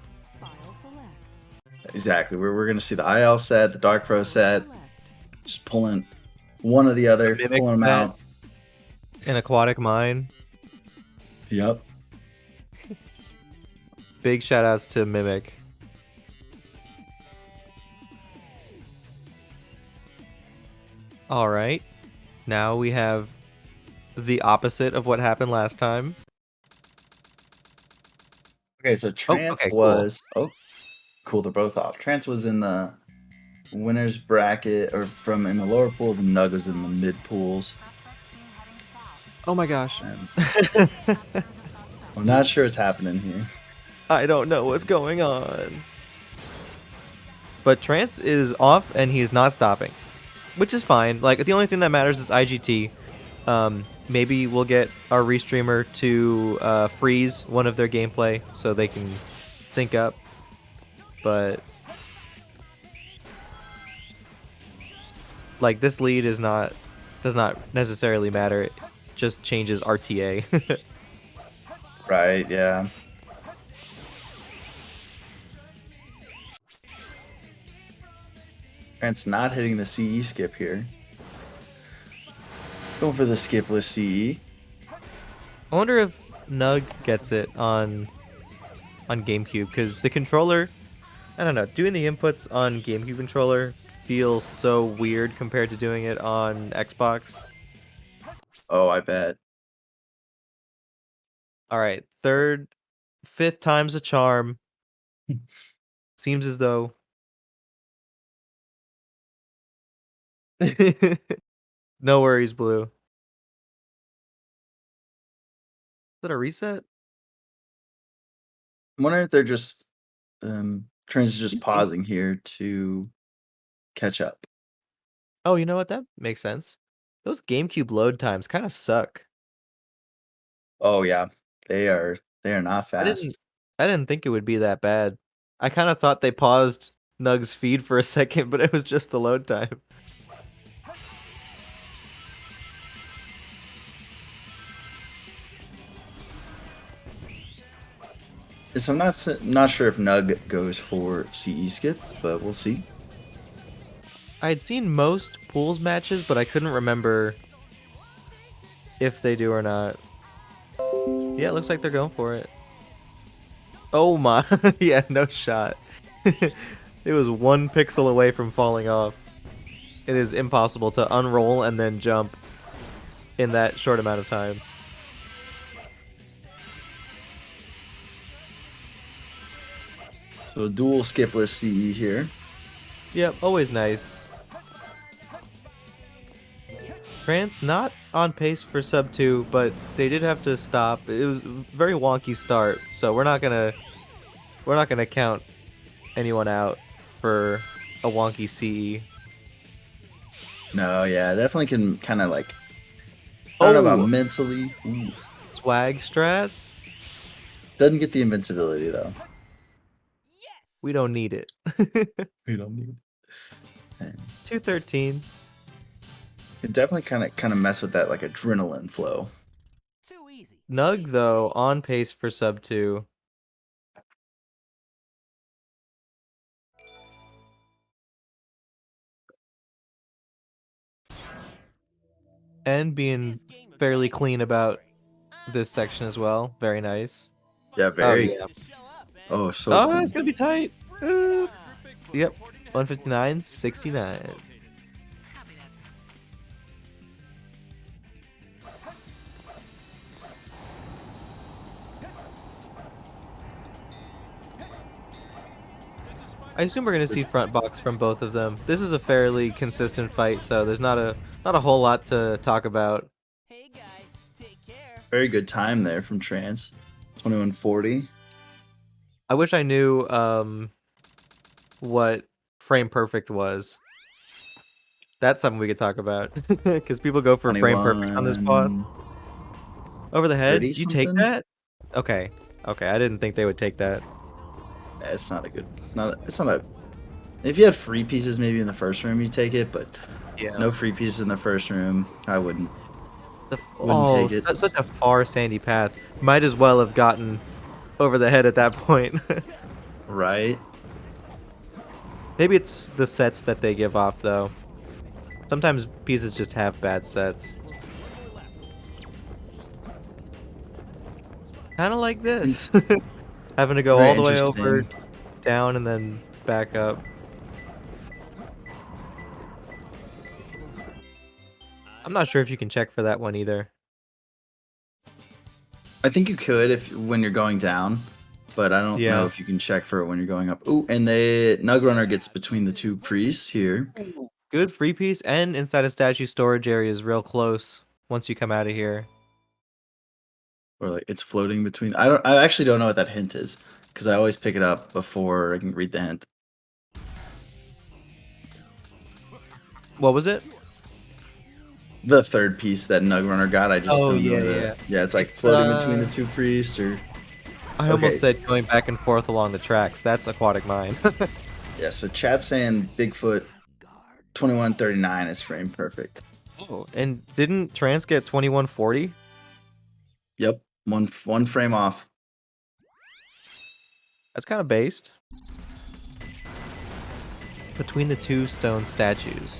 [SPEAKER 7] Exactly. We're gonna see the IL set, the Dark Pro set. Just pulling one or the other,
[SPEAKER 6] The Mimic
[SPEAKER 7] pulling them
[SPEAKER 6] set.
[SPEAKER 7] out.
[SPEAKER 6] An aquatic mine.
[SPEAKER 7] Yep.
[SPEAKER 6] Big shout outs to Mimic. All right. Now we have the opposite of what happened last time.
[SPEAKER 7] Okay, so Trance
[SPEAKER 6] okay, cool.
[SPEAKER 7] was cool. They're both off. Trance was in the winners bracket, or from in the lower pool. The Nug was in the mid pools.
[SPEAKER 6] Oh my gosh.
[SPEAKER 7] I'm not sure what's happening here.
[SPEAKER 6] I don't know what's going on. But Trance is off and he's not stopping, which is fine. Like the only thing that matters is IGT. Maybe we'll get our restreamer to freeze one of their gameplay so they can sync up. But like this lead does not necessarily matter. It just changes RTA.
[SPEAKER 7] Right, yeah. Trance not hitting the CE skip here. Going for the skipless CE.
[SPEAKER 6] I wonder if Nug gets it on GameCube because the controller, I don't know, doing the inputs on GameCube controller feels so weird compared to doing it on Xbox.
[SPEAKER 7] Oh, I bet.
[SPEAKER 6] All right, fifth time's a charm. Seems as though no worries, Blue. that a reset?
[SPEAKER 7] I wonder if they're just Trans is just
[SPEAKER 6] He's-
[SPEAKER 7] pausing here to catch up.
[SPEAKER 6] Oh, you know what? That makes sense. Those GameCube load times kind of suck.
[SPEAKER 7] Oh yeah, they are not
[SPEAKER 6] I
[SPEAKER 7] fast.
[SPEAKER 6] didn't I didn't think it would be that bad. I kind of thought they paused Nug's feed for a second, but it was just the load time.
[SPEAKER 7] So I'm not sure if Nug goes for CE skip, but we'll see.
[SPEAKER 6] I had seen most pools matches, but I couldn't remember if they do or not. Yeah, it looks like they're going for it. Oh my, yeah, no shot. It was 1 pixel away from falling off. It is impossible to unroll and then jump in that short amount of time.
[SPEAKER 7] So dual skipless CE here.
[SPEAKER 6] Yep, always nice. France not on pace for sub 2, but they did have to stop. It was a very wonky start, so we're not gonna count anyone out for a wonky CE.
[SPEAKER 7] No, yeah, definitely can kind of like. I don't know
[SPEAKER 6] Oh!
[SPEAKER 7] about mentally. Ooh.
[SPEAKER 6] Swag strats?
[SPEAKER 7] Doesn't get the invincibility though.
[SPEAKER 6] We don't need it.
[SPEAKER 7] We don't need. And
[SPEAKER 6] 213.
[SPEAKER 7] it definitely kind of mess with that like adrenaline flow.
[SPEAKER 6] Nug though on pace for sub 2. And being fairly clean about this section as well. Very nice.
[SPEAKER 7] Yeah, very.
[SPEAKER 6] Oh, yeah.
[SPEAKER 7] Oh, so
[SPEAKER 6] Oh,
[SPEAKER 7] clean.
[SPEAKER 6] it's gonna be tight. Yep. 159, 69. I assume we're gonna see front box from both of them. This is a fairly consistent fight, so there's not a whole lot to talk about.
[SPEAKER 7] Very good time there from Trans. 2140.
[SPEAKER 6] I wish I knew what frame perfect was. That's something we could talk about because people go for frame perfect on this boss.
[SPEAKER 7] 21,
[SPEAKER 6] Over the head.
[SPEAKER 7] 30
[SPEAKER 6] You take
[SPEAKER 7] something?
[SPEAKER 6] that? Okay. Okay, I didn't think they would take that.
[SPEAKER 7] Yeah, it's not a good. It's not a. If you had free pieces maybe in the first room, you take it, but
[SPEAKER 6] Yeah.
[SPEAKER 7] no free pieces in the first room. I wouldn't.
[SPEAKER 6] Oh,
[SPEAKER 7] take it.
[SPEAKER 6] such a far sandy path. Might as well have gotten over the head at that point.
[SPEAKER 7] Right.
[SPEAKER 6] Maybe it's the sets that they give off though. Sometimes pieces just have bad sets. Kind of like this. Having to go
[SPEAKER 7] Very
[SPEAKER 6] all the way over,
[SPEAKER 7] interesting.
[SPEAKER 6] down, and then back up. I'm not sure if you can check for that one either.
[SPEAKER 7] I think you could if when you're going down, but I don't
[SPEAKER 6] Yeah.
[SPEAKER 7] know if you can check for it when you're going up. Ooh, and the Nug Runner gets between the two priests here.
[SPEAKER 6] Good free piece, and inside a statue storage area is real close once you come out of here.
[SPEAKER 7] Or like it's floating between. I actually don't know what that hint is because I always pick it up before I can read the hint.
[SPEAKER 6] What was it?
[SPEAKER 7] The third piece that Nug Runner got, I just
[SPEAKER 6] Oh,
[SPEAKER 7] don't know.
[SPEAKER 6] yeah.
[SPEAKER 7] Yeah, it's like
[SPEAKER 6] It's,
[SPEAKER 7] floating between the two priests, or
[SPEAKER 6] I
[SPEAKER 7] Okay.
[SPEAKER 6] almost said going back and forth along the tracks. That's aquatic mine.
[SPEAKER 7] yeah. So chat's saying Bigfoot 2139 is frame perfect.
[SPEAKER 6] Oh, and didn't Trans get 2140?
[SPEAKER 7] Yep, one frame off.
[SPEAKER 6] That's kind of based. Between the two stone statues.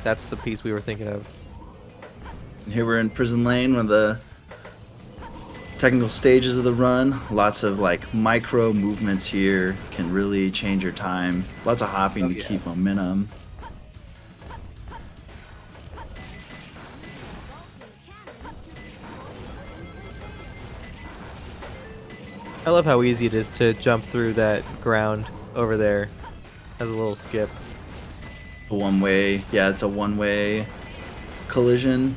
[SPEAKER 6] That's the piece we were thinking of.
[SPEAKER 7] And here we're in Prison Lane, one of the technical stages of the run. Lots of like micro movements here can really change your time. Lots of hopping to
[SPEAKER 6] yeah.
[SPEAKER 7] keep momentum.
[SPEAKER 6] I love how easy it is to jump through that ground over there as a little skip.
[SPEAKER 7] A one-way, yeah, it's a one-way collision.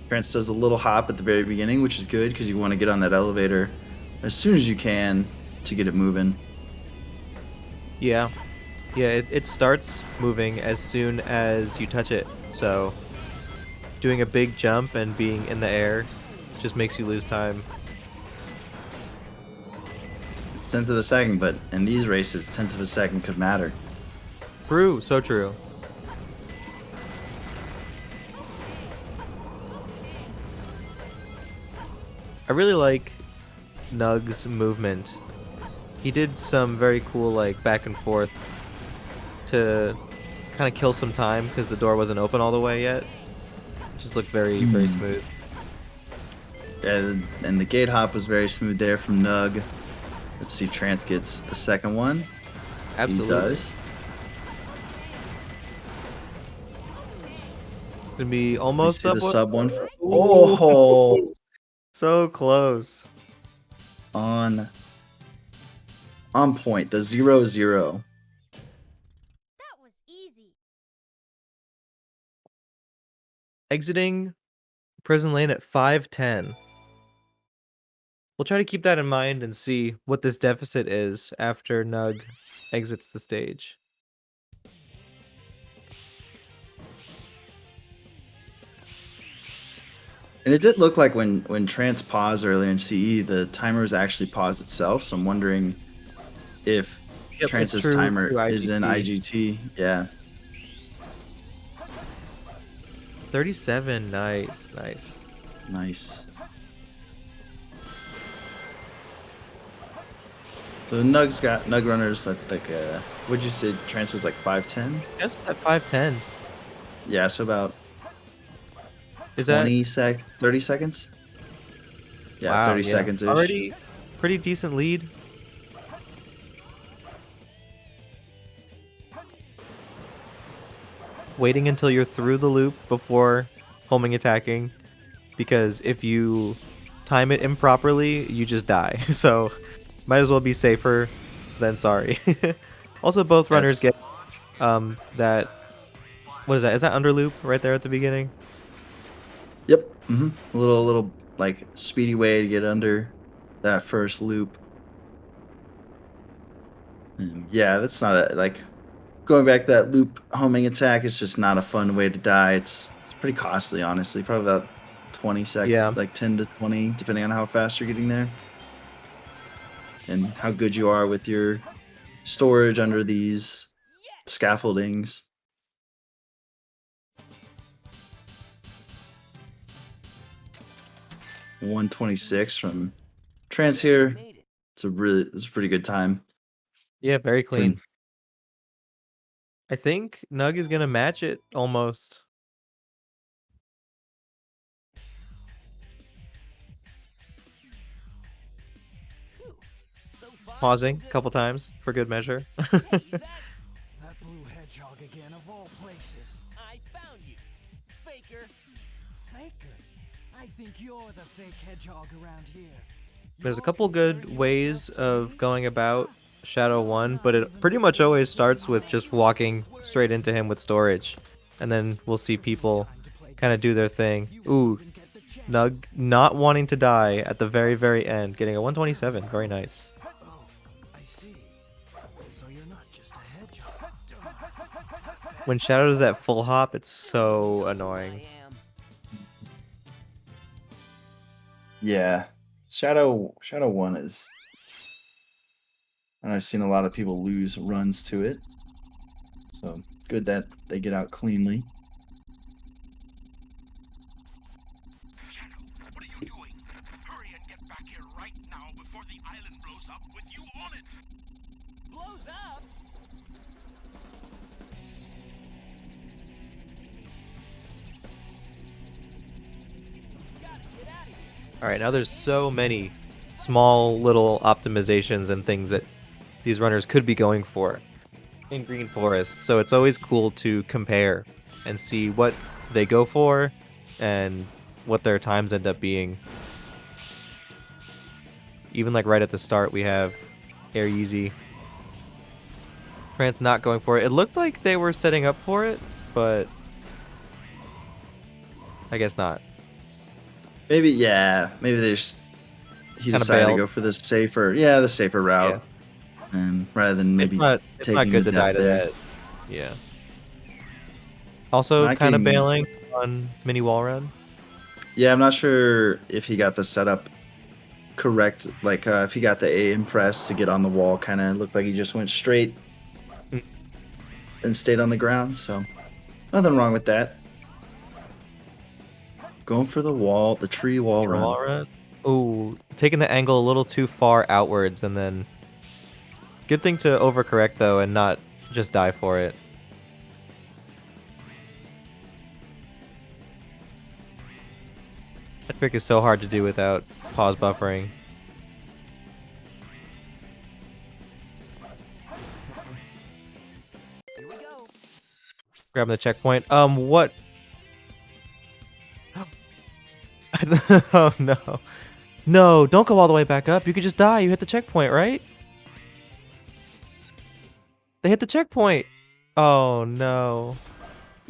[SPEAKER 7] Trance does a little hop at the very beginning, which is good because you want to get on that elevator as soon as you can to get it moving.
[SPEAKER 6] Yeah. Yeah, it starts moving as soon as you touch it. So doing a big jump and being in the air just makes you lose time.
[SPEAKER 7] It's tenths of a second, but in these races, tenths of a second could matter.
[SPEAKER 6] True, so true. I really like Nug's movement. He did some very cool like back and forth to kind of kill some time because the door wasn't open all the way yet. Just looked very, very smooth.
[SPEAKER 7] Yeah, and the gate hop was very smooth there from Nug. Let's see if Trance gets the second one.
[SPEAKER 6] Absolutely.
[SPEAKER 7] He does.
[SPEAKER 6] Gonna be
[SPEAKER 7] We
[SPEAKER 6] almost
[SPEAKER 7] see
[SPEAKER 6] up.
[SPEAKER 7] the sub one.
[SPEAKER 6] Oh, so close.
[SPEAKER 7] On point, the 0-0.
[SPEAKER 8] That was easy.
[SPEAKER 6] Exiting prison lane at 5:10. We'll try to keep that in mind and see what this deficit is after Nug exits the stage.
[SPEAKER 7] And it did look like when Trance paused earlier in CE, the timer was actually paused itself. So I'm wondering if
[SPEAKER 6] Yep,
[SPEAKER 7] Trance's
[SPEAKER 6] it's true
[SPEAKER 7] timer
[SPEAKER 6] to
[SPEAKER 7] is in IGT. Yeah.
[SPEAKER 6] 37, nice, nice.
[SPEAKER 7] Nice. So Nug runners like what'd you say Trance was like 5'10"?
[SPEAKER 6] Just at 5:10.
[SPEAKER 7] Yeah, so about
[SPEAKER 6] Is that
[SPEAKER 7] 30 seconds? Yeah,
[SPEAKER 6] wow,
[SPEAKER 7] 30
[SPEAKER 6] yeah.
[SPEAKER 7] seconds ish.
[SPEAKER 6] Already pretty decent lead. Waiting until you're through the loop before homing attacking, because if you time it improperly, you just die. So might as well be safer than sorry. Also, both runners
[SPEAKER 7] Yes.
[SPEAKER 6] get that. What is that? Is that under loop right there at the beginning?
[SPEAKER 7] Yep. A little like speedy way to get under that first loop. And yeah, that's not a like going back to that loop homing attack is just not a fun way to die. It's pretty costly, honestly. Probably about 20
[SPEAKER 6] Yeah.
[SPEAKER 7] seconds, like 10 to 20, depending on how fast you're getting there. And how good you are with your storage under these scaffoldings. $126 from Trance here. It's a pretty good time.
[SPEAKER 6] Yeah, very clean.
[SPEAKER 7] Clean.
[SPEAKER 6] I think Nug is gonna match it almost. Pausing a couple times for good measure.
[SPEAKER 9] That blue hedgehog again of all places. I found you, faker. Faker? I think you're the fake hedgehog around here.
[SPEAKER 6] There's a couple good ways of going about Shadow 1, but it pretty much always starts with just walking straight into him with storage. And then we'll see people kind of do their thing. Ooh, Nug not wanting to die at the very, very end, getting a 127. Very nice.
[SPEAKER 9] Oh, I see. So you're not just a hedgehog.
[SPEAKER 6] When Shadow does that full hop, it's so annoying.
[SPEAKER 7] Yeah. Shadow 1 is and I've seen a lot of people lose runs to it. So good that they get out cleanly.
[SPEAKER 10] Shadow, what are you doing? Hurry and get back here right now before the island blows up with you on it!
[SPEAKER 9] Blows up? Gotta get out of here.
[SPEAKER 6] All right, now there's so many small little optimizations and things that these runners could be going for in Green Forest. So it's always cool to compare and see what they go for and what their times end up being. Even like right at the start, we have Air Yeezy. France not going for it. It looked like they were setting up for it, but I guess not.
[SPEAKER 7] Maybe, yeah. Maybe he
[SPEAKER 6] Kinda
[SPEAKER 7] decided to
[SPEAKER 6] bailed.
[SPEAKER 7] go for the safer route, and rather than
[SPEAKER 6] It's
[SPEAKER 7] maybe
[SPEAKER 6] not
[SPEAKER 7] taking
[SPEAKER 6] good
[SPEAKER 7] the
[SPEAKER 6] to die
[SPEAKER 7] death
[SPEAKER 6] to
[SPEAKER 7] there.
[SPEAKER 6] that. Yeah. Also,
[SPEAKER 7] Not
[SPEAKER 6] kind of
[SPEAKER 7] getting,
[SPEAKER 6] bailing on mini wall run.
[SPEAKER 7] yeah, I'm not sure if he got the setup correct. Like, if he got the A press to get on the wall, kind of looked like he just went straight
[SPEAKER 6] Mm.
[SPEAKER 7] and stayed on the ground. So, nothing wrong with that. Going for the wall, the tree wall run.
[SPEAKER 6] Wall run. Ooh, taking the angle a little too far outwards, and then good thing to overcorrect though, and not just die for it. That trick is so hard to do without pause buffering.
[SPEAKER 9] Here we go.
[SPEAKER 6] Grabbing the checkpoint. What? Oh no. No, don't go all the way back up. You could just die. You hit the checkpoint, right? They hit the checkpoint. Oh no.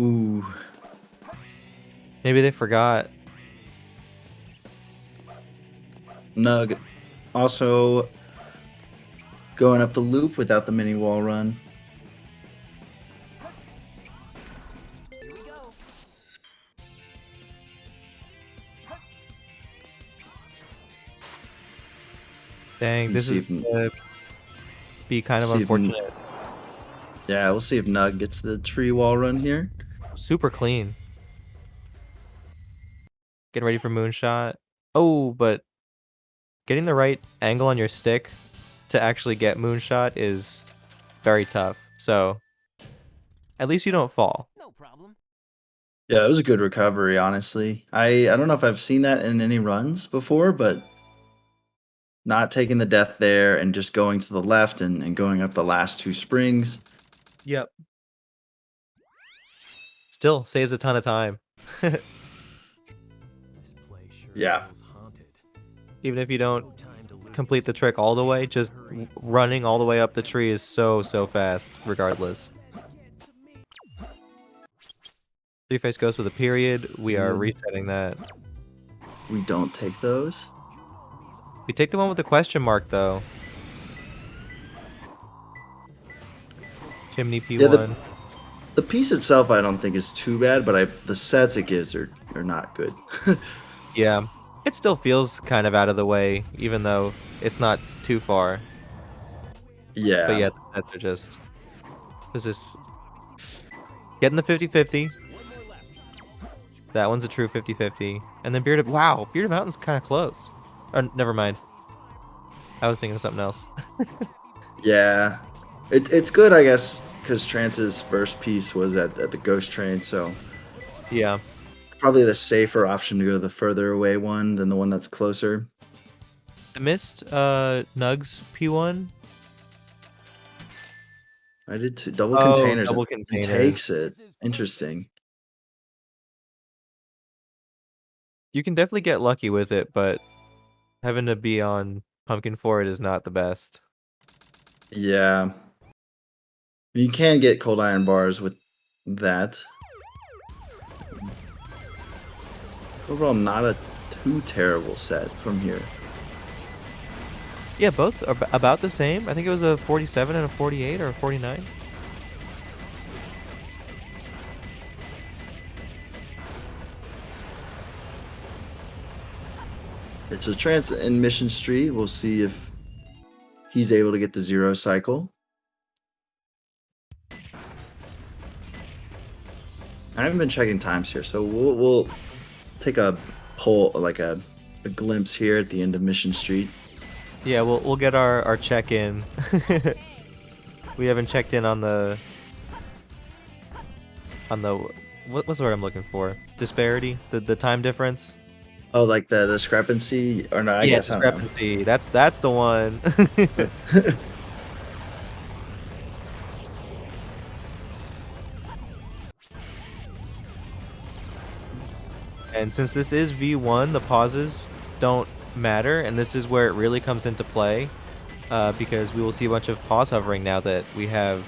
[SPEAKER 7] Ooh,
[SPEAKER 6] Maybe they forgot.
[SPEAKER 7] Nug. Also, going up the loop without the mini wall run.
[SPEAKER 9] Here we go.
[SPEAKER 6] Dang,
[SPEAKER 7] Let's
[SPEAKER 6] this
[SPEAKER 7] see
[SPEAKER 6] is
[SPEAKER 7] if-
[SPEAKER 6] gonna be kind of
[SPEAKER 7] see if-
[SPEAKER 6] unfortunate.
[SPEAKER 7] Yeah, we'll see if Nug gets the tree wall run here.
[SPEAKER 6] Super clean. Getting ready for moonshot. Oh, but getting the right angle on your stick to actually get moonshot is very tough. So at least you don't fall.
[SPEAKER 9] No problem.
[SPEAKER 7] Yeah, it was a good recovery, honestly. I don't know if I've seen that in any runs before, but not taking the death there and just going to the left and going up the last two springs.
[SPEAKER 6] Yep. Still saves a ton of time.
[SPEAKER 9] This place sure
[SPEAKER 7] Yeah.
[SPEAKER 9] feels haunted.
[SPEAKER 6] Even if you don't
[SPEAKER 9] No time to lose.
[SPEAKER 6] complete the trick all the way, just running all the way up the tree is so fast, regardless. Three face ghost with a period. We are resetting that.
[SPEAKER 7] We don't take those.
[SPEAKER 6] We take the one with the question mark though. Chimney P1.
[SPEAKER 7] Yeah, the piece itself I don't think is too bad, but the sets it gives are not good.
[SPEAKER 6] Yeah. It still feels kind of out of the way, even though it's not too far.
[SPEAKER 7] Yeah.
[SPEAKER 6] But yeah, the sets are just... This is... Getting the 50-50. That one's a true 50-50. And then Bearded... Wow! Bearded Mountain's kind of close. Or, never mind. I was thinking of something else.
[SPEAKER 7] Yeah. It's good, I guess, because Trance's first piece was at the Ghost Train, so
[SPEAKER 6] Yeah.
[SPEAKER 7] probably the safer option to go to the further away one than the one that's closer.
[SPEAKER 6] I missed Nugs P1.
[SPEAKER 7] I did two double
[SPEAKER 6] Oh,
[SPEAKER 7] containers.
[SPEAKER 6] double
[SPEAKER 7] He
[SPEAKER 6] containers.
[SPEAKER 7] takes it. Interesting.
[SPEAKER 6] You can definitely get lucky with it, but having to be on Pumpkin for it is not the best.
[SPEAKER 7] Yeah. You can get cold iron bars with that. Overall, not a too terrible set from here.
[SPEAKER 6] Yeah, both are about the same. I think it was a 47 and a 48 or a 49.
[SPEAKER 7] It's a Trance in Mission Street. We'll see if he's able to get the 0 cycle. I haven't been checking times here, so we'll take a poll, like a glimpse here at the end of Mission Street.
[SPEAKER 6] Yeah, we'll get our check in. We haven't checked in on the what's the word I'm looking for? Disparity, the time difference.
[SPEAKER 7] Oh, like the discrepancy, or no? I guess I don't know.
[SPEAKER 6] discrepancy. That's the one. And since this is V1, the pauses don't matter, and this is where it really comes into play, because we will see a bunch of pause hovering now that we have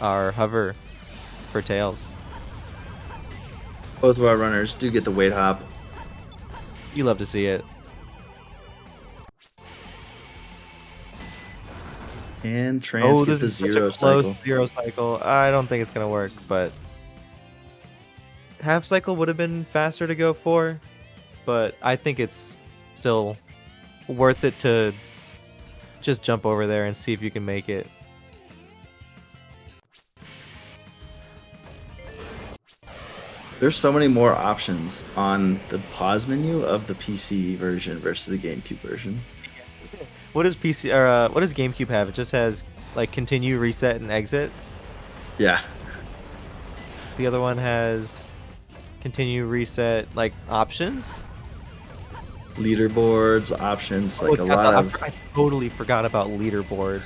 [SPEAKER 6] our hover for tails.
[SPEAKER 7] Both of our runners do get the weight hop.
[SPEAKER 6] You love to see it.
[SPEAKER 7] And Trans
[SPEAKER 6] Oh,
[SPEAKER 7] gets
[SPEAKER 6] this
[SPEAKER 7] the
[SPEAKER 6] is such
[SPEAKER 7] zero
[SPEAKER 6] a close
[SPEAKER 7] cycle.
[SPEAKER 6] zero cycle. I don't think it's gonna work, but half cycle would have been faster to go for, but I think it's still worth it to just jump over there and see if you can make it.
[SPEAKER 7] There's so many more options on the pause menu of the PC version versus the GameCube version.
[SPEAKER 6] What does what does GameCube have? It just has like continue, reset, and exit.
[SPEAKER 7] Yeah.
[SPEAKER 6] The other one has continue, reset, like options.
[SPEAKER 7] Leaderboards, options,
[SPEAKER 6] Oh,
[SPEAKER 7] like
[SPEAKER 6] it's
[SPEAKER 7] a
[SPEAKER 6] got
[SPEAKER 7] lot
[SPEAKER 6] the,
[SPEAKER 7] of.
[SPEAKER 6] I totally forgot about leaderboard.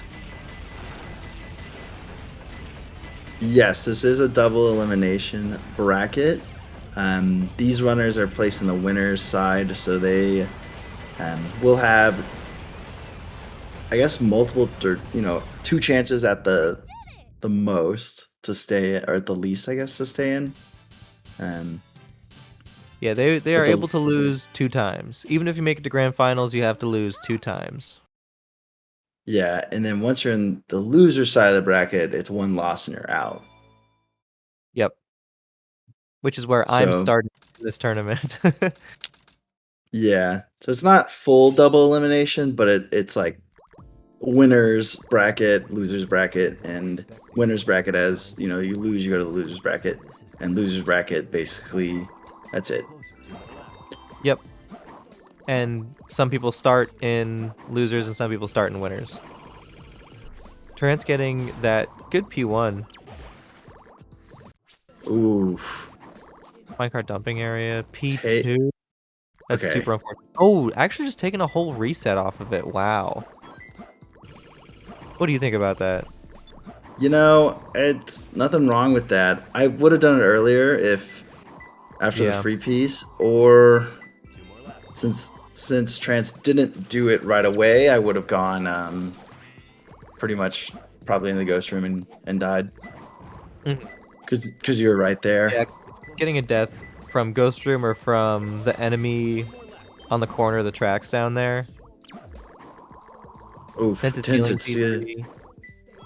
[SPEAKER 7] Yes, this is a double elimination bracket. These runners are placed in the winner's side, so they will have, I guess, multiple, or two chances at the most to stay, or at the least, I guess, to stay in.
[SPEAKER 6] Yeah, they
[SPEAKER 7] But
[SPEAKER 6] are able to lose 2 times. Even if you make it to grand finals, you have to lose 2 times.
[SPEAKER 7] Yeah, and then once you're in the loser side of the bracket, it's 1 loss and you're out.
[SPEAKER 6] Yep. Which is where I'm starting this tournament.
[SPEAKER 7] Yeah, so it's not full double elimination, but it's like winners bracket, losers bracket, and winners bracket. As you lose, you go to the losers bracket, and losers bracket, basically, that's it.
[SPEAKER 6] Yep. And some people start in losers and some people start in winners. Trance getting that good P1.
[SPEAKER 7] Ooh.
[SPEAKER 6] Minecart dumping area, P2. That's
[SPEAKER 7] Okay.
[SPEAKER 6] super unfortunate. Oh, actually just taking a whole reset off of it. Wow. What do you think about that?
[SPEAKER 7] It's nothing wrong with that. I would have done it earlier if after the free piece, or since Trance didn't do it right away, I would have gone pretty much probably in the ghost room and died. Because you were right there.
[SPEAKER 6] Yeah, getting a death from ghost room or from the enemy on the corner of the tracks down there.
[SPEAKER 7] Oof,
[SPEAKER 6] Tinted ceiling
[SPEAKER 7] Tinted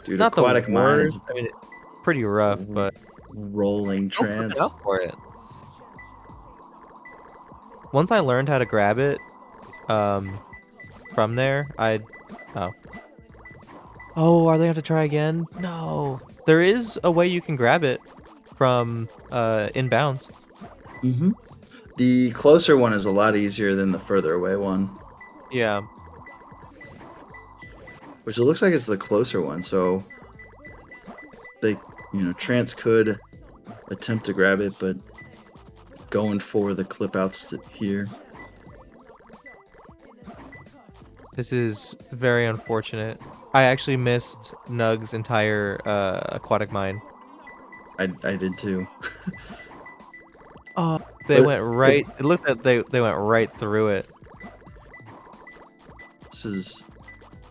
[SPEAKER 7] Dude,
[SPEAKER 6] not
[SPEAKER 7] Aquatic
[SPEAKER 6] the
[SPEAKER 7] Mine
[SPEAKER 6] worst.
[SPEAKER 7] is
[SPEAKER 6] I mean, pretty rough, but
[SPEAKER 7] rolling
[SPEAKER 6] still pushing
[SPEAKER 7] Trance.
[SPEAKER 6] up for it. Once I learned how to grab it, from there, Oh, are they have to try again? No. There is a way you can grab it from inbounds.
[SPEAKER 7] Mm-hmm. The closer one is a lot easier than the further away one.
[SPEAKER 6] Yeah.
[SPEAKER 7] Which it looks like it's the closer one, so Trance could attempt to grab it, but going for the clip outs here.
[SPEAKER 6] This is very unfortunate. I actually missed Nug's entire aquatic mine.
[SPEAKER 7] I did too.
[SPEAKER 6] Oh, they went right. It looked like they went right through it.
[SPEAKER 7] This is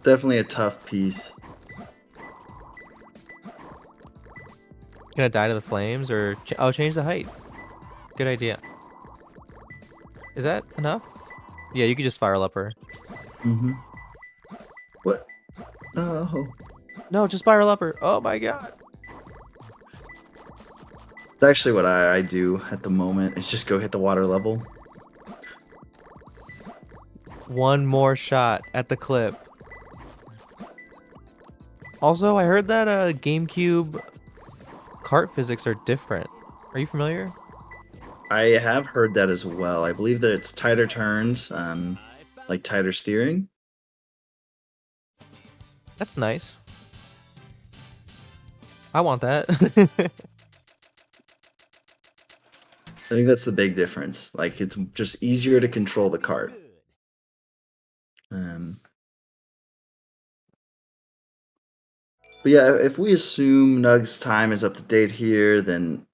[SPEAKER 7] definitely a tough piece.
[SPEAKER 6] Gonna die to the flames or change the height. Good idea. Is that enough? Yeah, you could just spiral up her.
[SPEAKER 7] Mm-hmm. What? No.
[SPEAKER 6] No, just spiral up her. Oh my god.
[SPEAKER 7] It's actually what I do at the moment. Is just go hit the water level.
[SPEAKER 6] One more shot at the clip. Also, I heard that GameCube kart physics are different. Are you familiar?
[SPEAKER 7] I have heard that as well. I believe that it's tighter turns, like tighter steering.
[SPEAKER 6] That's nice. I want that.
[SPEAKER 7] I think that's the big difference. Like, it's just easier to control the cart. But yeah, if we assume Nug's time is up to date here, then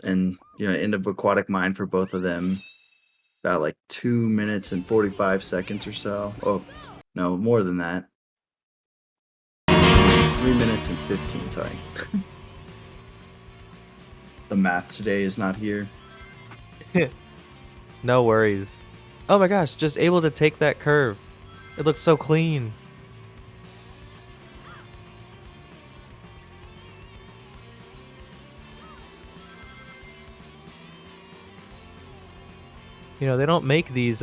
[SPEAKER 7] end of aquatic mine for both of them. About like 2 minutes and 45 seconds or so. Oh, no, more than that. 3 minutes and 15, sorry. The math today is not here.
[SPEAKER 6] No worries. Oh my gosh, just able to take that curve. It looks so clean. You know, they don't make these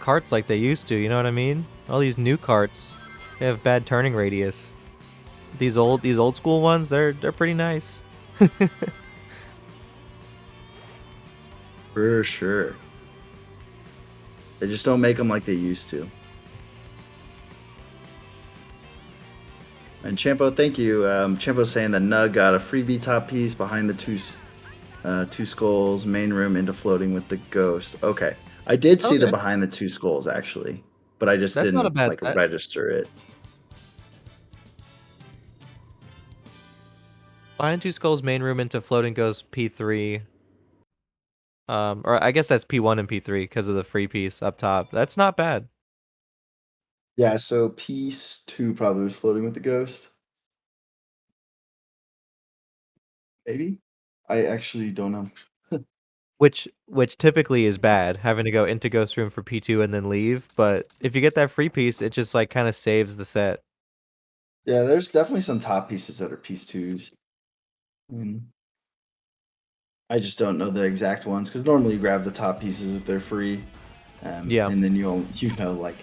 [SPEAKER 6] carts like they used to, you know what I mean? All these new carts, they have bad turning radius. These old school ones, they're pretty nice.
[SPEAKER 7] For sure. They just don't make them like they used to. And Champo, thank you. Champo's saying that Nug got a freebie top piece behind the two skulls, main room into floating with the ghost. Okay. I did see the
[SPEAKER 6] Okay.
[SPEAKER 7] behind the two skulls actually, but I just
[SPEAKER 6] That's not a
[SPEAKER 7] didn't
[SPEAKER 6] bad
[SPEAKER 7] like
[SPEAKER 6] set.
[SPEAKER 7] register it.
[SPEAKER 6] Behind two skulls, main room into floating ghost P3. Or I guess that's P1 and P3 because of the free piece up top. That's not bad.
[SPEAKER 7] Yeah, so piece 2 probably was floating with the ghost. Maybe? I actually don't know.
[SPEAKER 6] Which typically is bad, having to go into ghost room for P2 and then leave. But if you get that free piece, it just like kind of saves the set.
[SPEAKER 7] Yeah, there's definitely some top pieces that are piece 2s. I just don't know the exact ones because normally you grab the top pieces if they're free.
[SPEAKER 6] Yeah.
[SPEAKER 7] And then you know, like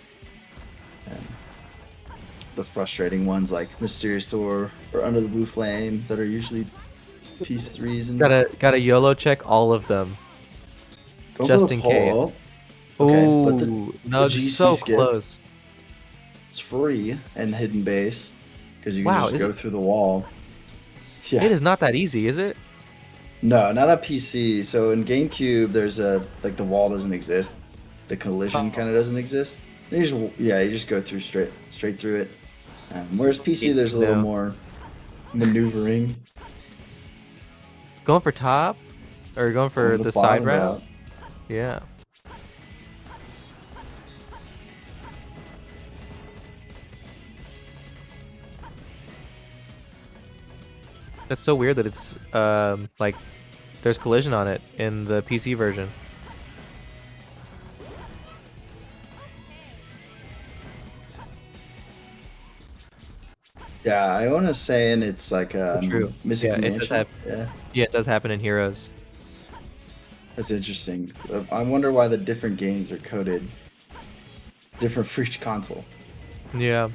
[SPEAKER 7] the frustrating ones like Mysterious Door or Under the Blue Flame that are usually piece 3s. And
[SPEAKER 6] Gotta YOLO check all of them.
[SPEAKER 7] go for
[SPEAKER 6] Just
[SPEAKER 7] the
[SPEAKER 6] in
[SPEAKER 7] pole.
[SPEAKER 6] case.
[SPEAKER 7] Okay, but the
[SPEAKER 6] Nug's
[SPEAKER 7] GC
[SPEAKER 6] so
[SPEAKER 7] skip,
[SPEAKER 6] close.
[SPEAKER 7] it's free and hidden base because you can
[SPEAKER 6] Wow,
[SPEAKER 7] just go through the wall.
[SPEAKER 6] It
[SPEAKER 7] Yeah.
[SPEAKER 6] is not that easy, is it?
[SPEAKER 7] No, not a PC. So in GameCube, there's the wall doesn't exist. The collision kind of doesn't exist. You just go through straight through it. Whereas PC, there's a little
[SPEAKER 6] No.
[SPEAKER 7] more maneuvering.
[SPEAKER 6] Going for top? Or going for
[SPEAKER 7] On the
[SPEAKER 6] the side
[SPEAKER 7] bottom
[SPEAKER 6] route?
[SPEAKER 7] route.
[SPEAKER 6] Yeah. That's so weird that it's like there's collision on it in the PC version.
[SPEAKER 7] Yeah, I want to say, and it's like
[SPEAKER 6] True.
[SPEAKER 7] Mystic
[SPEAKER 6] Yeah, it does
[SPEAKER 7] Mansion.
[SPEAKER 6] happen. Yeah, it does happen in Heroes.
[SPEAKER 7] That's interesting. I wonder why the different games are coded different for each console.
[SPEAKER 6] Yeah.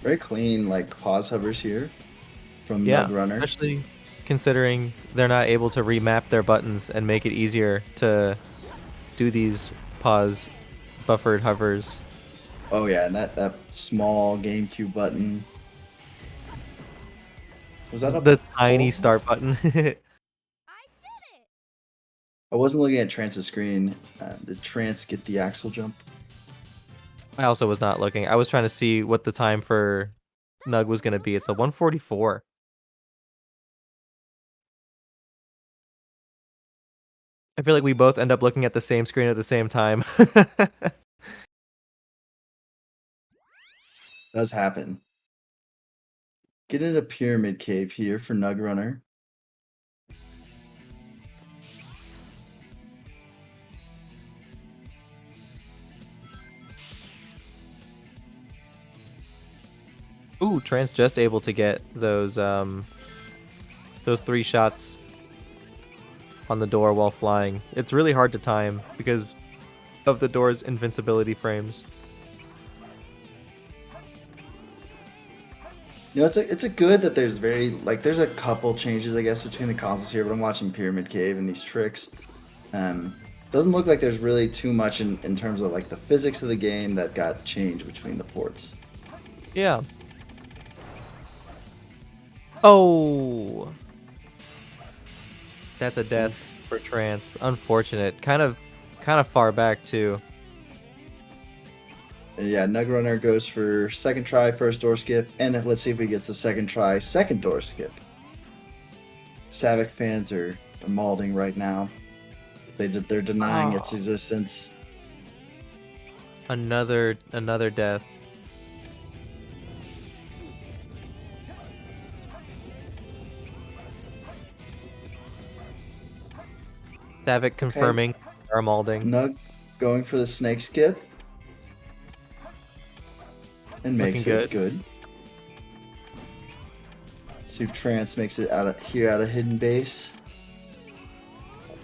[SPEAKER 7] Very clean, like pause hovers here from
[SPEAKER 6] Yeah,
[SPEAKER 7] Nug Runner.
[SPEAKER 6] especially considering they're not able to remap their buttons and make it easier to do these pause buffered hovers.
[SPEAKER 7] Oh yeah, and that small GameCube button. Was that
[SPEAKER 6] the
[SPEAKER 7] a
[SPEAKER 6] tiny
[SPEAKER 7] pole?
[SPEAKER 6] start button?
[SPEAKER 7] I wasn't looking at Trance's screen. Did Trance get the axle jump?
[SPEAKER 6] I also was not looking. I was trying to see what the time for Nug was going to be. It's a 144. I feel like we both end up looking at the same screen at the same time.
[SPEAKER 7] Does happen. Get in a pyramid cave here for Nug Runner.
[SPEAKER 6] Ooh, Trance just able to get those 3 shots on the door while flying. It's really hard to time because of the door's invincibility frames.
[SPEAKER 7] You know, it's a good that there's there's a couple changes I guess between the consoles here, but I'm watching Pyramid Cave and these tricks. Doesn't look like there's really too much in terms of like the physics of the game that got changed between the ports.
[SPEAKER 6] Yeah. Oh. That's a death for Trance. Unfortunate. Kind of far back too.
[SPEAKER 7] Yeah, Nug Runner goes for second try, first door skip, and let's see if he gets the second try, second door skip. Savik fans are mauling right now. They're denying its existence.
[SPEAKER 6] Another death. Savick confirming Armalding.
[SPEAKER 7] Nug going for the snake skip. And makes
[SPEAKER 6] Looking
[SPEAKER 7] it good. See if Trance makes it out of hidden base.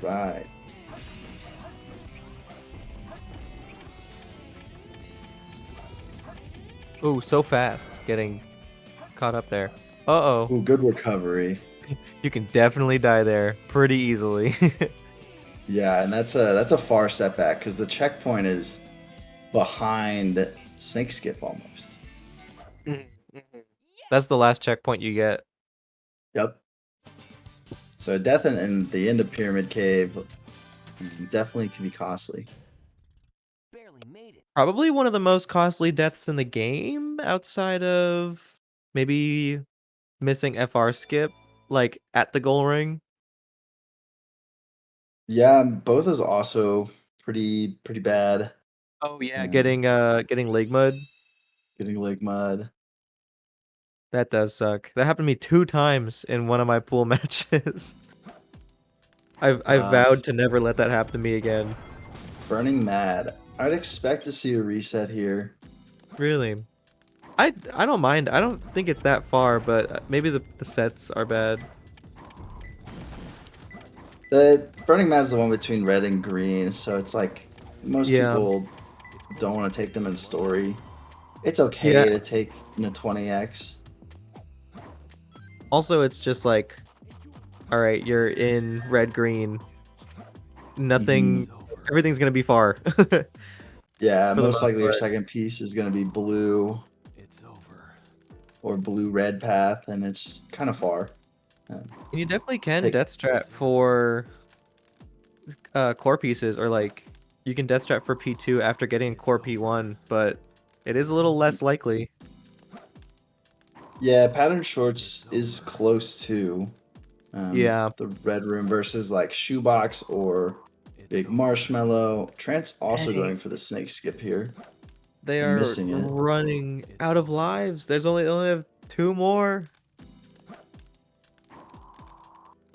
[SPEAKER 7] Right.
[SPEAKER 6] Ooh, so fast. Getting caught up there. Uh-oh.
[SPEAKER 7] Ooh, good recovery.
[SPEAKER 6] You can definitely die there pretty easily.
[SPEAKER 7] Yeah, and that's a far setback because the checkpoint is behind Snake Skip almost.
[SPEAKER 6] That's the last checkpoint you get.
[SPEAKER 7] Yep. So death in the end of Pyramid Cave definitely can be costly.
[SPEAKER 9] Barely made it.
[SPEAKER 6] Probably one of the most costly deaths in the game outside of maybe missing FR skip, like at the goal ring.
[SPEAKER 7] Yeah, both is also pretty bad.
[SPEAKER 6] Oh yeah,
[SPEAKER 7] Um,
[SPEAKER 6] getting leg mud.
[SPEAKER 7] Getting leg mud.
[SPEAKER 6] That does suck. That happened to me 2 times in one of my pool matches. I've vowed to never let that happen to me again.
[SPEAKER 7] Burning Mad. I'd expect to see a reset here.
[SPEAKER 6] Really? I don't mind. I don't think it's that far, but maybe the sets are bad.
[SPEAKER 7] The Burning Mad's the one between red and green, so it's like most
[SPEAKER 6] Yeah.
[SPEAKER 7] people don't want to take them in story. It's okay
[SPEAKER 6] Yeah.
[SPEAKER 7] to take 20x.
[SPEAKER 6] Also, it's just like, all right, you're in red green. Nothing, everything's gonna be far.
[SPEAKER 7] Yeah,
[SPEAKER 6] For the
[SPEAKER 7] most likely your
[SPEAKER 6] part.
[SPEAKER 7] second piece is going to be blue
[SPEAKER 9] It's over.
[SPEAKER 7] or blue-red path, and it's kind of far.
[SPEAKER 6] And you definitely can
[SPEAKER 7] Take-
[SPEAKER 6] death strat for core pieces, or like you can death strat for P2 after getting core P1, but it is a little less likely.
[SPEAKER 7] Yeah, Pattern Shorts is close to
[SPEAKER 6] Yeah.
[SPEAKER 7] the Red Room versus like Shoebox or Big Marshmallow. Trance also
[SPEAKER 6] Dang.
[SPEAKER 7] going for the Snake Skip here.
[SPEAKER 6] They
[SPEAKER 7] and
[SPEAKER 6] are
[SPEAKER 7] missing it.
[SPEAKER 6] running out of lives. They only have 2 more.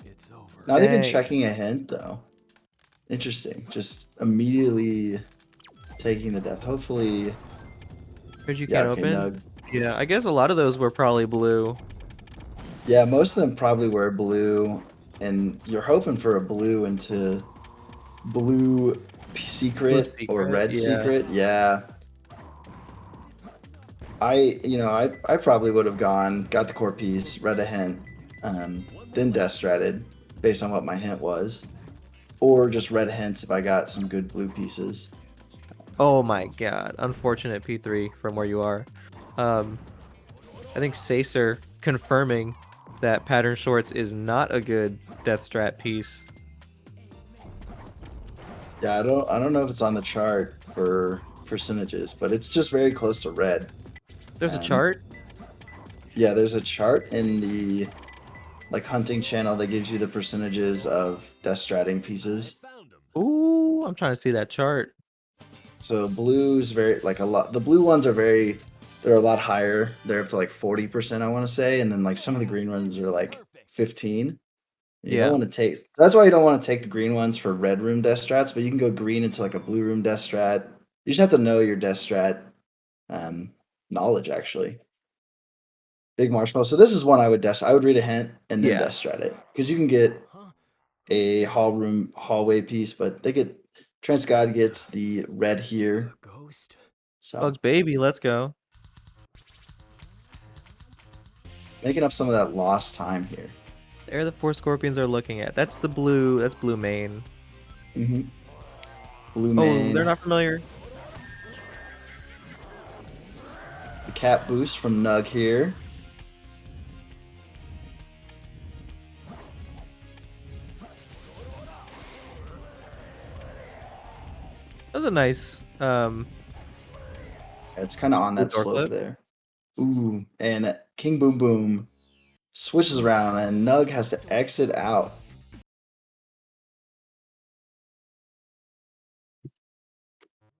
[SPEAKER 9] It's over.
[SPEAKER 7] Not even
[SPEAKER 6] Dang.
[SPEAKER 7] checking a hint though. Interesting. Just immediately taking the death. Hopefully.
[SPEAKER 6] Because you
[SPEAKER 7] Yeah,
[SPEAKER 6] can't
[SPEAKER 7] okay,
[SPEAKER 6] open.
[SPEAKER 7] Nug.
[SPEAKER 6] Yeah, I guess a lot of those were probably blue.
[SPEAKER 7] Yeah, most of them probably were blue, and you're hoping for a blue into blue secret, or red
[SPEAKER 6] yeah.
[SPEAKER 7] secret. Yeah. I probably would have got the core piece, read a hint, then death stratted based on what my hint was, or just read hints if I got some good blue pieces.
[SPEAKER 6] Oh my god. Unfortunate P3 from where you are. I think Sacer confirming that Pattern Shorts is not a good death strat piece.
[SPEAKER 7] Yeah, I don't know if it's on the chart for percentages, but it's just very close to red.
[SPEAKER 6] There's a chart?
[SPEAKER 7] Yeah, there's a chart in the hunting channel that gives you the percentages of death stratting pieces.
[SPEAKER 6] Ooh, I'm trying to see that chart.
[SPEAKER 7] So blue's very a lot. The blue ones are they're a lot higher. They're up to 40%, I want to say, and then some of the green ones are 15. You don't want to take. That's why you don't want to take the green ones for red room death strats, but you can go green into a blue room death strat. You just have to know your death strat knowledge actually. Big marshmallow. So this is one I would read a hint and then death strat it, because you can get a hallway piece, but Trans God gets the red here. So
[SPEAKER 6] Bugs baby, let's go.
[SPEAKER 7] making up some of that lost time here.
[SPEAKER 6] There the 4 scorpions are looking at. That's the blue. That's blue main.
[SPEAKER 7] Mm-hmm. Blue main.
[SPEAKER 6] Oh, they're not familiar.
[SPEAKER 7] The cap boost from Nug here.
[SPEAKER 6] That was a nice.
[SPEAKER 7] It's kind of on that
[SPEAKER 6] door
[SPEAKER 7] slope
[SPEAKER 6] flip.
[SPEAKER 7] there. Ooh, and King Boom Boom switches around, and Nug has to exit out.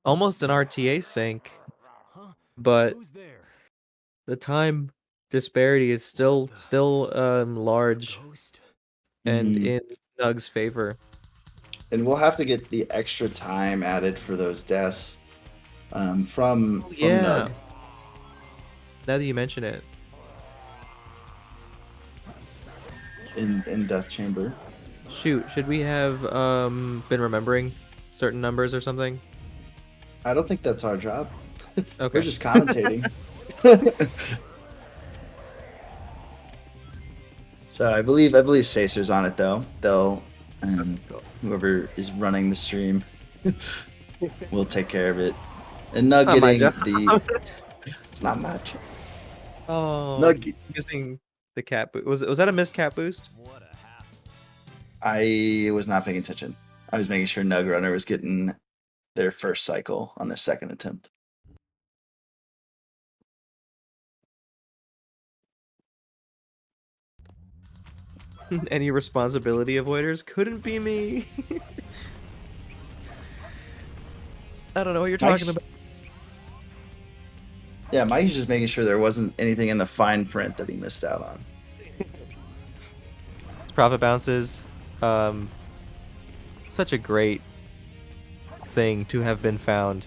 [SPEAKER 6] Almost an RTA sync, but the time disparity is still large and in Nug's favor.
[SPEAKER 7] And we'll have to get the extra time added for those deaths from
[SPEAKER 6] Yeah.
[SPEAKER 7] Nug.
[SPEAKER 6] Now that you mention it.
[SPEAKER 7] In Death Chamber.
[SPEAKER 6] Shoot, should we have been remembering certain numbers or something?
[SPEAKER 7] I don't think that's our job.
[SPEAKER 6] Okay.
[SPEAKER 7] We're just commentating. So I believe Sacer's on it though. They'll whoever is running the stream will take care of it. And Nug
[SPEAKER 6] Not my
[SPEAKER 7] getting
[SPEAKER 6] job.
[SPEAKER 7] the it's not much.
[SPEAKER 6] Oh,
[SPEAKER 7] Nug
[SPEAKER 6] missing the cat boost. Was that a missed cat boost?
[SPEAKER 7] I was not paying attention. I was making sure Nug Runner was getting their first cycle on their second attempt.
[SPEAKER 6] Any responsibility avoiders couldn't be me. I don't know what you're talking about.
[SPEAKER 7] Yeah, Mike's just making sure there wasn't anything in the fine print that he missed out on.
[SPEAKER 6] Profit bounces. Such a great thing to have been found.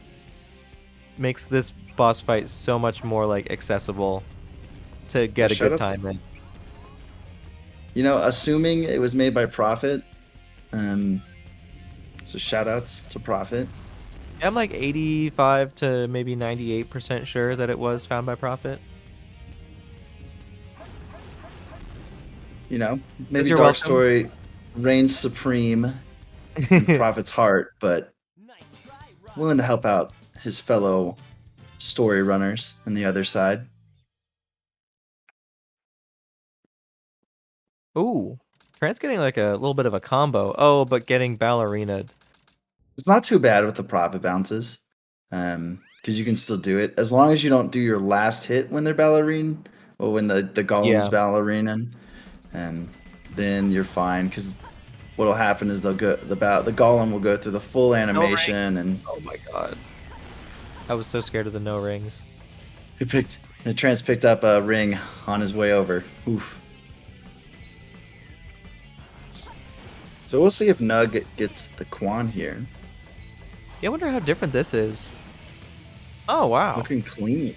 [SPEAKER 6] Makes this boss fight so much more like accessible to get a good time in.
[SPEAKER 7] You know, assuming it was made by Prophet, so shout outs to Prophet.
[SPEAKER 6] I'm like 85 to maybe 98% sure that it was found by Prophet.
[SPEAKER 7] You know, maybe
[SPEAKER 6] You're
[SPEAKER 7] Dark
[SPEAKER 6] welcome.
[SPEAKER 7] Story reigns supreme in Prophet's heart, but willing to help out his fellow story runners on the other side.
[SPEAKER 6] Ooh, Trant's getting like a little bit of a combo. Oh, but getting ballerinaed.
[SPEAKER 7] It's not too bad with the Prophet bounces, because you can still do it as long as you don't do your last hit when they're ballerine or when the golem's
[SPEAKER 6] Yeah.
[SPEAKER 7] ballerina, and then you're fine. Because what'll happen is the golem will go through the full animation, and
[SPEAKER 6] Oh my god, I was so scared of the no rings.
[SPEAKER 7] the trance picked up a ring on his way over. Oof. So we'll see if Nug gets the Quan here.
[SPEAKER 6] Yeah, I wonder how different this is. Oh wow.
[SPEAKER 7] Looking clean.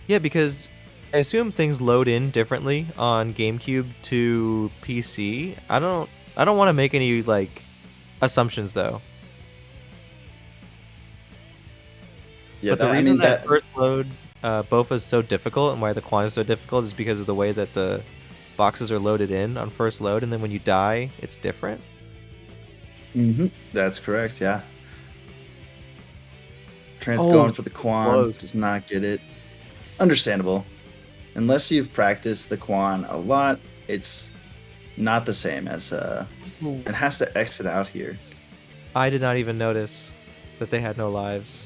[SPEAKER 6] Yeah, because I assume things load in differently on GameCube to PC. I don't want to make any like assumptions though.
[SPEAKER 7] Yeah,
[SPEAKER 6] But the reason that first load Bofa is so difficult and why the Quan is so difficult is because of the way that the boxes are loaded in on first load, and then when you die, it's different.
[SPEAKER 7] That's correct, yeah. Trance
[SPEAKER 6] Oh,
[SPEAKER 7] going for the Quan,
[SPEAKER 6] close.
[SPEAKER 7] does not get it. Understandable. Unless you've practiced the Quan a lot, it's not the same as it has to exit out here.
[SPEAKER 6] I did not even notice that they had no lives.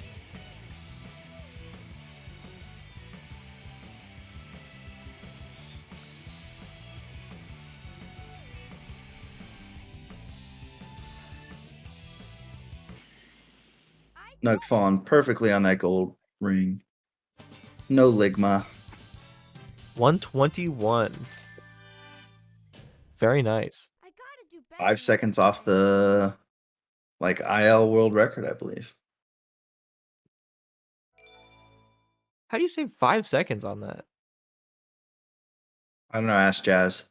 [SPEAKER 7] Nug falling perfectly on that gold ring. No Ligma.
[SPEAKER 6] 121. Very nice.
[SPEAKER 7] 5 seconds off the IL world record, I believe.
[SPEAKER 6] How do you save 5 seconds on that?
[SPEAKER 7] I don't know, ask Jazz.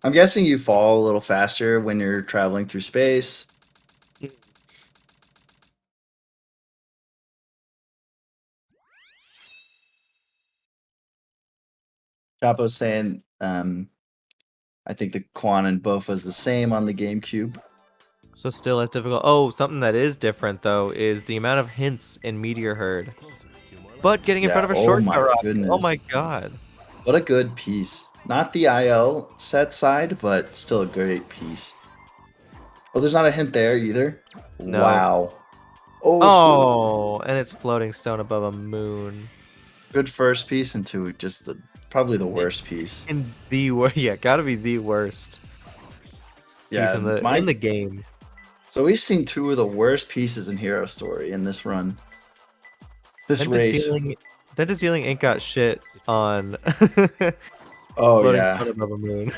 [SPEAKER 7] I'm guessing you fall a little faster when you're traveling through space. Chapo's saying, I think the Quan and Bofa is the same on the GameCube.
[SPEAKER 6] So still as difficult. Oh, something that is different though is the amount of hints in Meteor Herd. But getting in front of a shortcut rocket.
[SPEAKER 7] Goodness.
[SPEAKER 6] Oh my god.
[SPEAKER 7] What a good piece. Not the IL set side, but still a great piece. Oh, there's not a hint there either.
[SPEAKER 6] No.
[SPEAKER 7] Wow.
[SPEAKER 6] Oh, and it's floating stone above a moon.
[SPEAKER 7] Good first piece into just probably the worst piece.
[SPEAKER 6] In the worst, yeah, gotta be the worst piece in the game.
[SPEAKER 7] So we've seen 2 of the worst pieces in Hero Story in this run. This race.
[SPEAKER 6] Dented Ceiling ain't got shit on
[SPEAKER 7] Oh
[SPEAKER 6] Floating
[SPEAKER 7] yeah,
[SPEAKER 6] stone above a moon.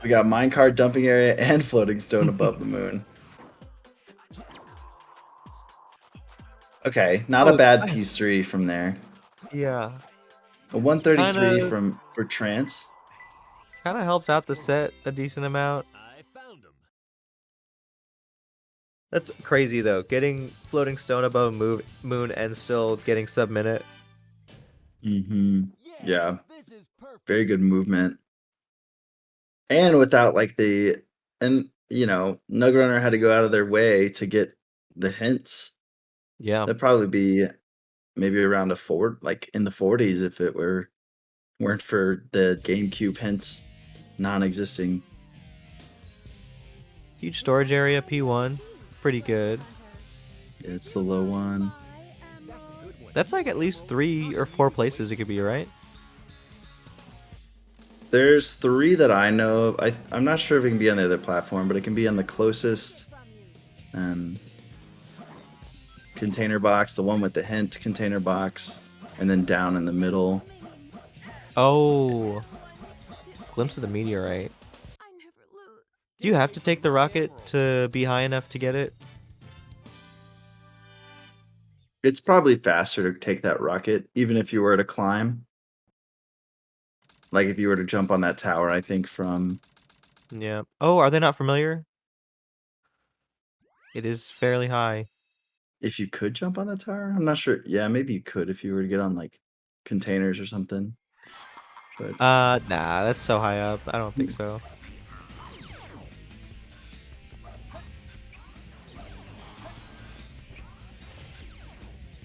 [SPEAKER 7] we got minecart dumping area and floating stone above the moon. Okay, not a
[SPEAKER 6] Oh,
[SPEAKER 7] bad piece 3 from there.
[SPEAKER 6] yeah.
[SPEAKER 7] A 133
[SPEAKER 6] Kinda
[SPEAKER 7] for Trance.
[SPEAKER 6] kind of helps out the set a decent amount.
[SPEAKER 9] I found him.
[SPEAKER 6] That's crazy though. Getting floating stone above a moon and still getting sub-minute.
[SPEAKER 7] Mm-hmm. Yeah,
[SPEAKER 9] This is perfect.
[SPEAKER 7] very good movement. And without like Nug Runner had to go out of their way to get the hints.
[SPEAKER 6] Yeah.
[SPEAKER 7] That'd probably be maybe around like in the 40s if it weren't for the GameCube hints non-existing.
[SPEAKER 6] Huge storage area, P1. Pretty good.
[SPEAKER 7] It's the low one.
[SPEAKER 6] That's like at least 3 or 4 places it could be, right?
[SPEAKER 7] There's 3 that I know of. I'm not sure if it can be on the other platform, but it can be on the closest container box, the one with the hint container box, and then down in the middle.
[SPEAKER 6] Oh. Glimpse of the meteorite. Do you have to take the rocket to be high enough to get it?
[SPEAKER 7] It's probably faster to take that rocket, even if you were to climb. Like if you were to jump on that tower, I think from...
[SPEAKER 6] Yeah. Oh, are they not familiar? It is fairly high.
[SPEAKER 7] If you could jump on that tower? I'm not sure. Yeah, maybe you could if you were to get on like containers or something. But
[SPEAKER 6] Nah, that's so high up. I don't think so.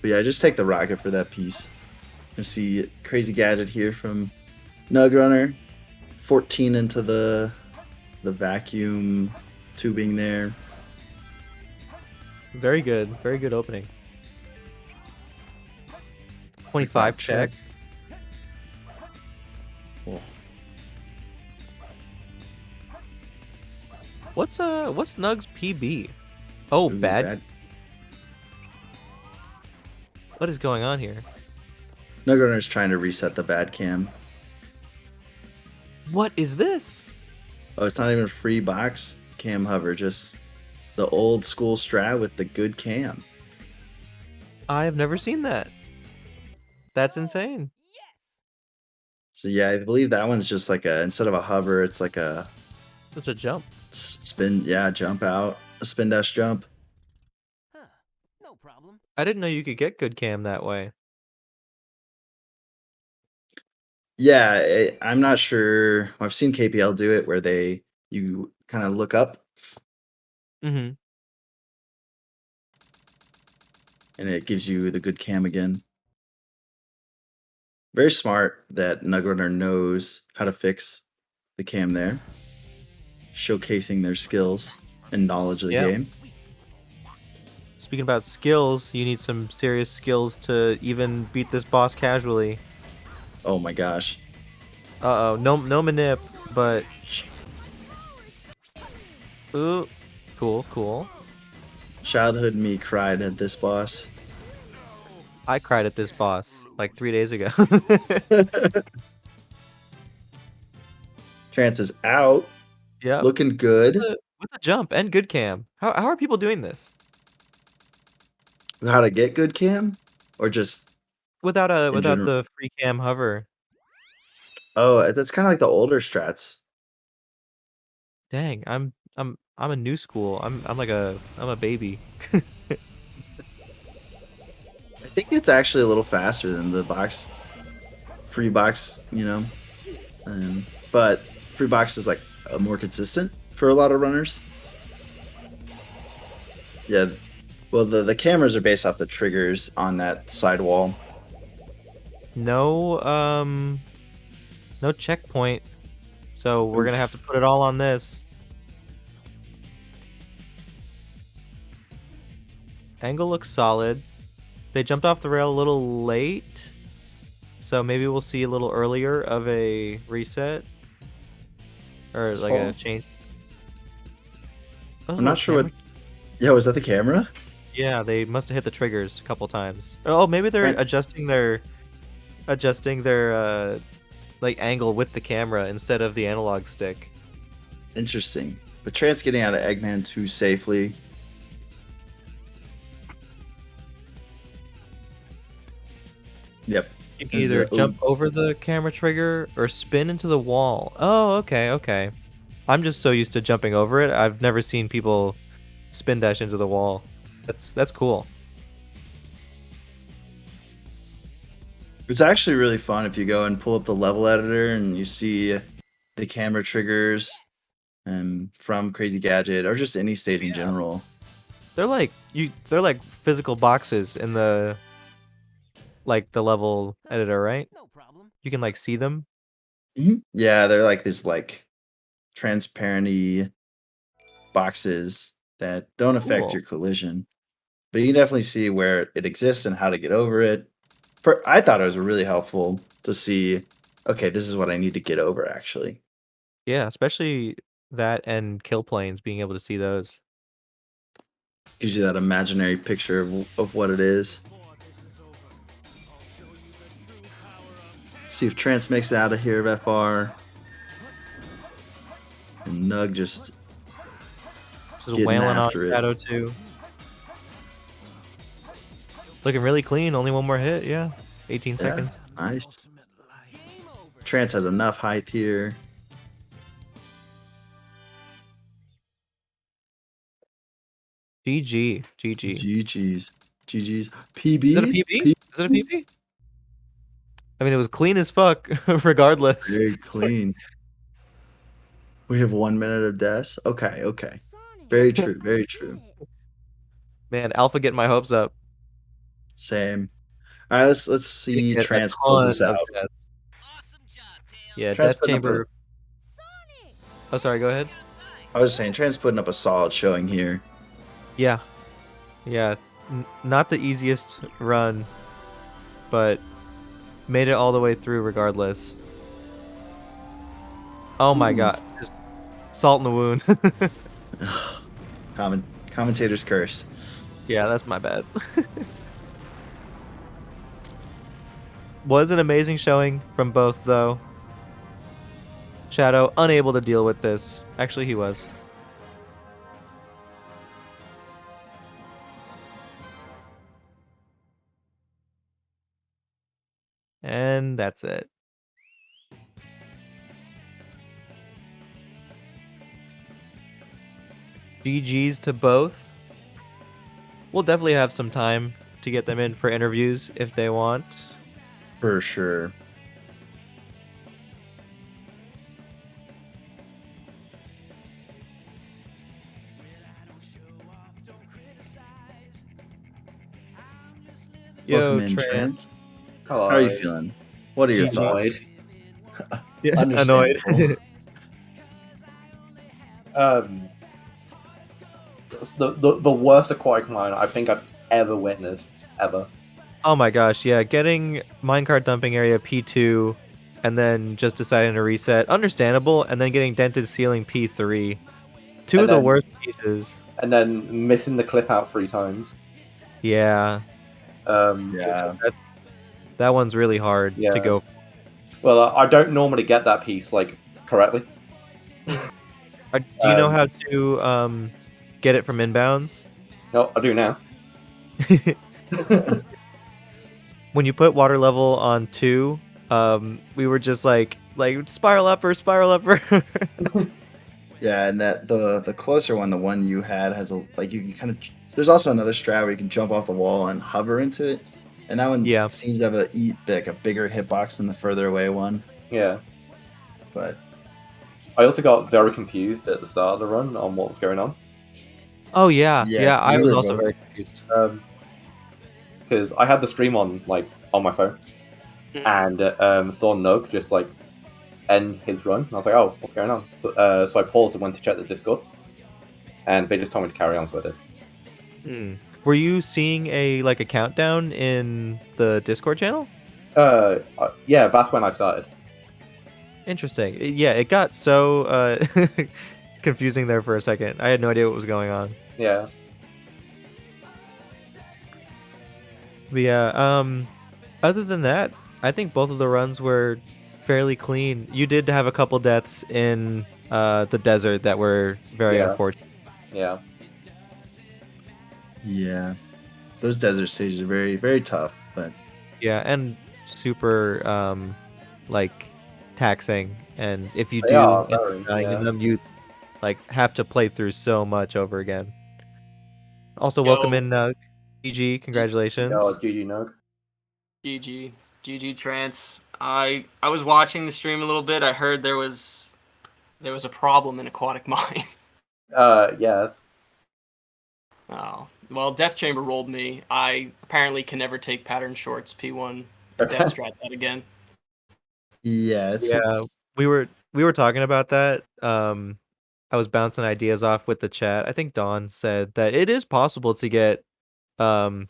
[SPEAKER 7] yeah, just take the rocket for that piece. You see crazy gadget here from Nug Runner. 14 into the vacuum tubing there.
[SPEAKER 6] Very good. Very good opening. 25 check.
[SPEAKER 7] Cool.
[SPEAKER 6] What's Nug's PB? Oh,
[SPEAKER 7] Ooh,
[SPEAKER 6] bad. What is going on here?
[SPEAKER 7] Nug Runner's trying to reset the bad cam.
[SPEAKER 6] What is this?
[SPEAKER 7] Oh, it's not even a free box cam hover, just the old school strat with the good cam.
[SPEAKER 6] I have never seen that. That's insane.
[SPEAKER 7] So yeah, I believe that one's just like instead of a hover, it's like a
[SPEAKER 6] It's a jump.
[SPEAKER 7] spin, jump out, a spin dash jump.
[SPEAKER 9] No problem.
[SPEAKER 6] I didn't know you could get good cam that way.
[SPEAKER 7] Yeah, I'm not sure. I've seen KPL do it where you kind of look up
[SPEAKER 6] Mm-hmm.
[SPEAKER 7] and it gives you the good cam again. Very smart that Nug Runner knows how to fix the cam there, showcasing their skills and knowledge of the game.
[SPEAKER 6] Speaking about skills, you need some serious skills to even beat this boss casually.
[SPEAKER 7] Oh my gosh.
[SPEAKER 6] Uh-oh, no manip, but... Ooh, cool.
[SPEAKER 7] Childhood me cried at this boss.
[SPEAKER 6] I cried at this boss like 3 days ago.
[SPEAKER 7] Trance is out.
[SPEAKER 6] Yeah,
[SPEAKER 7] Looking good.
[SPEAKER 6] with a jump and good cam. How are people doing this?
[SPEAKER 7] How to get good cam? Or just
[SPEAKER 6] Without
[SPEAKER 7] general?
[SPEAKER 6] the free cam hover.
[SPEAKER 7] Oh, that's kind of like the older strats.
[SPEAKER 6] Dang, I'm a new school. I'm a baby.
[SPEAKER 7] I think it's actually a little faster than the free box, but free box is like more consistent for a lot of runners. Yeah, well, the cameras are based off the triggers on that sidewall.
[SPEAKER 6] No no checkpoint. So we're gonna have to put it all on this. Angle looks solid. They jumped off the rail a little late. So maybe we'll see a little earlier of a reset. Or like a change.
[SPEAKER 7] I'm not sure what... Yeah, was that the camera?
[SPEAKER 6] Yeah, they must have hit the triggers a couple times. Oh, maybe they're adjusting their like angle with the camera instead of the analog stick.
[SPEAKER 7] Interesting. But Trance getting out of Eggman 2 safely. Yep.
[SPEAKER 6] You can
[SPEAKER 7] There's
[SPEAKER 6] either
[SPEAKER 7] the-
[SPEAKER 6] jump over the camera trigger or spin into the wall. Oh, okay. I'm just so used to jumping over it. I've never seen people spin dash into the wall. That's cool.
[SPEAKER 7] It's actually really fun if you go and pull up the level editor and you see the camera triggers from Crazy Gadget or just any state in general.
[SPEAKER 6] They're like physical boxes in the level editor, right?
[SPEAKER 9] No problem.
[SPEAKER 6] You can like see them.
[SPEAKER 7] Yeah, they're like this like transparent boxes that don't affect
[SPEAKER 6] Cool.
[SPEAKER 7] your collision. But you can definitely see where it exists and how to get over it. I thought it was really helpful to see, okay, this is what I need to get over actually.
[SPEAKER 6] Yeah, especially that and kill planes, being able to see those.
[SPEAKER 7] Gives you that imaginary picture of what it is. See if Trance makes it out of here of FR. And Nug just getting
[SPEAKER 6] wailing on
[SPEAKER 7] after it.
[SPEAKER 6] Shadow 2. Looking really clean. Only one more hit. Yeah, 18 seconds.
[SPEAKER 7] Nice. Trance has enough height here.
[SPEAKER 6] GG.
[SPEAKER 7] GG's. PB?
[SPEAKER 6] Is it a PB? Is it a PB? I mean, it was clean as fuck, regardless.
[SPEAKER 7] Very clean. We have 1 minute of death. Okay. Very true.
[SPEAKER 6] Man, Alpha getting my hopes up.
[SPEAKER 7] Same. All right, let's see
[SPEAKER 6] Get a
[SPEAKER 7] Trance close this
[SPEAKER 6] ton of
[SPEAKER 7] out.
[SPEAKER 6] deaths. Yeah,
[SPEAKER 7] Trance
[SPEAKER 6] Death
[SPEAKER 7] putting up
[SPEAKER 6] Chamber. Oh, sorry. Go ahead.
[SPEAKER 7] I was just saying, Trance putting up a solid showing here.
[SPEAKER 6] Yeah. Not the easiest run, but made it all the way through regardless. Oh my god. Just salt in the wound.
[SPEAKER 7] Commentator's curse.
[SPEAKER 6] Yeah, that's my bad. Was an amazing showing from both, though. Shadow, unable to deal with this. Actually, he was. And that's it. GG's to both. We'll definitely have some time to get them in for interviews if they want.
[SPEAKER 7] For sure.
[SPEAKER 6] Yo,
[SPEAKER 7] Welcome in,
[SPEAKER 6] Trance.
[SPEAKER 7] Trance.
[SPEAKER 11] Hello.
[SPEAKER 7] How are you feeling? What are your thoughts?
[SPEAKER 6] Yeah,
[SPEAKER 7] Understandable.
[SPEAKER 6] annoyed.
[SPEAKER 11] It's the worst aquatic mine I think I've ever witnessed, ever.
[SPEAKER 6] Oh my gosh, yeah, getting minecart dumping area P2 and then just deciding to reset, understandable, and then getting dented ceiling P3. Two
[SPEAKER 11] And
[SPEAKER 6] of the
[SPEAKER 11] then-
[SPEAKER 6] worst pieces.
[SPEAKER 11] And then missing the clip out 3 times.
[SPEAKER 6] Yeah,
[SPEAKER 7] Yeah.
[SPEAKER 6] that one's really hard
[SPEAKER 11] Yeah.
[SPEAKER 6] to go.
[SPEAKER 11] Well, I don't normally get that piece like correctly.
[SPEAKER 6] Do you know how to get it from inbounds?
[SPEAKER 11] No, I do now.
[SPEAKER 6] When you put water level on 2, we were just like spiral upper.
[SPEAKER 7] Yeah, and that the closer one, the one you had, has a like you can kind of. There's also another strat where you can jump off the wall and hover into it, and that one seems to have a bigger hitbox than the further away one.
[SPEAKER 11] Yeah.
[SPEAKER 7] But
[SPEAKER 11] I also got very confused at the start of the run on what was going on.
[SPEAKER 6] Oh yeah,
[SPEAKER 7] Yes,
[SPEAKER 6] I
[SPEAKER 7] we
[SPEAKER 6] was
[SPEAKER 7] were
[SPEAKER 6] also
[SPEAKER 7] both.
[SPEAKER 6] very confused.
[SPEAKER 11] Because I had the stream on my phone, and saw Nug just like end his run. And I was like, oh, what's going on? So I paused and went to check the Discord, and they just told me to carry on, so I did.
[SPEAKER 6] Were you seeing a countdown in the Discord channel?
[SPEAKER 11] Yeah, that's when I started.
[SPEAKER 6] Interesting. Yeah, it got so confusing there for a second. I had no idea what was going on.
[SPEAKER 11] Yeah.
[SPEAKER 6] But yeah, other than that, I think both of the runs were fairly clean. You did have a couple deaths in the desert that were very
[SPEAKER 11] Yeah.
[SPEAKER 6] unfortunate.
[SPEAKER 11] Yeah.
[SPEAKER 7] Yeah, those desert stages are very, very tough. But
[SPEAKER 6] Yeah, and super like taxing. And if you
[SPEAKER 11] They
[SPEAKER 6] do
[SPEAKER 11] are
[SPEAKER 6] end
[SPEAKER 11] very,
[SPEAKER 6] up dying in
[SPEAKER 11] yeah.
[SPEAKER 6] them, you like have to play through so much over again. Also,
[SPEAKER 12] Yo.
[SPEAKER 6] welcome in GG. Congratulations.
[SPEAKER 11] Yo, GG Nog.
[SPEAKER 12] GG. GG Trance. I was watching the stream a little bit. I heard there was a problem in Aquatic Mine.
[SPEAKER 11] Yes.
[SPEAKER 12] Oh. Well, Death Chamber rolled me. I apparently can never take pattern shorts P1 and
[SPEAKER 11] Okay.
[SPEAKER 12] Death Strat that again.
[SPEAKER 7] yeah,
[SPEAKER 6] Yeah, we were talking about that. I was bouncing ideas off with the chat. I think Dawn said that it is possible to get um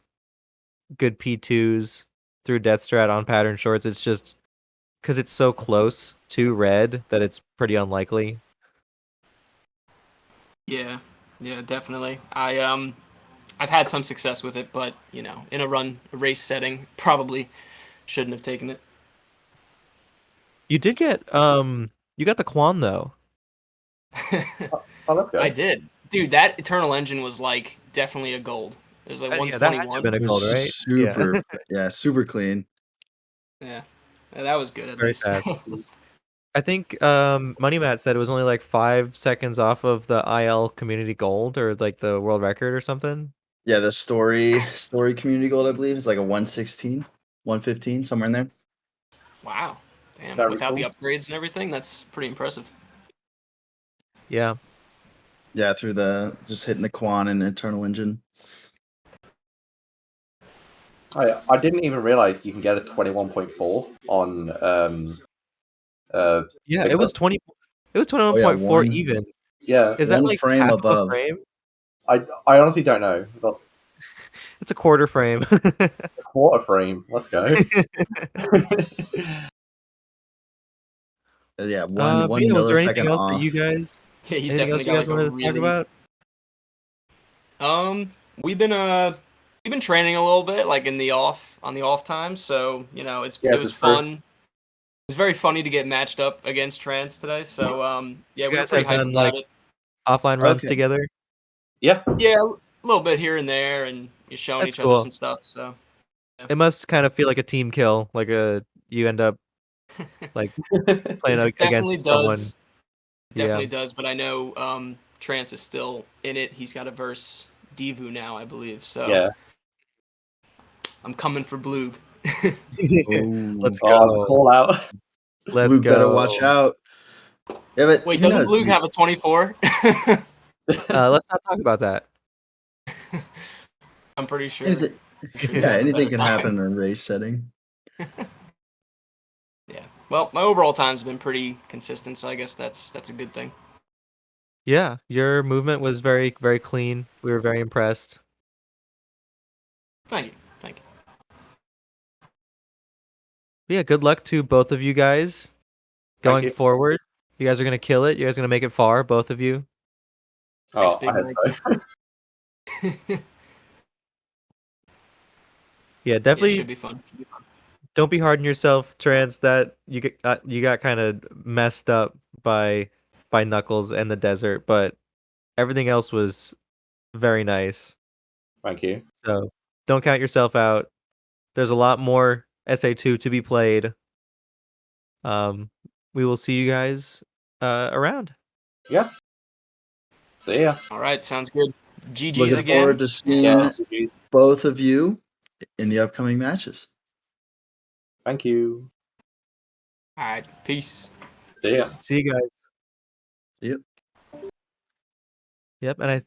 [SPEAKER 6] good P2s through Death Strat on pattern shorts. It's just because it's so close to red that it's pretty unlikely.
[SPEAKER 12] Yeah. Yeah, definitely. I've had some success with it, but you know, in a race setting, probably shouldn't have taken it.
[SPEAKER 6] You did get you got the Quan though.
[SPEAKER 11] Oh, that's good.
[SPEAKER 12] I did. Dude, that Eternal Engine was like definitely a gold. It was like
[SPEAKER 6] Yeah, that had to have
[SPEAKER 12] 121.
[SPEAKER 6] been a
[SPEAKER 7] it
[SPEAKER 6] gold,
[SPEAKER 7] was
[SPEAKER 6] right?
[SPEAKER 7] super,
[SPEAKER 6] Yeah.
[SPEAKER 7] yeah, super clean.
[SPEAKER 12] Yeah. That was good at
[SPEAKER 6] Very
[SPEAKER 12] least.
[SPEAKER 6] fast. I think Money Matt said it was only like 5 seconds off of the IL community gold or like the world record or something.
[SPEAKER 7] Yeah, the story community gold, I believe, is like a 116, 115, somewhere in there.
[SPEAKER 12] Wow. Damn.
[SPEAKER 11] Very
[SPEAKER 12] Without the
[SPEAKER 11] cool.
[SPEAKER 12] upgrades and everything, that's pretty impressive.
[SPEAKER 6] Yeah.
[SPEAKER 7] Yeah, through the just hitting the Quan and Eternal Engine.
[SPEAKER 11] I didn't even realize you can get a 21.4 on
[SPEAKER 6] Yeah,
[SPEAKER 11] Big
[SPEAKER 6] it was
[SPEAKER 11] Book.
[SPEAKER 6] 20. It was
[SPEAKER 7] Oh yeah,
[SPEAKER 6] 21.4 even.
[SPEAKER 11] Yeah.
[SPEAKER 6] Is that
[SPEAKER 7] one
[SPEAKER 6] like
[SPEAKER 7] frame
[SPEAKER 6] half of a
[SPEAKER 7] above.
[SPEAKER 6] frame?
[SPEAKER 11] I honestly don't know. But
[SPEAKER 6] It's a quarter frame.
[SPEAKER 11] a quarter frame. Let's go.
[SPEAKER 7] Yeah,
[SPEAKER 6] But
[SPEAKER 7] one
[SPEAKER 6] yeah, was there anything
[SPEAKER 7] millisecond
[SPEAKER 6] else that you
[SPEAKER 7] off.
[SPEAKER 6] guys
[SPEAKER 12] Yeah, you
[SPEAKER 6] anything else
[SPEAKER 12] definitely
[SPEAKER 6] you
[SPEAKER 12] got
[SPEAKER 6] guys
[SPEAKER 12] like a
[SPEAKER 6] wanted to talk
[SPEAKER 12] really
[SPEAKER 6] about?
[SPEAKER 12] we've been training a little bit like on the off time, so you know, it
[SPEAKER 11] Yeah,
[SPEAKER 12] was
[SPEAKER 11] it's true.
[SPEAKER 12] fun. It was very funny to get matched up against Trance today, so yeah,
[SPEAKER 6] You
[SPEAKER 12] we were
[SPEAKER 6] guys
[SPEAKER 12] pretty
[SPEAKER 6] have
[SPEAKER 12] hyped
[SPEAKER 6] done
[SPEAKER 12] about
[SPEAKER 6] like
[SPEAKER 12] it.
[SPEAKER 6] offline runs
[SPEAKER 7] Okay.
[SPEAKER 6] together?
[SPEAKER 11] Yeah.
[SPEAKER 12] Yeah, a little bit here and there, and you're showing
[SPEAKER 6] That's
[SPEAKER 12] each other
[SPEAKER 6] cool.
[SPEAKER 12] some stuff. So
[SPEAKER 6] It must kind of feel like a team kill, like you end up like playing
[SPEAKER 12] definitely
[SPEAKER 6] against someone.
[SPEAKER 12] does,
[SPEAKER 6] Yeah.
[SPEAKER 12] But I know Trance is still in it. He's got a verse Divu now, I believe. So
[SPEAKER 11] Yeah.
[SPEAKER 12] I'm coming for Blue.
[SPEAKER 6] Let's
[SPEAKER 11] Oh,
[SPEAKER 6] go.
[SPEAKER 11] call out.
[SPEAKER 6] Let's
[SPEAKER 7] Luke
[SPEAKER 6] go.
[SPEAKER 7] better watch out. Yeah, but
[SPEAKER 12] Wait,
[SPEAKER 7] who
[SPEAKER 12] doesn't
[SPEAKER 7] knows?
[SPEAKER 12] Blue have a 24?
[SPEAKER 6] Let's not talk about that.
[SPEAKER 12] I'm pretty sure.
[SPEAKER 7] Anything,
[SPEAKER 12] Sure
[SPEAKER 7] yeah,
[SPEAKER 12] have a
[SPEAKER 7] anything
[SPEAKER 12] better
[SPEAKER 7] can
[SPEAKER 12] time.
[SPEAKER 7] happen in a race setting.
[SPEAKER 12] Yeah. Well, my overall time's been pretty consistent, so I guess that's a good thing.
[SPEAKER 6] Yeah, your movement was very, very clean. We were very impressed.
[SPEAKER 12] Thank you. Thank you.
[SPEAKER 6] But yeah, good luck to both of you guys going
[SPEAKER 11] you.
[SPEAKER 6] forward. You guys are gonna kill it. You guys are gonna make it far, both of you.
[SPEAKER 12] Thanks,
[SPEAKER 11] Oh,
[SPEAKER 12] Big
[SPEAKER 11] I hope
[SPEAKER 12] Mike.
[SPEAKER 11] so.
[SPEAKER 6] Yeah,
[SPEAKER 12] Yeah,
[SPEAKER 6] definitely.
[SPEAKER 12] it should be fun.
[SPEAKER 6] Don't be hard on yourself, Trans. That you got kind of messed up by Knuckles and the desert, but everything else was very nice.
[SPEAKER 11] Thank you.
[SPEAKER 6] So don't count yourself out. There's a lot more SA2 to be played. We will see you guys around.
[SPEAKER 11] Yeah. See ya.
[SPEAKER 12] All right, sounds good. GG's
[SPEAKER 7] Looking
[SPEAKER 12] again.
[SPEAKER 7] forward to seeing
[SPEAKER 11] Yeah.
[SPEAKER 7] both of you in the upcoming matches.
[SPEAKER 11] Thank you.
[SPEAKER 12] All right, peace.
[SPEAKER 11] See ya.
[SPEAKER 6] See you guys.
[SPEAKER 7] Yep.
[SPEAKER 6] Yep, and I